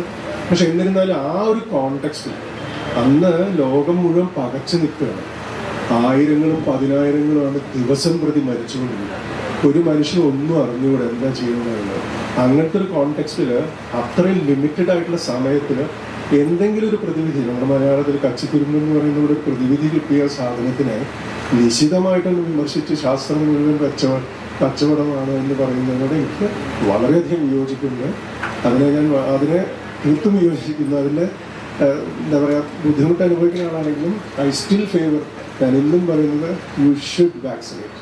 പക്ഷെ എന്നിരുന്നാലും ആ ഒരു കോണ്ടെക്സ്റ്റിൽ അന്ന് ലോകം മുഴുവൻ പകച്ചു നിൽക്കുകയാണ്. ആയിരങ്ങളും പതിനായിരങ്ങളുമാണ് ദിവസം പ്രതി മരിച്ചുകൊണ്ടിരിക്കുന്നത്. ഒരു മനുഷ്യൻ ഒന്നും അറിഞ്ഞുകൂടെ എന്താ ചെയ്യുന്നത്. അങ്ങനത്തെ ഒരു കോണ്ടെക്സ്റ്റിൽ അത്രയും ലിമിറ്റഡ് ആയിട്ടുള്ള സമയത്തിൽ എന്തെങ്കിലും ഒരു പ്രതിവിധി, നമ്മുടെ മലയാളത്തിൽ കച്ചിക്കുരുമ്പ് എന്ന് പറയുന്ന ഒരു പ്രതിവിധി കിട്ടിയ സാധനത്തിനെ നിശിതമായിട്ടൊന്ന് വിമർശിച്ച് ശാസ്ത്രം മുഴുവൻ കച്ചവടമാണ് എന്ന് പറയുന്നതിനോട് എനിക്ക് വളരെയധികം വിയോജിക്കുന്നു. അതിനെ തീർത്തും വിയോജിക്കുന്നു. അതിൻ്റെ എന്താ പറയുക, ബുദ്ധിമുട്ട് അനുഭവിക്കുന്ന ആളാണെങ്കിലും ഐ സ്റ്റിൽ ഫേവർ. ഞാൻ ഇന്നും പറയുന്നത് യു ഷുഡ് വാക്സിനേറ്റ്,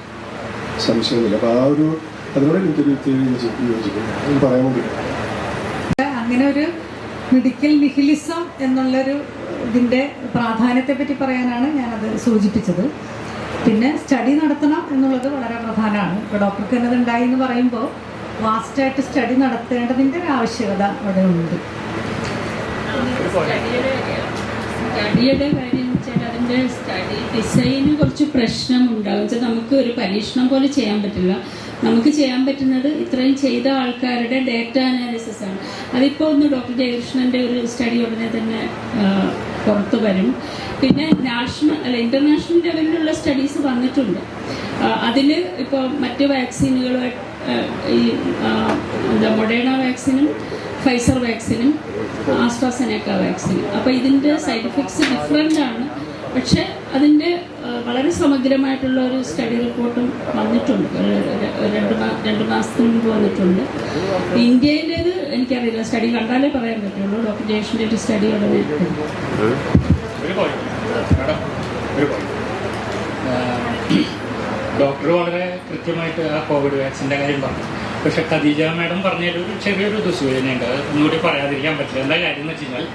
സംശയമില്ല. അപ്പോൾ അതിനോട് എനിക്കൊരു വിയോജിക്കുന്നു പറയാൻ വേണ്ടി. അങ്ങനെ ഒരു മെഡിക്കൽ നിഹിലിസം എന്നുള്ളൊരു ഇതിൻ്റെ പ്രാധാന്യത്തെ പറ്റി പറയാനാണ് ഞാനത് സൂചിപ്പിച്ചത്. പിന്നെ സ്റ്റഡി നടത്തണം എന്നുള്ളത് വളരെ പ്രധാനമാണ്. ഇപ്പോൾ ഡോക്ടർക്ക് തന്നെ ഉണ്ടായി എന്ന് പറയുമ്പോൾ വാസ്റ്റായിട്ട് സ്റ്റഡി നടത്തേണ്ടതിൻ്റെ ഒരു ആവശ്യകത അവിടെ ഉണ്ട്. സ്റ്റഡിയുടെ കാര്യം വെച്ചാൽ അതിൻ്റെ സ്റ്റഡി ഡിസൈന് കുറച്ച് പ്രശ്നമുണ്ടാകും. വെച്ചാൽ നമുക്ക് ഒരു പരീക്ഷണം പോലെ ചെയ്യാൻ പറ്റില്ല. നമുക്ക് ചെയ്യാൻ പറ്റുന്നത് ഇത്രയും ചെയ്ത ആൾക്കാരുടെ ഡേറ്റ അനാലിസിസ് ആണ്. അതിപ്പോൾ ഡോക്ടർ ജയകൃഷ്ണൻ്റെ ഒരു സ്റ്റഡി ഉടനെ തന്നെ പുറത്ത് വരും. പിന്നെ ഇന്റർനാഷണൽ ലെവലിലുള്ള സ്റ്റഡീസ് വന്നിട്ടുണ്ട്. അതിൽ ഇപ്പോൾ മറ്റ് വാക്സിനുകൾ ഈ മൊഡേണ വാക്സിനും ഫൈസർ വാക്സിനും ആസ്ട്രാസെനേക്ക വാക്സിനും. അപ്പോൾ ഇതിൻ്റെ സൈഡ് എഫക്ട്സ് ഡിഫറെൻ്റ് ആണ്. പക്ഷേ അതിൻ്റെ വളരെ സമഗ്രമായിട്ടുള്ള ഒരു സ്റ്റഡി റിപ്പോർട്ടും വന്നിട്ടുണ്ട്. രണ്ട് മാസത്തിന് മുമ്പ് വന്നിട്ടുണ്ട്. ഇന്ത്യയിലേത് എനിക്കറിയില്ല, സ്റ്റഡി കണ്ടാലേ പറയാൻ പറ്റുള്ളൂ. ഡോക്ടർ ജയേഷിൻ്റെ ഒരു സ്റ്റഡി ഉടനെ ഡോക്ടർ വളരെ കൃത്യമായിട്ട് ആ കോവിഡ് വാക്സിൻ്റെ കാര്യം പറഞ്ഞു. പക്ഷെ ഖദീജ മാഡം പറഞ്ഞതിലൊരു ചെറിയൊരു ദുസൂചനയുണ്ട്. ഒന്നുകൂടി പറയാതിരിക്കാൻ പറ്റില്ല. എന്താ കാര്യം എന്ന് വെച്ച് കഴിഞ്ഞാൽ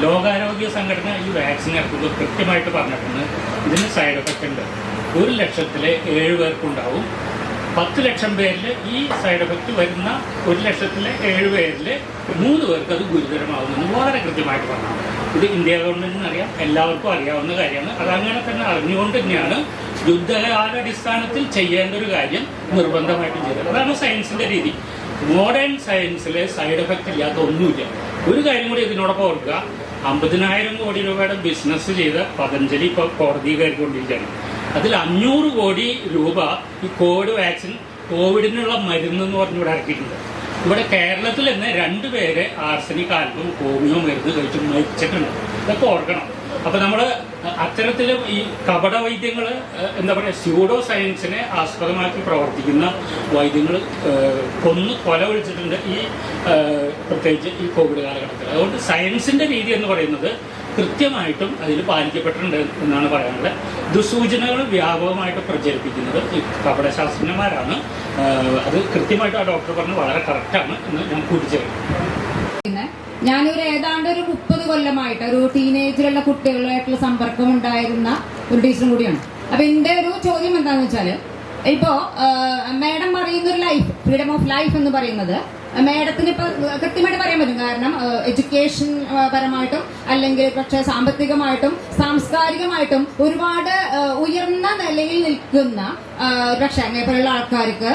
ലോകാരോഗ്യ സംഘടന ഈ വാക്സിൻ ഇറക്കുമ്പോൾ കൃത്യമായിട്ട് പറഞ്ഞിട്ടുണ്ട് ഇതിന് സൈഡ് എഫക്റ്റ് ഉണ്ട്. 1,00,000 7 പേർക്കുണ്ടാവും. 10 ലക്ഷം പേരിൽ ഈ സൈഡ് എഫക്റ്റ് വരുന്ന 1,00,000 7 പേരിൽ 3 പേർക്ക് അത് ഗുരുതരമാകുമെന്ന് വളരെ കൃത്യമായിട്ട് പറഞ്ഞു. ഇത് ഇന്ത്യ ഗവൺമെൻറ്റിന് അറിയാം, എല്ലാവർക്കും അറിയാവുന്ന കാര്യമാണ്. അതങ്ങനെ തന്നെ അറിഞ്ഞുകൊണ്ട് തന്നെയാണ് യുദ്ധകാലാടിസ്ഥാനത്തിൽ ചെയ്യേണ്ട ഒരു കാര്യം നിർബന്ധമായിട്ടും ചെയ്തത്. അതാണ് സയൻസിൻ്റെ രീതി. മോഡേൺ സയൻസിൽ സൈഡ് എഫക്റ്റ് ഇല്ലാത്ത ഒന്നുമില്ല. ഒരു കാര്യം കൂടി ഇതിനോടൊപ്പം ഓർക്കുക, 50,000 കോടി രൂപയുടെ ബിസിനസ് ചെയ്ത പതഞ്ജലി ഇപ്പോൾ കോടതി കയറിക്കൊണ്ടിരിക്കുകയാണ്. അതിൽ 500 കോടി രൂപ ഈ കോവിഡ് വാക്സിൻ, കോവിഡിനുള്ള മരുന്ന് എന്ന് പറഞ്ഞിവിടെ ഇറക്കിയിട്ടുണ്ട്. ഇവിടെ കേരളത്തിൽ തന്നെ 2 പേരെ ആർസനിക് ആൽബം ഹോമിയോ മരുന്ന് കഴിച്ച് മരിച്ചിട്ടുണ്ട്. ഇതൊക്കെ ഓർക്കണം. അപ്പോൾ നമ്മൾ അത്തരത്തിൽ ഈ കപട വൈദ്യങ്ങൾ, എന്താ പറയുക, സ്യൂഡോ സയൻസിനെ ആസ്പദമാക്കി പ്രവർത്തിക്കുന്ന വൈദ്യങ്ങൾ കൊല വിളിച്ചിട്ടുണ്ട് ഈ പ്രത്യേകിച്ച് ഈ കോവിഡ് കാലഘട്ടത്തിൽ. അതുകൊണ്ട് സയൻസിൻ്റെ രീതി എന്ന് പറയുന്നത് കൃത്യമായിട്ടും അതിൽ പാലിക്കപ്പെട്ടിട്ടുണ്ട് എന്നാണ് പറയാനുള്ളത്. ദുസൂചനകൾ വ്യാപകമായിട്ട് പ്രചരിപ്പിക്കുന്നത് ഈ കപടശാസ്ത്രജ്ഞന്മാരാണ്. അത് കൃത്യമായിട്ട് ആ ഡോക്ടർ പറഞ്ഞ് വളരെ കറക്റ്റാണ് എന്ന് ഞാൻ കൂട്ടിച്ചേർക്കും. ഞാനൊരു ഏതാണ്ട് ഒരു 30 കൊല്ലമായിട്ട് ഒരു ടീനേജിലുള്ള കുട്ടികളുമായിട്ടുള്ള സമ്പർക്കം ഉണ്ടായിരുന്ന ഒരു ടീച്ചറും കൂടിയാണ്. അപ്പൊ എന്റെ ഒരു ചോദ്യം എന്താണെന്ന് വെച്ചാൽ, ഇപ്പോ മാഡം പറയുന്ന ഒരു ലൈഫ്, ഫ്രീഡം ഓഫ് ലൈഫ് എന്ന് പറയുന്നത് മാഡത്തിന് ഇപ്പൊ കൃത്യമായിട്ട് പറയാൻ പറ്റും. കാരണം എഡ്യൂക്കേഷൻ പരമായിട്ടും അല്ലെങ്കിൽ പക്ഷേ സാമ്പത്തികമായിട്ടും സാംസ്കാരികമായിട്ടും ഒരുപാട് ഉയർന്ന നിലയിൽ നിൽക്കുന്ന പക്ഷേ അങ്ങനെയുള്ള ആൾക്കാർക്ക്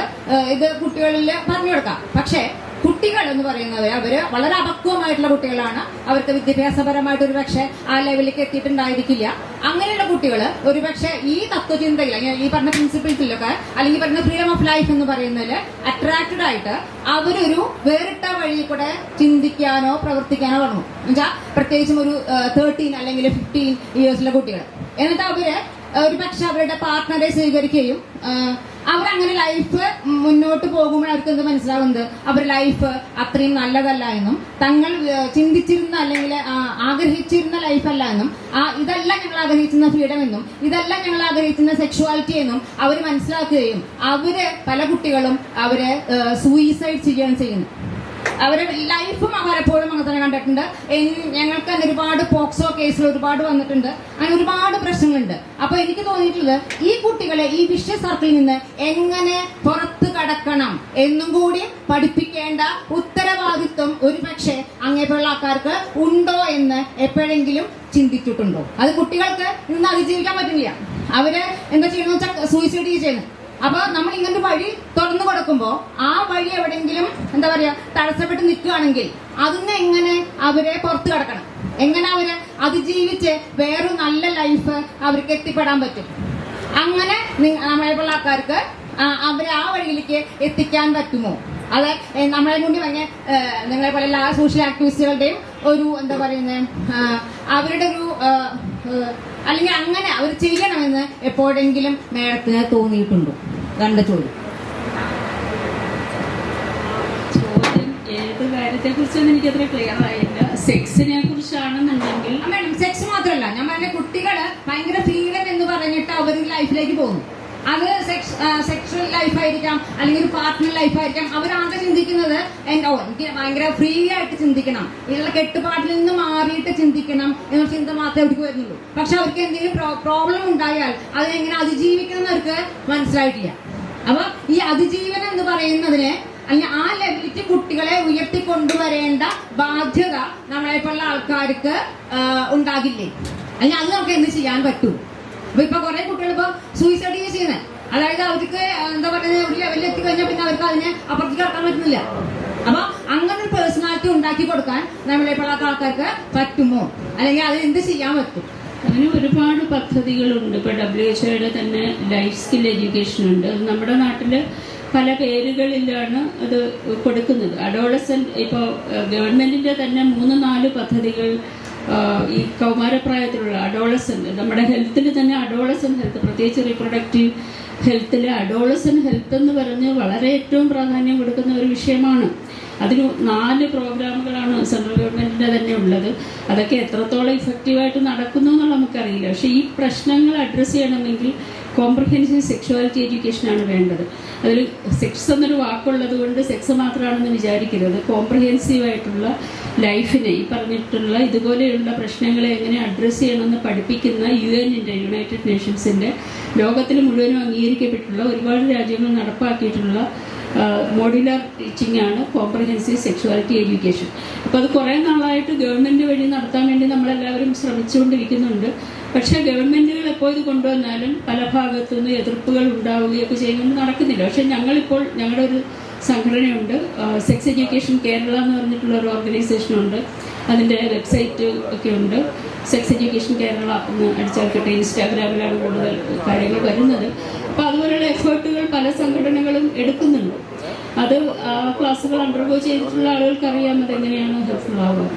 ഇത് കുട്ടികളിൽ പറഞ്ഞു കൊടുക്കാം. പക്ഷേ കുട്ടികൾ എന്ന് പറയുന്നത് അവര് വളരെ അപക്വമായിട്ടുള്ള കുട്ടികളാണ്. അവർക്ക് വിദ്യാഭ്യാസപരമായിട്ട് ഒരു പക്ഷേ ആ ലെവലിലേക്ക് എത്തിയിട്ടുണ്ടായിരിക്കില്ല. അങ്ങനെയുള്ള കുട്ടികൾ ഒരു പക്ഷേ ഈ തത്വചിന്തയിൽ, ഈ പറഞ്ഞ പ്രിൻസിപ്പിൾസിലൊക്കെ അല്ലെങ്കിൽ പറഞ്ഞ ഫ്രീഡം ഓഫ് ലൈഫ് എന്ന് പറയുന്നതിൽ അട്രാക്റ്റഡ് ആയിട്ട് അവരൊരു വേറിട്ട വഴി കൂടെ ചിന്തിക്കാനോ പ്രവർത്തിക്കാനോ പറഞ്ഞു. എന്നുവെച്ചാൽ പ്രത്യേകിച്ചും ഒരു 13 അല്ലെങ്കിൽ 15 ഇയേഴ്സിലെ കുട്ടികൾ. എന്നിട്ട് അവര് ഒരു പക്ഷെ അവരുടെ പാർട്ട്ണറെ സ്വീകരിക്കുകയും അവരങ്ങനെ ലൈഫ് മുന്നോട്ട് പോകുമ്പോൾ അവർക്ക് എന്ത് മനസ്സിലാവുന്നത്, അവരുടെ ലൈഫ് അത്രയും നല്ലതല്ല എന്നും തങ്ങൾ ചിന്തിച്ചിരുന്ന അല്ലെങ്കിൽ ആഗ്രഹിച്ചിരുന്ന ലൈഫല്ല എന്നും ഇതല്ല ഞങ്ങൾ ആഗ്രഹിക്കുന്ന ഫ്രീഡം എന്നും ഇതല്ല ഞങ്ങൾ ആഗ്രഹിക്കുന്ന സെക്ഷുവാലിറ്റി എന്നും അവർ മനസ്സിലാക്കുകയും അവര് പല കുട്ടികളും അവരെ സൂയിസൈഡ് ചെയ്യുകയാണ് ചെയ്യുന്നത്. അവരുടെ ലൈഫും പലപ്പോഴും അങ്ങനെ തന്നെ കണ്ടിട്ടുണ്ട്. ഞങ്ങൾക്ക് തന്നെ ഒരുപാട് പോക്സോ കേസുകൾ ഒരുപാട് വന്നിട്ടുണ്ട്. അങ്ങനെ ഒരുപാട് പ്രശ്നങ്ങളുണ്ട്. അപ്പൊ എനിക്ക് തോന്നിയിട്ടുള്ളത് ഈ കുട്ടികളെ ഈ വിഷ്യ സർക്കിളിൽ നിന്ന് എങ്ങനെ പുറത്ത് കടക്കണം എന്നും കൂടി പഠിപ്പിക്കേണ്ട ഉത്തരവാദിത്വം ഒരു പക്ഷേ അങ്ങനെയുള്ള ആൾക്കാർക്ക് ഉണ്ടോ എന്ന് എപ്പോഴെങ്കിലും ചിന്തിച്ചിട്ടുണ്ടോ? അത് കുട്ടികൾക്ക് ഇന്ന് അതിജീവിക്കാൻ പറ്റില്ല. അവര് എന്താ ചെയ്യണമെന്ന് വെച്ചാൽ സൂയിസൈഡ് ചെയ്യുന്നത്. അപ്പൊ നമ്മൾ ഇങ്ങനൊരു വഴി തുറന്നു കൊടുക്കുമ്പോ ആ വഴി എവിടെയെങ്കിലും എന്താ പറയാ തടസ്സപ്പെട്ട് നിൽക്കുകയാണെങ്കിൽ അതിന് എങ്ങനെ അവരെ പുറത്തു കടക്കണം, എങ്ങനെ അവരെ അതിജീവിച്ച് വേറൊരു നല്ല ലൈഫ് അവർക്ക് എത്തിപ്പെടാൻ പറ്റും? അങ്ങനെ നമ്മളെപ്പോലുള്ള ആൾക്കാർക്ക് അവരെ ആ വഴിയിലേക്ക് എത്തിക്കാൻ പറ്റുമോ? അത് നമ്മളെ കൊണ്ട് പറഞ്ഞ നിങ്ങളെ പോലെ എല്ലാ സോഷ്യൽ ആക്ടിവിസ്റ്റുകളുടെയും ഒരു എന്താ പറയുന്നത് അവരുടെ ഒരു അല്ലെങ്കിൽ അങ്ങനെ അവർ ചെയ്യണമെന്ന് എപ്പോഴെങ്കിലും മേഡത്തിന് തോന്നിയിട്ടുണ്ടോ? രണ്ട് ചോദ്യം. ഏത് കാര്യത്തെ കുറിച്ചൊന്നും എനിക്കത്ര ക്ലിയർ ആയില്ല. സെക്സിനെ കുറിച്ചാണെന്നുണ്ടെങ്കിൽ മേഡം സെക്സ് മാത്രമല്ല, ഞാൻ പറഞ്ഞ കുട്ടികള് ഭയങ്കര ഫ്രീഡം എന്ന് പറഞ്ഞിട്ട് അവർ ലൈഫിലേക്ക് പോകുന്നു. അത് സെക്ഷൽ ലൈഫായിരിക്കാം അല്ലെങ്കിൽ ഒരു പാർട്ട്ണർ ലൈഫായിരിക്കാം. അവരാകെ ചിന്തിക്കുന്നത് എനിക്ക് ഭയങ്കര ഫ്രീ ആയിട്ട് ചിന്തിക്കണം, ഇതിലുള്ള കെട്ടുപാട്ടിൽ നിന്ന് മാറിയിട്ട് ചിന്തിക്കണം എന്ന ചിന്ത മാത്രമേ അവർക്ക് വരുന്നുള്ളൂ. പക്ഷെ അവർക്ക് എന്തെങ്കിലും പ്രോബ്ലം ഉണ്ടായാൽ അതിനെങ്ങനെ അതിജീവിക്കണം എന്ന് അവർക്ക് മനസ്സിലായിട്ടില്ല. അപ്പൊ ഈ അതിജീവനം എന്ന് പറയുന്നതിന് അല്ലെങ്കിൽ ആ ലെവലിലേക്ക് കുട്ടികളെ ഉയർത്തിക്കൊണ്ടുവരേണ്ട ബാധ്യത നമ്മളെപ്പോലുള്ള ആൾക്കാർക്ക് ഉണ്ടാകില്ലേ? അല്ലെങ്കിൽ അത് നമുക്ക് എന്ത് ചെയ്യാൻ പറ്റും? അപ്പൊ ഇപ്പൊ കുറെ കുട്ടികൾ ഇപ്പൊ സൂയിസൈഡ് ചെയ്യുന്നത്, അതായത് അവർക്ക് എന്താ പറയുന്നത് ഒരു ലെവലിൽ എത്തിക്കഴിഞ്ഞാൽ പിന്നെ അവർക്ക് അതിനെ അപ്പുറത്തേക്ക് കടക്കാൻ പറ്റുന്നില്ല. അപ്പൊ അങ്ങനെ ഒരു പേഴ്സണാലിറ്റി ഉണ്ടാക്കി കൊടുക്കാൻ നമ്മളെപ്പോഴുള്ള ആൾക്കാർക്ക് പറ്റുമോ? അല്ലെങ്കിൽ അത് എന്ത് ചെയ്യാൻ പറ്റും? അങ്ങനെ ഒരുപാട് പദ്ധതികളുണ്ട്. ഇപ്പോൾ WHO തന്നെ ലൈഫ് സ്കിൽ എഡ്യൂക്കേഷൻ ഉണ്ട്. നമ്മുടെ നാട്ടിൽ പല പേരുകളിലാണ് അത് കൊടുക്കുന്നത്. അഡോളസെന്റ് ഇപ്പോൾ ഗവൺമെന്റിന്റെ തന്നെ 3-4 പദ്ധതികൾ ഈ കൗമാരപ്രായത്തിലുള്ള അഡോളസെന്റ്, നമ്മുടെ ഹെൽത്തിൽ തന്നെ അഡോളസെന്റ് ഹെൽത്ത്, പ്രത്യേകിച്ച് റീപ്രൊഡക്റ്റീവ് ഹെൽത്തിൽ അഡോളസെന്റ് ഹെൽത്ത് എന്ന് പറഞ്ഞ് വളരെ ഏറ്റവും പ്രാധാന്യം കൊടുക്കുന്ന ഒരു വിഷയമാണ്. അതിന് 4 പ്രോഗ്രാമുകളാണ് സെൻട്രൽ ഗവൺമെന്റിന്റെ തന്നെ ഉള്ളത്. അതൊക്കെ എത്രത്തോളം ഇഫക്റ്റീവായിട്ട് നടക്കുന്നു എന്നുള്ള നമുക്കറിയില്ല. പക്ഷേ ഈ പ്രശ്നങ്ങൾ അഡ്രസ്സ് ചെയ്യണമെങ്കിൽ കോംപ്രഹെൻസീവ് സെക്ഷുവാലിറ്റി എഡ്യൂക്കേഷനാണ് വേണ്ടത്. അതിൽ സെക്സ് എന്നൊരു വാക്കുള്ളത് കൊണ്ട് സെക്സ് മാത്രമാണെന്ന് വിചാരിക്കരുത്. കോംപ്രഹെൻസീവായിട്ടുള്ള ലൈഫിനെ, ഈ പറഞ്ഞിട്ടുള്ള ഇതുപോലെയുള്ള പ്രശ്നങ്ങളെ എങ്ങനെ അഡ്രസ്സ് ചെയ്യണമെന്ന് പഠിപ്പിക്കുന്ന UN-ന്റെ, യുണൈറ്റഡ് നേഷൻസിൻ്റെ, ലോകത്തിൽ മുഴുവനും അംഗീകരിക്കപ്പെട്ടുള്ള ഒരുപാട് രാജ്യങ്ങൾ നടപ്പാക്കിയിട്ടുള്ള മോഡുലാർ ടീച്ചിങ് ആണ് കോംപ്രഹെൻസീവ് സെക്ഷുവാലിറ്റി എഡ്യൂക്കേഷൻ. അപ്പോൾ അത് കുറേ നാളായിട്ട് ഗവൺമെൻറ് വഴി നടത്താൻ വേണ്ടി നമ്മളെല്ലാവരും ശ്രമിച്ചുകൊണ്ടിരിക്കുന്നുണ്ട്. പക്ഷേ ഗവൺമെൻറ്റുകൾ എപ്പോൾ ഇത് കൊണ്ടുവന്നാലും പല ഭാഗത്തു നിന്ന് എതിർപ്പുകൾ ഉണ്ടാവുകയൊക്കെ ചെയ്യുന്നത് നടക്കുന്നില്ല. പക്ഷേ ഞങ്ങളിപ്പോൾ ഞങ്ങളുടെ ഒരു സംഘടനയുണ്ട്, സെക്സ് എഡ്യൂക്കേഷൻ കേരള എന്ന് പറഞ്ഞിട്ടുള്ള ഒരു ഓർഗനൈസേഷനുണ്ട്. അതിൻ്റെ വെബ്സൈറ്റ് ഒക്കെ ഉണ്ട്, സെക്സ് എഡ്യൂക്കേഷൻ കേരള എന്ന് അടിച്ചേർക്കട്ടെ. ഇൻസ്റ്റാഗ്രാമിലാണ് കൂടുതൽ കാര്യങ്ങൾ വരുന്നത്. അപ്പോൾ അതുപോലെയുള്ള എഫേർട്ടുകൾ പല സംഘടനകളും എടുക്കുന്നുണ്ട്. അത് ക്ലാസ്സുകൾ അണ്ടർഗോ ചെയ്തിട്ടുള്ള ആളുകൾക്ക് അറിയാം അതെങ്ങനെയാണ് ഹെൽപ്ഫുൾ ആവുക.